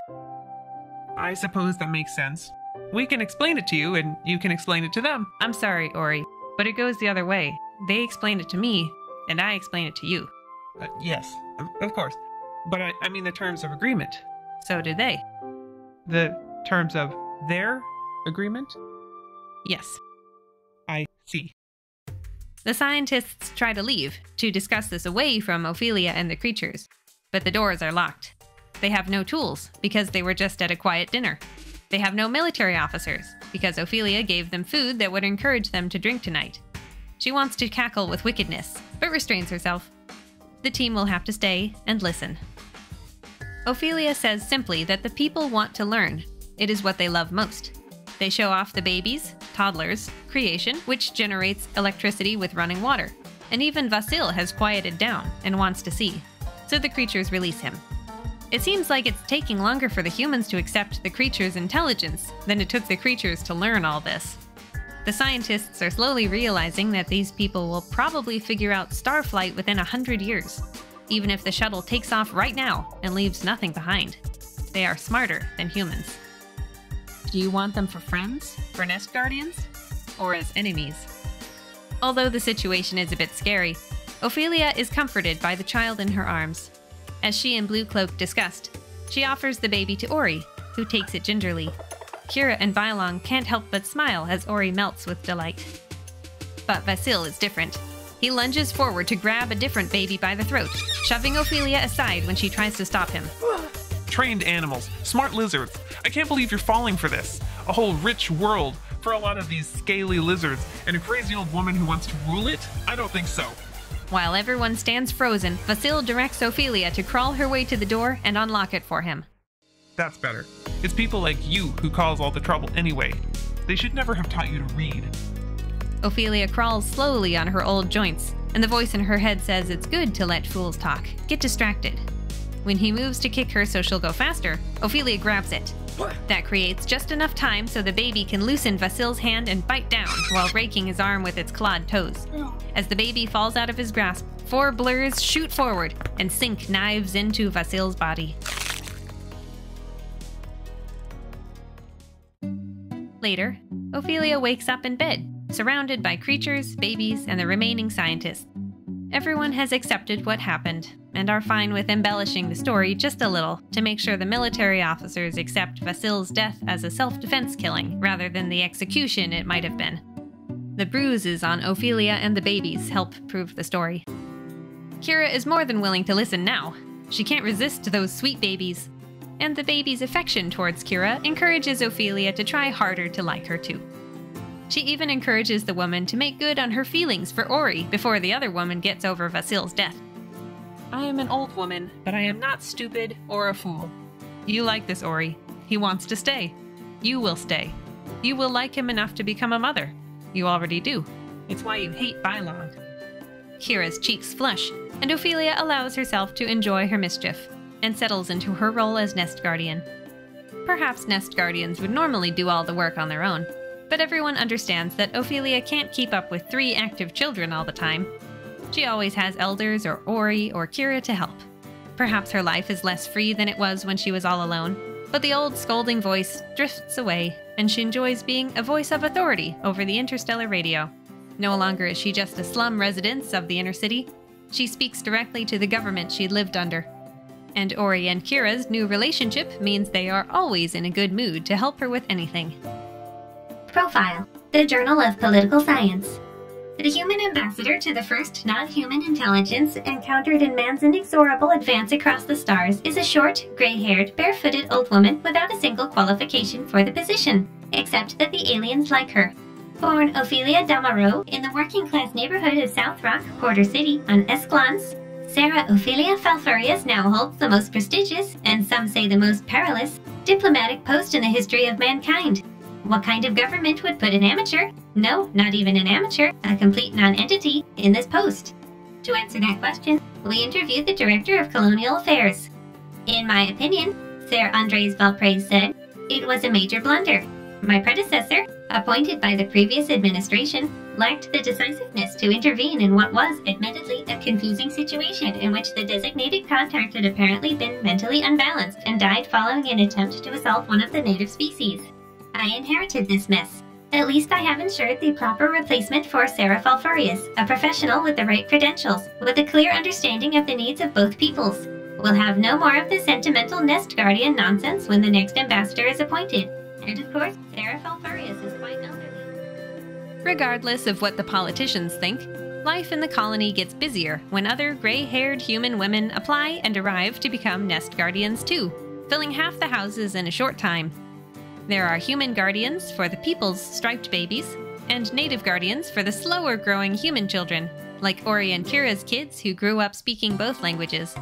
[SPEAKER 2] I suppose that makes sense. We can explain it to you, and you can explain it to them.
[SPEAKER 1] I'm sorry, Ori, but it goes the other way. They explain it to me, and I explain it to you.
[SPEAKER 2] Yes, of course. But I mean the terms of agreement.
[SPEAKER 1] So did they.
[SPEAKER 2] The terms of their agreement?
[SPEAKER 1] Yes.
[SPEAKER 2] I see.
[SPEAKER 1] The scientists try to leave, to discuss this away from Ophelia and the creatures. But the doors are locked. They have no tools, because they were just at a quiet dinner. They have no military officers, because Ophelia gave them food that would encourage them to drink tonight. She wants to cackle with wickedness, but restrains herself. The team will have to stay and listen. Ophelia says simply that the people want to learn. It is what they love most. They show off the babies, toddlers, creation, which generates electricity with running water. And even Vasil has quieted down and wants to see. So the creatures release him. It seems like it's taking longer for the humans to accept the creatures' intelligence than it took the creatures to learn all this. The scientists are slowly realizing that these people will probably figure out starflight within 100 years, even if the shuttle takes off right now and leaves nothing behind. They are smarter than humans. Do you want them for friends, for nest guardians, or as enemies? Although the situation is a bit scary, Ophelia is comforted by the child in her arms. As she and Blue Cloak discussed, she offers the baby to Ori, who takes it gingerly. Kira and Bylong can't help but smile as Ori melts with delight. But Vasil is different. He lunges forward to grab a different baby by the throat, shoving Ophelia aside when she tries to stop him.
[SPEAKER 7] Trained animals, smart lizards. I can't believe you're falling for this. A whole rich world for a lot of these scaly lizards and a crazy old woman who wants to rule it? I don't think so.
[SPEAKER 1] While everyone stands frozen, Vasil directs Ophelia to crawl her way to the door and unlock it for him.
[SPEAKER 7] That's better. It's people like you who cause all the trouble anyway. They should never have taught you to read.
[SPEAKER 1] Ophelia crawls slowly on her old joints, and the voice in her head says it's good to let fools talk. Get distracted. When he moves to kick her so she'll go faster, Ophelia grabs it. That creates just enough time so the baby can loosen Vasil's hand and bite down while raking his arm with its clawed toes. As the baby falls out of his grasp, 4 blurs shoot forward and sink knives into Vasil's body. Later, Ophelia wakes up in bed, surrounded by creatures, babies, and the remaining scientists. Everyone has accepted what happened, and are fine with embellishing the story just a little to make sure the military officers accept Vasil's death as a self-defense killing rather than the execution it might have been. The bruises on Ophelia and the babies help prove the story. Kira is more than willing to listen now. She can't resist those sweet babies. And the baby's affection towards Kira encourages Ophelia to try harder to like her too. She even encourages the woman to make good on her feelings for Ori before the other woman gets over Vasil's death. I am an old woman, but I am not stupid or a fool. You like this Ori. He wants to stay. You will stay. You will like him enough to become a mother. You already do. It's why you hate Bylong. Kira's cheeks flush, and Ophelia allows herself to enjoy her mischief, and settles into her role as nest guardian. Perhaps nest guardians would normally do all the work on their own, but everyone understands that Ophelia can't keep up with 3 active children all the time. She always has elders or Ori or Kira to help. Perhaps her life is less free than it was when she was all alone, but the old scolding voice drifts away, and she enjoys being a voice of authority over the interstellar radio. No longer is she just a slum resident of the inner city. She speaks directly to the government she lived under. And Ori and Kira's new relationship means they are always in a good mood to help her with anything.
[SPEAKER 6] Profile: The Journal of Political Science. The human ambassador to the first non-human intelligence encountered in man's inexorable advance across the stars is a short, gray-haired, barefooted old woman without a single qualification for the position, except that the aliens like her. Born Ophelia Damaro in the working-class neighborhood of South Rock, Porter City, on Escalons, Sarah Ophelia Falfurius now holds the most prestigious, and some say the most perilous, diplomatic post in the history of mankind. What kind of government would put an amateur, no, not even an amateur, a complete non-entity, in this post? To answer that question, we interviewed the Director of Colonial Affairs. In my opinion, Sir Andres Valprais said, it was a major blunder. My predecessor, appointed by the previous administration, lacked the decisiveness to intervene in what was, admittedly, a confusing situation in which the designated contact had apparently been mentally unbalanced and died following an attempt to assault one of the native species. I inherited this mess. At least I have ensured the proper replacement for Sarah Falfurius, a professional with the right credentials, with a clear understanding of the needs of both peoples. We'll have no more of the sentimental nest guardian nonsense when the next ambassador is appointed. And of course, Sarah Falfurius is quite elderly.
[SPEAKER 1] Regardless of what the politicians think, life in the colony gets busier when other gray-haired human women apply and arrive to become nest guardians too, filling half the houses in a short time. There are human guardians for the people's striped babies, and native guardians for the slower-growing human children, like Ori and Kira's kids who grew up speaking both languages.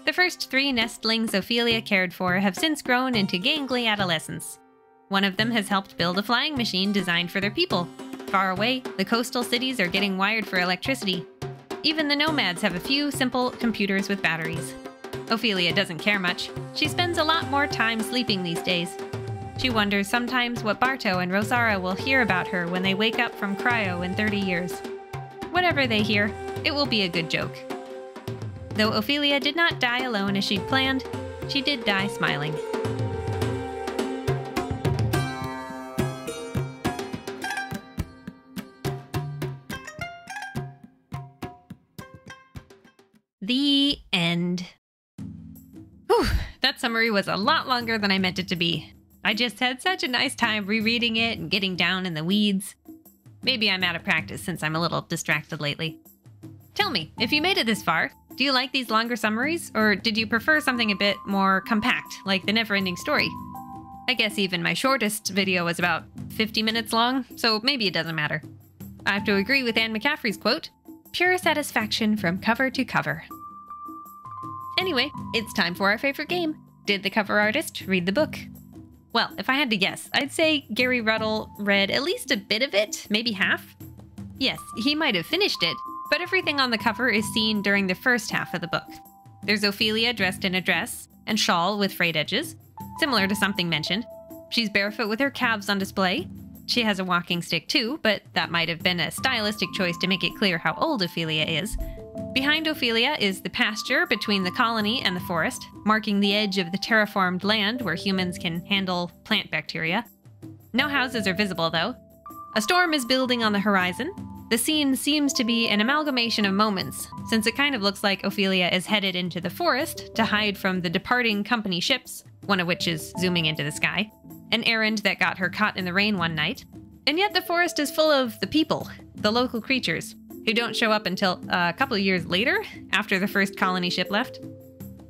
[SPEAKER 1] The first 3 nestlings Ophelia cared for have since grown into gangly adolescents. One of them has helped build a flying machine designed for their people. Far away, the coastal cities are getting wired for electricity. Even the nomads have a few simple computers with batteries. Ophelia doesn't care much. She spends a lot more time sleeping these days. She wonders sometimes what Barto and Rosara will hear about her when they wake up from cryo in 30 years. Whatever they hear, it will be a good joke. Though Ophelia did not die alone as she'd planned, she did die smiling. The end. Whew, that summary was a lot longer than I meant it to be. I just had such a nice time rereading it and getting down in the weeds. Maybe I'm out of practice since I'm a little distracted lately. Tell me, if you made it this far, do you like these longer summaries, or did you prefer something a bit more compact, like the Neverending Story? I guess even my shortest video was about 50 minutes long, so maybe it doesn't matter. I have to agree with Anne McCaffrey's quote, "Pure satisfaction from cover to cover." Anyway, it's time for our favorite game. Did the cover artist read the book? Well, if I had to guess, I'd say Gary Ruddell read at least a bit of it, maybe half. Yes, he might have finished it, but everything on the cover is seen during the first half of the book. There's Ophelia dressed in a dress and shawl with frayed edges, similar to something mentioned. She's barefoot with her calves on display. She has a walking stick too, but that might have been a stylistic choice to make it clear how old Ophelia is. Behind Ophelia is the pasture between the colony and the forest, marking the edge of the terraformed land where humans can handle plant bacteria. No houses are visible, though. A storm is building on the horizon. The scene seems to be an amalgamation of moments, since it kind of looks like Ophelia is headed into the forest to hide from the departing company ships, one of which is zooming into the sky, an errand that got her caught in the rain one night. And yet the forest is full of the people, the local creatures, who don't show up until a couple of years later, after the first colony ship left.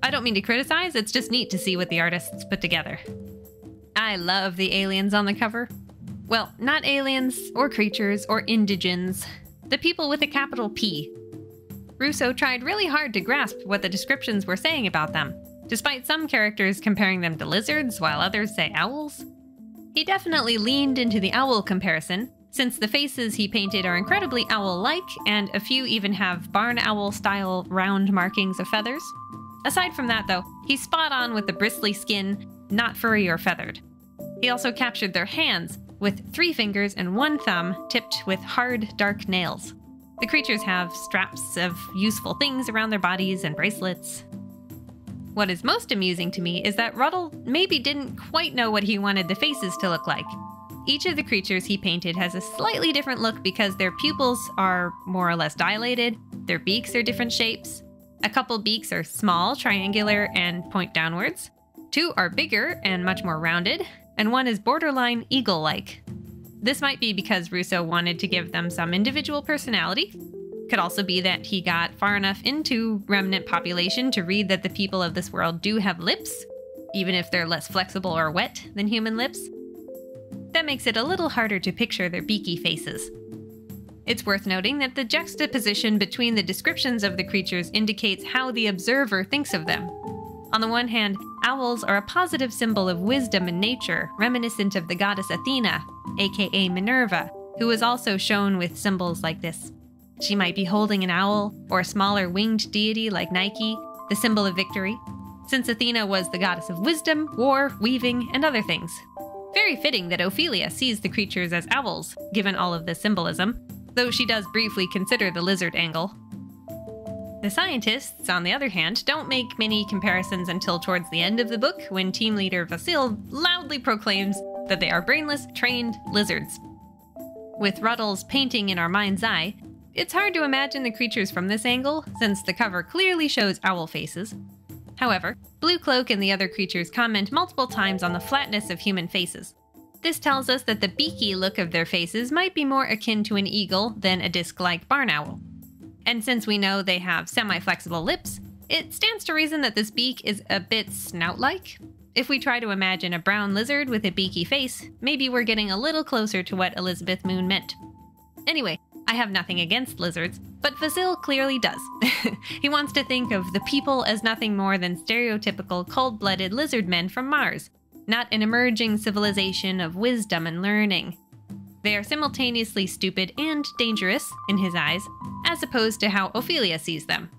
[SPEAKER 1] I don't mean to criticize, it's just neat to see what the artists put together. I love the aliens on the cover. Well, not aliens, or creatures, or indigens. The people with a capital P. Russo tried really hard to grasp what the descriptions were saying about them, despite some characters comparing them to lizards while others say owls. He definitely leaned into the owl comparison, since the faces he painted are incredibly owl-like, and a few even have barn owl-style round markings of feathers. Aside from that, though, he's spot on with the bristly skin, not furry or feathered. He also captured their hands, with 3 fingers and 1 thumb tipped with hard, dark nails. The creatures have straps of useful things around their bodies and bracelets. What is most amusing to me is that Ruddell maybe didn't quite know what he wanted the faces to look like. Each of the creatures he painted has a slightly different look because their pupils are more or less dilated, their beaks are different shapes. A couple beaks are small, triangular, and point downwards. 2 are bigger and much more rounded, and 1 is borderline eagle-like. This might be because Russo wanted to give them some individual personality. Could also be that he got far enough into remnant population to read that the people of this world do have lips, even if they're less flexible or wet than human lips. That makes it a little harder to picture their beaky faces. It's worth noting that the juxtaposition between the descriptions of the creatures indicates how the observer thinks of them. On the one hand, owls are a positive symbol of wisdom in nature, reminiscent of the goddess Athena, aka Minerva, who is also shown with symbols like this. She might be holding an owl, or a smaller winged deity like Nike, the symbol of victory, since Athena was the goddess of wisdom, war, weaving, and other things. Very fitting that Ophelia sees the creatures as owls, given all of this symbolism, though she does briefly consider the lizard angle. The scientists, on the other hand, don't make many comparisons until towards the end of the book, when team leader Vasil loudly proclaims that they are brainless, trained lizards. With Ruddell's painting in our mind's eye, it's hard to imagine the creatures from this angle, since the cover clearly shows owl faces. However, Blue Cloak and the other creatures comment multiple times on the flatness of human faces. This tells us that the beaky look of their faces might be more akin to an eagle than a disc-like barn owl. And since we know they have semi-flexible lips, it stands to reason that this beak is a bit snout-like. If we try to imagine a brown lizard with a beaky face, maybe we're getting a little closer to what Elizabeth Moon meant. Anyway, I have nothing against lizards, but Vasil clearly does. He wants to think of the people as nothing more than stereotypical cold-blooded lizard men from Mars, not an emerging civilization of wisdom and learning. They are simultaneously stupid and dangerous, in his eyes, as opposed to how Ophelia sees them.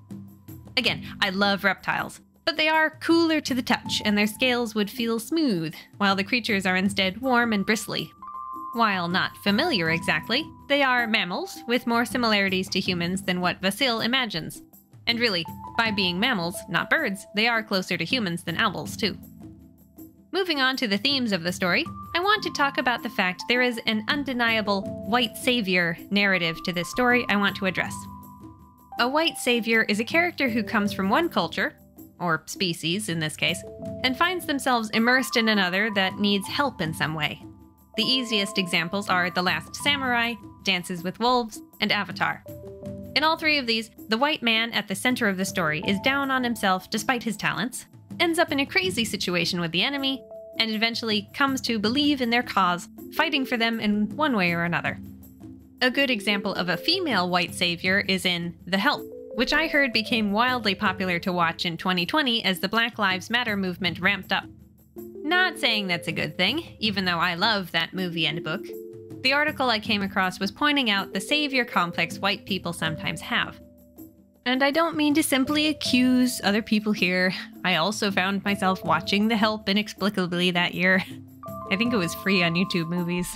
[SPEAKER 1] Again, I love reptiles, but they are cooler to the touch and their scales would feel smooth, while the creatures are instead warm and bristly. While not familiar exactly, they are mammals, with more similarities to humans than what Vasil imagines. And really, by being mammals, not birds, they are closer to humans than owls, too. Moving on to the themes of the story, I want to talk about the fact there is an undeniable white savior narrative to this story I want to address. A white savior is a character who comes from one culture, or species in this case, and finds themselves immersed in another that needs help in some way. The easiest examples are The Last Samurai, Dances with Wolves, and Avatar. In all three of these, the white man at the center of the story is down on himself despite his talents, ends up in a crazy situation with the enemy, and eventually comes to believe in their cause, fighting for them in one way or another. A good example of a female white savior is in The Help, which I heard became wildly popular to watch in 2020 as the Black Lives Matter movement ramped up. Not saying that's a good thing, even though I love that movie and book. The article I came across was pointing out the savior complex white people sometimes have. And I don't mean to simply accuse other people here. I also found myself watching The Help inexplicably that year. I think it was free on YouTube Movies.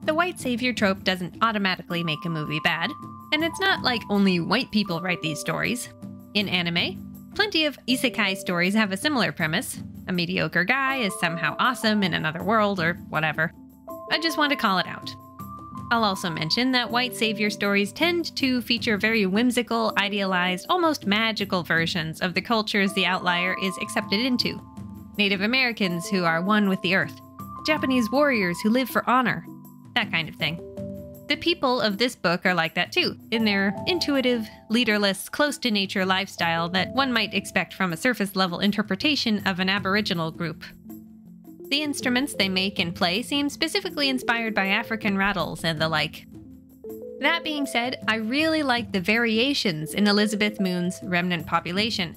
[SPEAKER 1] The white savior trope doesn't automatically make a movie bad, and it's not like only white people write these stories. In anime, plenty of isekai stories have a similar premise. A mediocre guy is somehow awesome in another world or whatever. I just want to call it out. I'll also mention that white savior stories tend to feature very whimsical, idealized, almost magical versions of the cultures the outlier is accepted into. Native Americans who are one with the earth, Japanese warriors who live for honor, that kind of thing. The people of this book are like that too, in their intuitive, leaderless, close-to-nature lifestyle that one might expect from a surface-level interpretation of an Aboriginal group. The instruments they make and play seem specifically inspired by African rattles and the like. That being said, I really like the variations in Elizabeth Moon's Remnant population.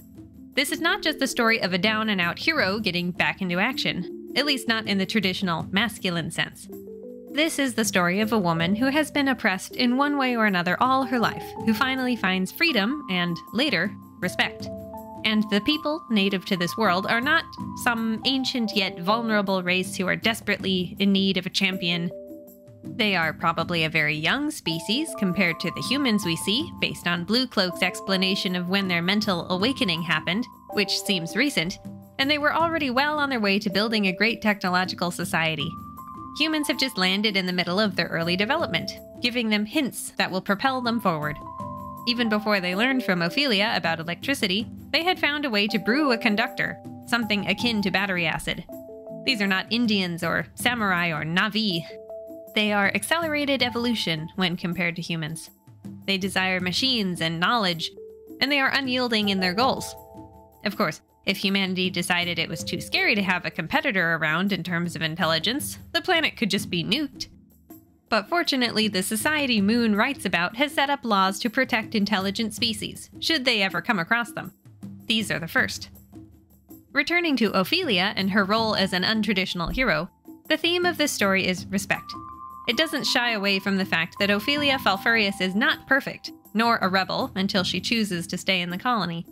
[SPEAKER 1] This is not just the story of a down-and-out hero getting back into action, at least not in the traditional masculine sense. This is the story of a woman who has been oppressed in one way or another all her life, who finally finds freedom and, later, respect. And the people native to this world are not some ancient yet vulnerable race who are desperately in need of a champion. They are probably a very young species compared to the humans we see, based on Blue Cloak's explanation of when their mental awakening happened, which seems recent, and they were already well on their way to building a great technological society. Humans have just landed in the middle of their early development, giving them hints that will propel them forward. Even before they learned from Ophelia about electricity, they had found a way to brew a conductor, something akin to battery acid. These are not Indians or samurai or Na'vi. They are accelerated evolution when compared to humans. They desire machines and knowledge, and they are unyielding in their goals. Of course, if humanity decided it was too scary to have a competitor around in terms of intelligence, the planet could just be nuked. But fortunately, the society Moon writes about has set up laws to protect intelligent species, should they ever come across them. These are the first. Returning to Ophelia and her role as an untraditional hero, the theme of this story is respect. It doesn't shy away from the fact that Ophelia Falfurius is not perfect, nor a rebel until she chooses to stay in the colony.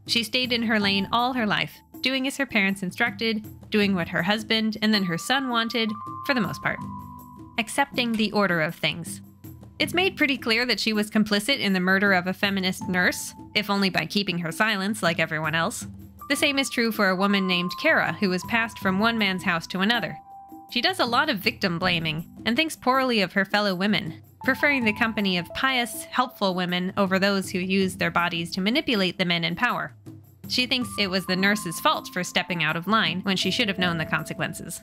[SPEAKER 1] She stayed in her lane all her life, doing as her parents instructed, doing what her husband and then her son wanted, for the most part. Accepting the order of things. It's made pretty clear that she was complicit in the murder of a feminist nurse, if only by keeping her silence like everyone else. The same is true for a woman named Kara, who was passed from one man's house to another. She does a lot of victim blaming, and thinks poorly of her fellow women, preferring the company of pious, helpful women over those who use their bodies to manipulate the men in power. She thinks it was the nurse's fault for stepping out of line when she should have known the consequences.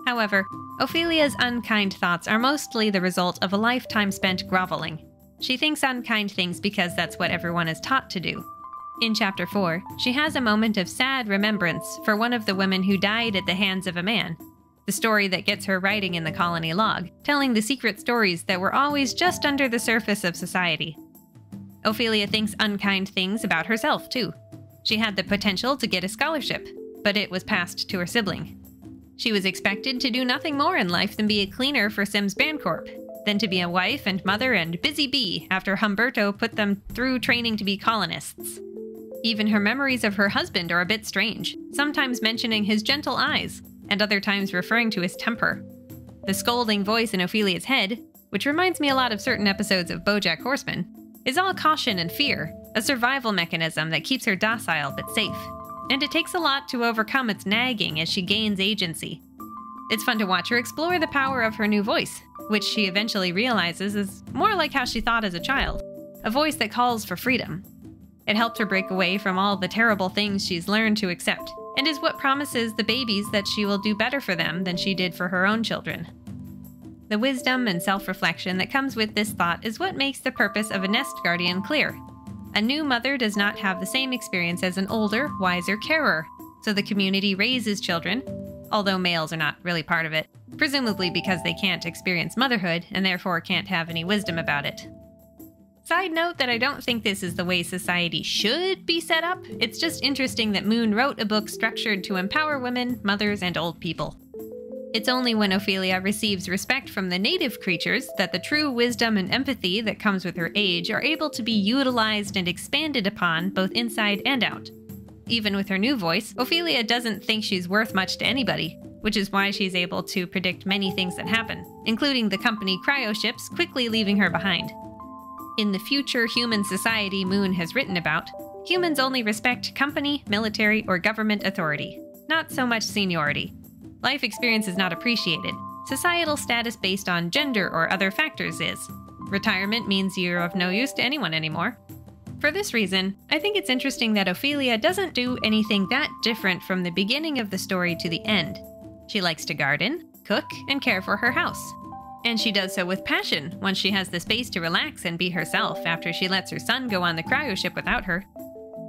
[SPEAKER 1] However, Ophelia's unkind thoughts are mostly the result of a lifetime spent groveling. She thinks unkind things because that's what everyone is taught to do. In Chapter 4, she has a moment of sad remembrance for one of the women who died at the hands of a man, the story that gets her writing in the colony log, telling the secret stories that were always just under the surface of society. Ophelia thinks unkind things about herself, too. She had the potential to get a scholarship, but it was passed to her sibling. She was expected to do nothing more in life than be a cleaner for Sims Bancorp, then to be a wife and mother and busy bee after Humberto put them through training to be colonists. Even her memories of her husband are a bit strange, sometimes mentioning his gentle eyes, and other times referring to his temper. The scolding voice in Ophelia's head, which reminds me a lot of certain episodes of BoJack Horseman, is all caution and fear, a survival mechanism that keeps her docile but safe. And it takes a lot to overcome its nagging as she gains agency. It's fun to watch her explore the power of her new voice, which she eventually realizes is more like how she thought as a child, a voice that calls for freedom. It helped her break away from all the terrible things she's learned to accept, and is what promises the babies that she will do better for them than she did for her own children. The wisdom and self-reflection that comes with this thought is what makes the purpose of a nest guardian clear. A new mother does not have the same experience as an older, wiser carer, so the community raises children, although males are not really part of it, presumably because they can't experience motherhood and therefore can't have any wisdom about it. Side note that I don't think this is the way society should be set up. It's just interesting that Moon wrote a book structured to empower women, mothers, and old people. It's only when Ophelia receives respect from the native creatures that the true wisdom and empathy that comes with her age are able to be utilized and expanded upon both inside and out. Even with her new voice, Ophelia doesn't think she's worth much to anybody, which is why she's able to predict many things that happen, including the company cryoships quickly leaving her behind. In the future human society Moon has written about, humans only respect company, military, or government authority, not so much seniority. Life experience is not appreciated. Societal status based on gender or other factors is. Retirement means you're of no use to anyone anymore. For this reason, I think it's interesting that Ophelia doesn't do anything that different from the beginning of the story to the end. She likes to garden, cook, and care for her house. And she does so with passion once she has the space to relax and be herself after she lets her son go on the cryoship without her.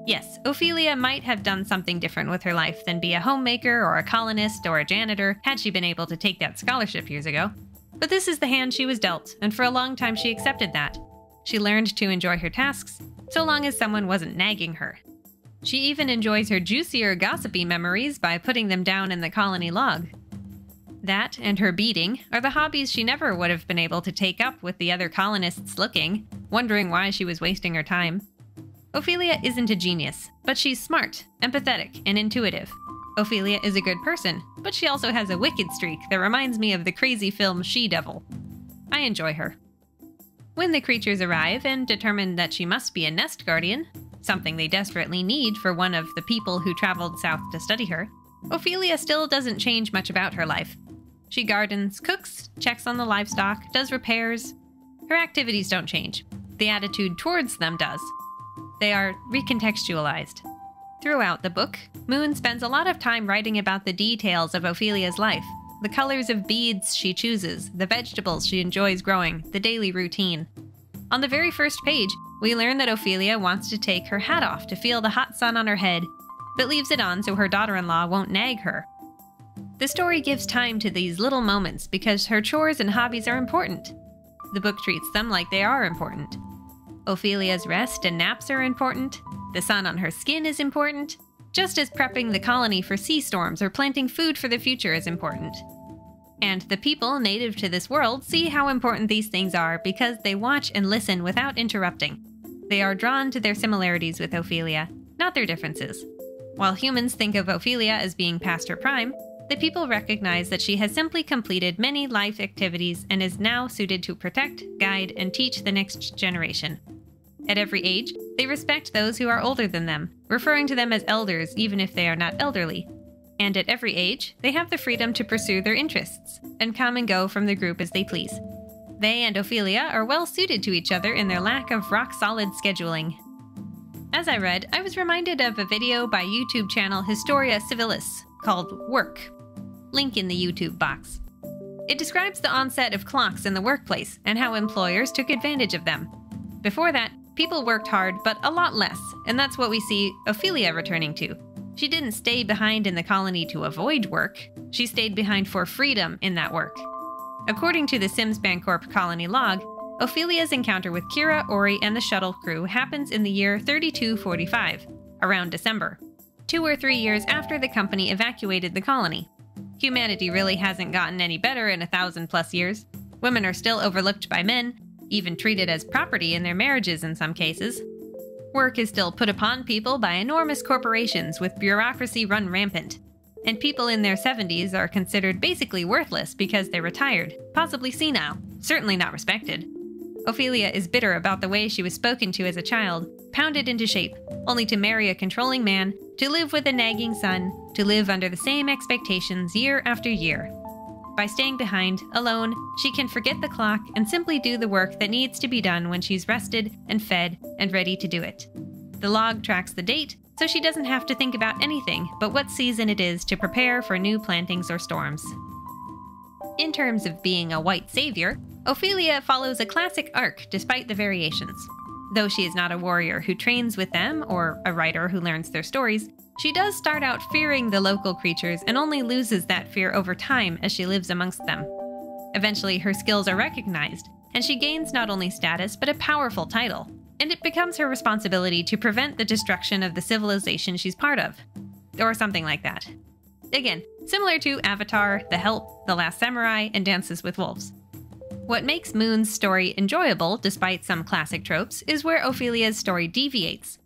[SPEAKER 1] Yes, Ophelia might have done something different with her life than be a homemaker or a colonist or a janitor had she been able to take that scholarship years ago. But this is the hand she was dealt, and for a long time she accepted that. She learned to enjoy her tasks, so long as someone wasn't nagging her. She even enjoys her juicier, gossipy memories by putting them down in the colony log. That and her beading are the hobbies she never would have been able to take up with the other colonists looking, wondering why she was wasting her time. Ophelia isn't a genius, but she's smart, empathetic, and intuitive. Ophelia is a good person, but she also has a wicked streak that reminds me of the crazy film She-Devil. I enjoy her. When the creatures arrive and determine that she must be a nest guardian, something they desperately need for one of the people who traveled south to study her, Ophelia still doesn't change much about her life. She gardens, cooks, checks on the livestock, does repairs. Her activities don't change. The attitude towards them does. They are recontextualized. Throughout the book, Moon spends a lot of time writing about the details of Ophelia's life, the colors of beads she chooses, the vegetables she enjoys growing, the daily routine. On the very first page, we learn that Ophelia wants to take her hat off to feel the hot sun on her head, but leaves it on so her daughter-in-law won't nag her. The story gives time to these little moments because her chores and hobbies are important. The book treats them like they are important. Ophelia's rest and naps are important, the sun on her skin is important, just as prepping the colony for sea storms or planting food for the future is important. And the people native to this world see how important these things are because they watch and listen without interrupting. They are drawn to their similarities with Ophelia, not their differences. While humans think of Ophelia as being past her prime, the people recognize that she has simply completed many life activities and is now suited to protect, guide, and teach the next generation. At every age, they respect those who are older than them, referring to them as elders even if they are not elderly. And at every age, they have the freedom to pursue their interests, and come and go from the group as they please. They and Ophelia are well suited to each other in their lack of rock-solid scheduling. As I read, I was reminded of a video by YouTube channel Historia Civilis called Work. Link in the YouTube box. It describes the onset of clocks in the workplace and how employers took advantage of them. Before that, people worked hard, but a lot less, and that's what we see Ophelia returning to. She didn't stay behind in the colony to avoid work. She stayed behind for freedom in that work. According to the Sims Bancorp colony log, Ophelia's encounter with Kira, Ori, and the shuttle crew happens in the year 3245, around December, 2 or 3 years after the company evacuated the colony. Humanity really hasn't gotten any better in 1,000+ years. Women are still overlooked by men, even treated as property in their marriages in some cases. Work is still put upon people by enormous corporations with bureaucracy run rampant. And people in their 70s are considered basically worthless because they're retired, possibly senile, certainly not respected. Ophelia is bitter about the way she was spoken to as a child, pounded into shape, only to marry a controlling man, to live with a nagging son, to live under the same expectations year after year. By staying behind, alone, she can forget the clock and simply do the work that needs to be done when she's rested and fed and ready to do it. The log tracks the date, so she doesn't have to think about anything but what season it is to prepare for new plantings or storms. In terms of being a white savior, Ophelia follows a classic arc despite the variations. Though she is not a warrior who trains with them or a writer who learns their stories, she does start out fearing the local creatures and only loses that fear over time as she lives amongst them. Eventually, her skills are recognized, and she gains not only status but a powerful title, and it becomes her responsibility to prevent the destruction of the civilization she's part of. Or something like that. Again, similar to Avatar, The Help, The Last Samurai, and Dances with Wolves. What makes Moon's story enjoyable, despite some classic tropes, is where Ophelia's story deviates.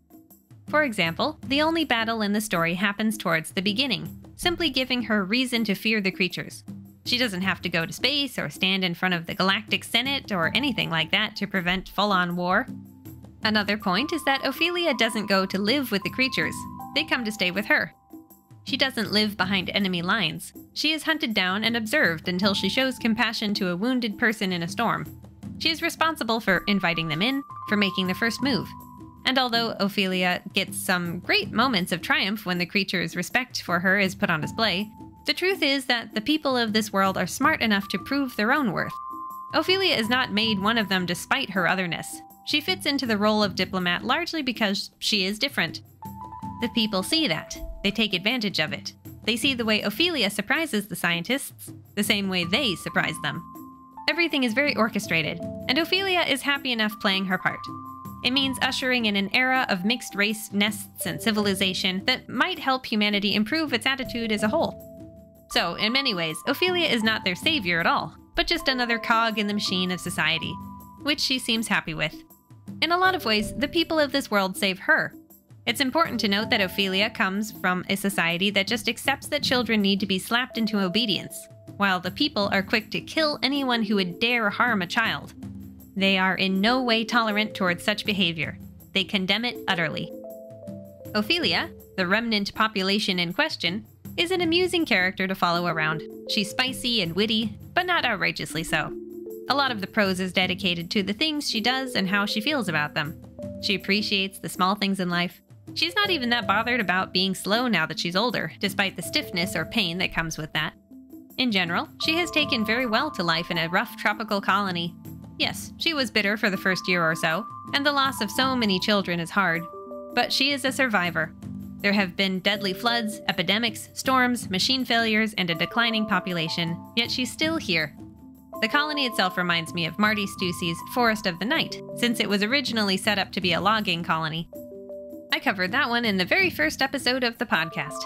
[SPEAKER 1] For example, the only battle in the story happens towards the beginning, simply giving her reason to fear the creatures. She doesn't have to go to space or stand in front of the Galactic Senate or anything like that to prevent full-on war. Another point is that Ophelia doesn't go to live with the creatures. They come to stay with her. She doesn't live behind enemy lines. She is hunted down and observed until she shows compassion to a wounded person in a storm. She is responsible for inviting them in, for making the first move. And although Ophelia gets some great moments of triumph when the creature's respect for her is put on display, the truth is that the people of this world are smart enough to prove their own worth. Ophelia is not made one of them despite her otherness. She fits into the role of diplomat largely because she is different. The people see that. They take advantage of it. They see the way Ophelia surprises the scientists, the same way they surprise them. Everything is very orchestrated, and Ophelia is happy enough playing her part. It means ushering in an era of mixed race nests and civilization that might help humanity improve its attitude as a whole. So, in many ways, Ophelia is not their savior at all, but just another cog in the machine of society, which she seems happy with. In a lot of ways, the people of this world save her. It's important to note that Ophelia comes from a society that just accepts that children need to be slapped into obedience, while the people are quick to kill anyone who would dare harm a child. They are in no way tolerant towards such behavior. They condemn it utterly. Ophelia, the remnant population in question, is an amusing character to follow around. She's spicy and witty, but not outrageously so. A lot of the prose is dedicated to the things she does and how she feels about them. She appreciates the small things in life. She's not even that bothered about being slow now that she's older, despite the stiffness or pain that comes with that. In general, she has taken very well to life in a rough tropical colony. Yes, she was bitter for the first year or so, and the loss of so many children is hard. But she is a survivor. There have been deadly floods, epidemics, storms, machine failures, and a declining population, yet she's still here. The colony itself reminds me of Marty Stussey's Forest of the Night, since it was originally set up to be a logging colony. I covered that one in the very first episode of the podcast.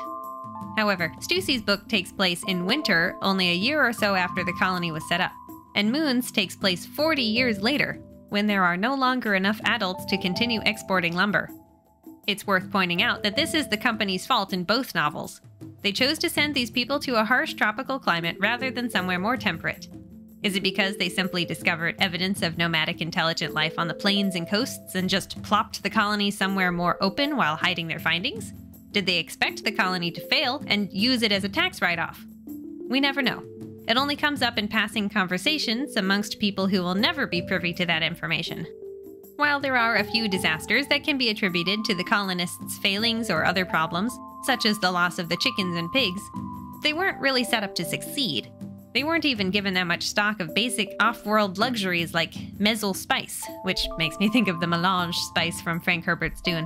[SPEAKER 1] However, Stussey's book takes place in winter only a year or so after the colony was set up, and Moon's takes place 40 years later, when there are no longer enough adults to continue exporting lumber. It's worth pointing out that this is the company's fault in both novels. They chose to send these people to a harsh tropical climate rather than somewhere more temperate. Is it because they simply discovered evidence of nomadic intelligent life on the plains and coasts and just plopped the colony somewhere more open while hiding their findings? Did they expect the colony to fail and use it as a tax write-off? We never know. It only comes up in passing conversations amongst people who will never be privy to that information. While there are a few disasters that can be attributed to the colonists' failings or other problems, such as the loss of the chickens and pigs, they weren't really set up to succeed. They weren't even given that much stock of basic off-world luxuries like mezzel spice, which makes me think of the melange spice from Frank Herbert's Dune.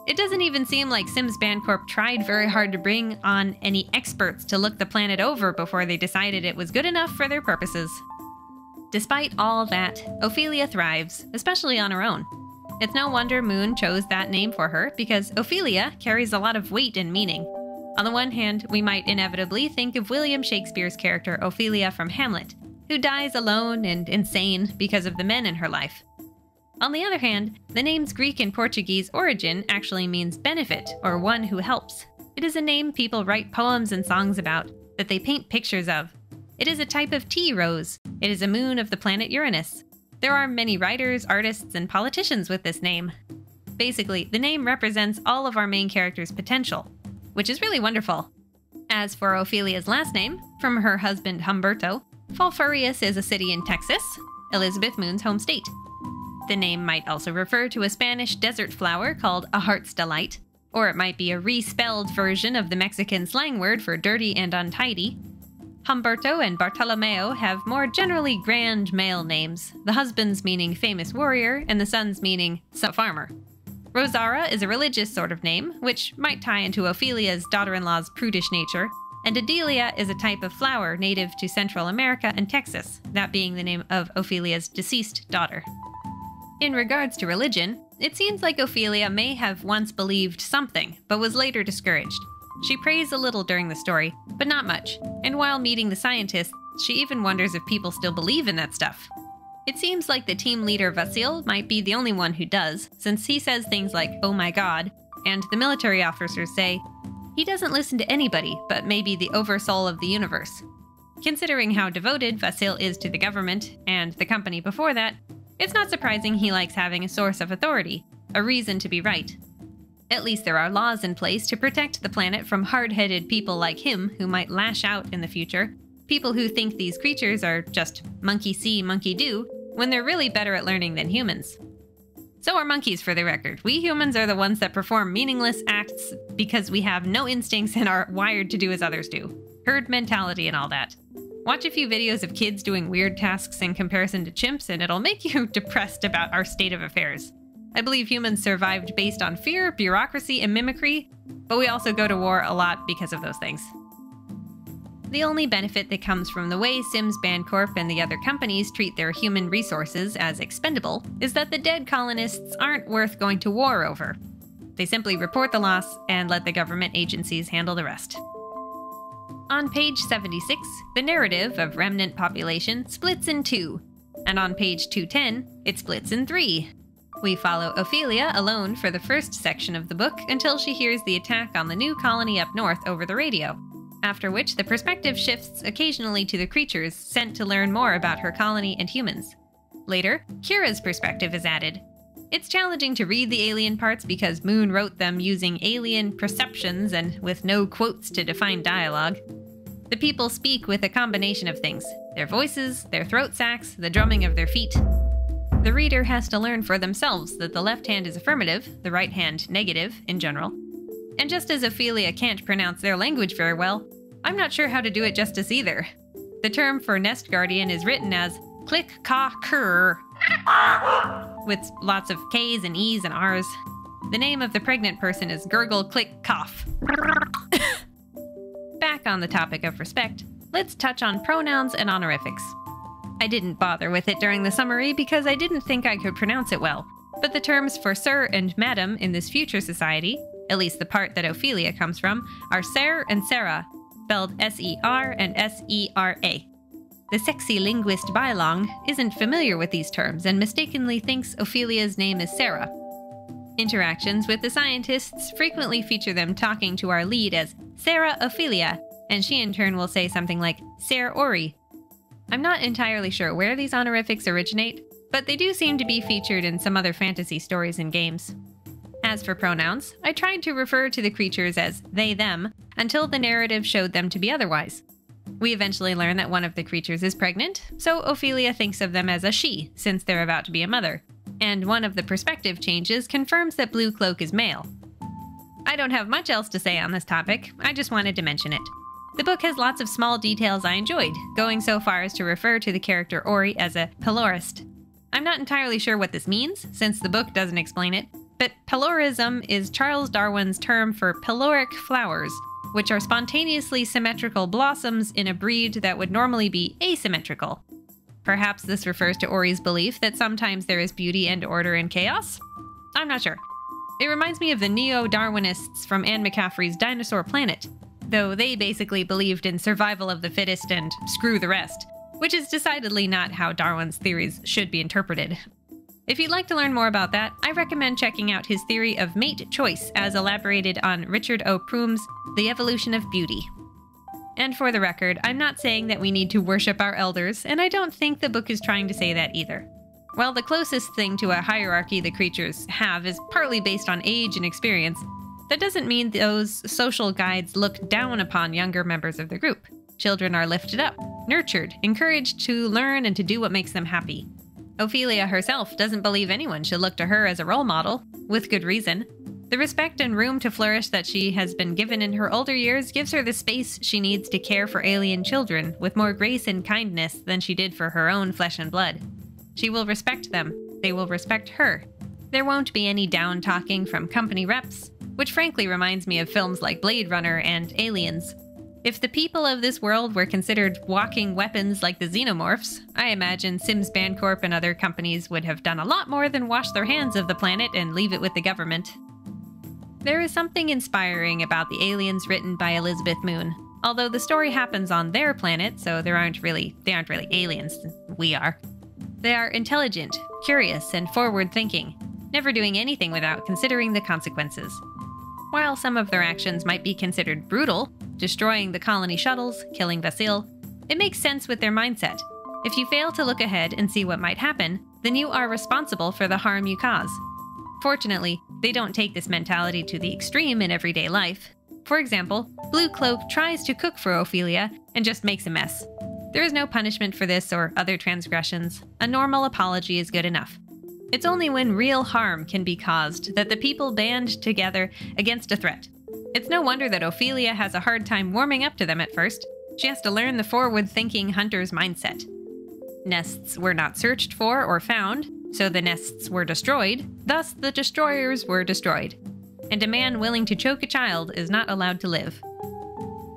[SPEAKER 1] It doesn't even seem like Sims Bancorp tried very hard to bring on any experts to look the planet over before they decided it was good enough for their purposes. Despite all that, Ophelia thrives, especially on her own. It's no wonder Moon chose that name for her, because Ophelia carries a lot of weight and meaning. On the one hand, we might inevitably think of William Shakespeare's character Ophelia from Hamlet, who dies alone and insane because of the men in her life. On the other hand, the name's Greek and Portuguese origin actually means benefit, or one who helps. It is a name people write poems and songs about, that they paint pictures of. It is a type of tea rose. It is a moon of the planet Uranus. There are many writers, artists, and politicians with this name. Basically, the name represents all of our main characters' potential, which is really wonderful. As for Ophelia's last name, from her husband Humberto, Falfurrius is a city in Texas, Elizabeth Moon's home state. The name might also refer to a Spanish desert flower called a heart's delight, or it might be a respelled version of the Mexican slang word for dirty and untidy. Humberto and Bartolomeo have more generally grand male names, the husband's meaning famous warrior and the son's meaning farmer. Rosara is a religious sort of name, which might tie into Ophelia's daughter-in-law's prudish nature, and Adelia is a type of flower native to Central America and Texas, that being the name of Ophelia's deceased daughter. In regards to religion, it seems like Ophelia may have once believed something, but was later discouraged. She prays a little during the story, but not much, and while meeting the scientists, she even wonders if people still believe in that stuff. It seems like the team leader Vasil might be the only one who does, since he says things like, "Oh my god," and the military officers say, he doesn't listen to anybody, but maybe the oversoul of the universe. Considering how devoted Vasil is to the government, and the company before that, it's not surprising he likes having a source of authority, a reason to be right. At least there are laws in place to protect the planet from hard-headed people like him who might lash out in the future, people who think these creatures are just monkey see, monkey do, when they're really better at learning than humans. So are monkeys, for the record. We humans are the ones that perform meaningless acts because we have no instincts and are wired to do as others do. Herd mentality and all that. Watch a few videos of kids doing weird tasks in comparison to chimps and it'll make you depressed about our state of affairs. I believe humans survived based on fear, bureaucracy, and mimicry, but we also go to war a lot because of those things. The only benefit that comes from the way Sims Bancorp and the other companies treat their human resources as expendable is that the dead colonists aren't worth going to war over. They simply report the loss and let the government agencies handle the rest. On page 76, the narrative of Remnant population splits in two, and on page 210, it splits in three. We follow Ophelia alone for the first section of the book until she hears the attack on the new colony up north over the radio, after which the perspective shifts occasionally to the creatures sent to learn more about her colony and humans. Later, Kira's perspective is added. It's challenging to read the alien parts because Moon wrote them using alien perceptions and with no quotes to define dialogue. The people speak with a combination of things: their voices, their throat sacs, the drumming of their feet. The reader has to learn for themselves that the left hand is affirmative, the right hand negative, in general. And just as Ophelia can't pronounce their language very well, I'm not sure how to do it justice either. The term for nest guardian is written as click-caw-cur, with lots of K's and E's and R's. The name of the pregnant person is Gurgle Click Cough. Back on the topic of respect, let's touch on pronouns and honorifics. I didn't bother with it during the summary because I didn't think I could pronounce it well, but the terms for sir and madam in this future society, at least the part that Ophelia comes from, are Ser and Sarah, spelled S-E-R and S-E-R-A. The sexy linguist Bailong isn't familiar with these terms and mistakenly thinks Ophelia's name is Sarah. Interactions with the scientists frequently feature them talking to our lead as Sarah Ophelia, and she in turn will say something like Sarah Ori. I'm not entirely sure where these honorifics originate, but they do seem to be featured in some other fantasy stories and games. As for pronouns, I tried to refer to the creatures as they, them, until the narrative showed them to be otherwise. We eventually learn that one of the creatures is pregnant, so Ophelia thinks of them as a she, since they're about to be a mother. And one of the perspective changes confirms that Blue Cloak is male. I don't have much else to say on this topic, I just wanted to mention it. The book has lots of small details I enjoyed, going so far as to refer to the character Ori as a Pelorist. I'm not entirely sure what this means, since the book doesn't explain it, but Pelorism is Charles Darwin's term for peloric flowers, which are spontaneously symmetrical blossoms in a breed that would normally be asymmetrical. Perhaps this refers to Ori's belief that sometimes there is beauty and order in chaos? I'm not sure. It reminds me of the neo-Darwinists from Anne McCaffrey's Dinosaur Planet, though they basically believed in survival of the fittest and screw the rest, which is decidedly not how Darwin's theories should be interpreted. If you'd like to learn more about that, I recommend checking out his theory of mate choice as elaborated on Richard O. Prume's The Evolution of Beauty. And for the record, I'm not saying that we need to worship our elders, and I don't think the book is trying to say that either. While the closest thing to a hierarchy the creatures have is partly based on age and experience, that doesn't mean those social guides look down upon younger members of the group. Children are lifted up, nurtured, encouraged to learn and to do what makes them happy. Ophelia herself doesn't believe anyone should look to her as a role model, with good reason. The respect and room to flourish that she has been given in her older years gives her the space she needs to care for alien children with more grace and kindness than she did for her own flesh and blood. She will respect them. They will respect her. There won't be any down-talking from company reps, which frankly reminds me of films like Blade Runner and Aliens. If the people of this world were considered walking weapons like the xenomorphs, I imagine Sims Bancorp and other companies would have done a lot more than wash their hands of the planet and leave it with the government. There is something inspiring about the aliens written by Elizabeth Moon. Although the story happens on their planet, so they aren't really aliens. We are. They are intelligent, curious, and forward-thinking, never doing anything without considering the consequences. While some of their actions might be considered brutal, destroying the colony shuttles, killing Vasile, it makes sense with their mindset. If you fail to look ahead and see what might happen, then you are responsible for the harm you cause. Fortunately, they don't take this mentality to the extreme in everyday life. For example, Blue Cloak tries to cook for Ophelia and just makes a mess. There is no punishment for this or other transgressions. A normal apology is good enough. It's only when real harm can be caused that the people band together against a threat. It's no wonder that Ophelia has a hard time warming up to them at first. She has to learn the forward-thinking hunter's mindset. Nests were not searched for or found, so the nests were destroyed, thus the destroyers were destroyed. And a man willing to choke a child is not allowed to live.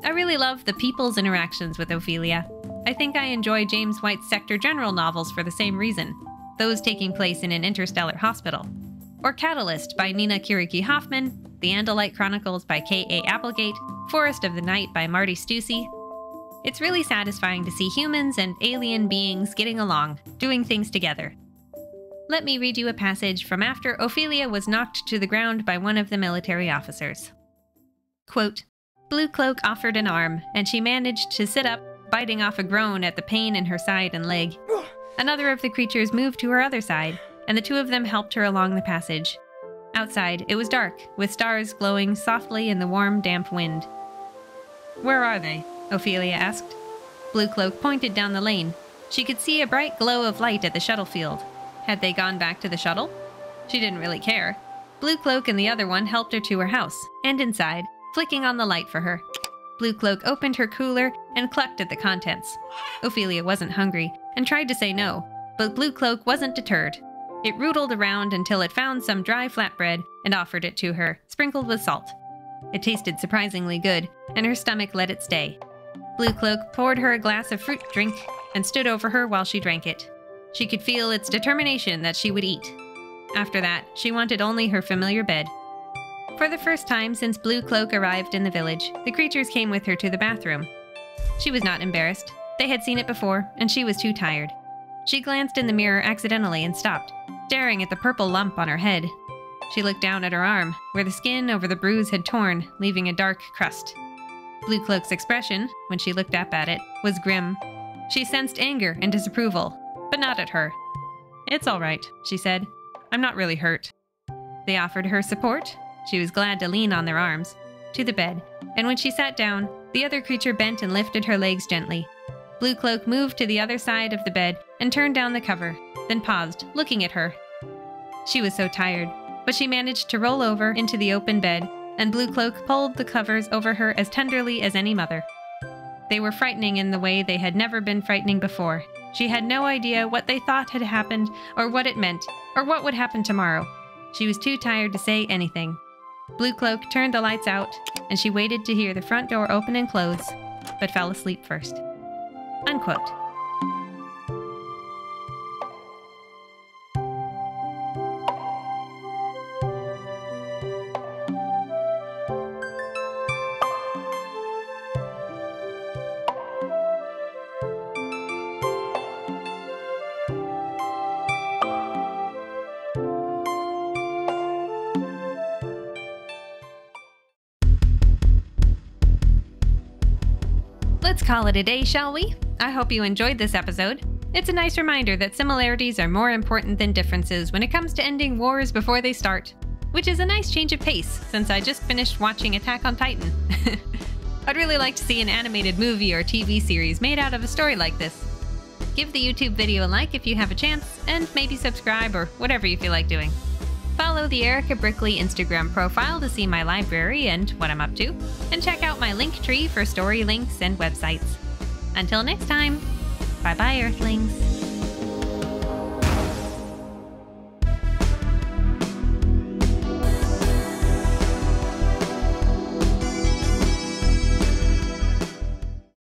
[SPEAKER 1] I really love the people's interactions with Ophelia. I think I enjoy James White's Sector General novels for the same reason, those taking place in an interstellar hospital. Or Catalyst by Nina Kiriki Hoffman, The Andalite Chronicles by K.A. Applegate, Forest of the Night by Marty Stussy. It's really satisfying to see humans and alien beings getting along, doing things together. Let me read you a passage from after Ophelia was knocked to the ground by one of the military officers. Quote, Blue Cloak offered an arm, and she managed to sit up, biting off a groan at the pain in her side and leg. Another of the creatures moved to her other side, and the two of them helped her along the passage. Outside, it was dark, with stars glowing softly in the warm, damp wind. Where are they? Ophelia asked. Blue Cloak pointed down the lane. She could see a bright glow of light at the shuttle field. Had they gone back to the shuttle? She didn't really care. Blue Cloak and the other one helped her to her house, and inside, flicking on the light for her. Blue Cloak opened her cooler and clucked at the contents. Ophelia wasn't hungry, and tried to say no, but Blue Cloak wasn't deterred. It rootled around until it found some dry flatbread and offered it to her, sprinkled with salt. It tasted surprisingly good, and her stomach let it stay. Blue Cloak poured her a glass of fruit drink and stood over her while she drank it. She could feel its determination that she would eat. After that, she wanted only her familiar bed. For the first time since Blue Cloak arrived in the village, the creatures came with her to the bathroom. She was not embarrassed. They had seen it before, and she was too tired. She glanced in the mirror accidentally and stopped, staring at the purple lump on her head. She looked down at her arm, where the skin over the bruise had torn, leaving a dark crust. Blue Cloak's expression, when she looked up at it, was grim. She sensed anger and disapproval, but not at her. "It's all right," she said. "I'm not really hurt." They offered her support. She was glad to lean on their arms, to the bed, and when she sat down, the other creature bent and lifted her legs gently. Blue Cloak moved to the other side of the bed and turned down the cover, then paused, looking at her. She was so tired, but she managed to roll over into the open bed, and Blue Cloak pulled the covers over her as tenderly as any mother. They were frightening in the way they had never been frightening before. She had no idea what they thought had happened, or what it meant, or what would happen tomorrow. She was too tired to say anything. Blue Cloak turned the lights out, and she waited to hear the front door open and close, but fell asleep first. Unquote. Let's call it a day, shall we? I hope you enjoyed this episode. It's a nice reminder that similarities are more important than differences when it comes to ending wars before they start, which is a nice change of pace since I just finished watching Attack on Titan. I'd really like to see an animated movie or TV series made out of a story like this. Give the YouTube video a like if you have a chance, and maybe subscribe or whatever you feel like doing. Follow the Erika Brickley Instagram profile to see my library and what I'm up to, and check out my link tree for story links and websites. Until next time, bye-bye, Earthlings.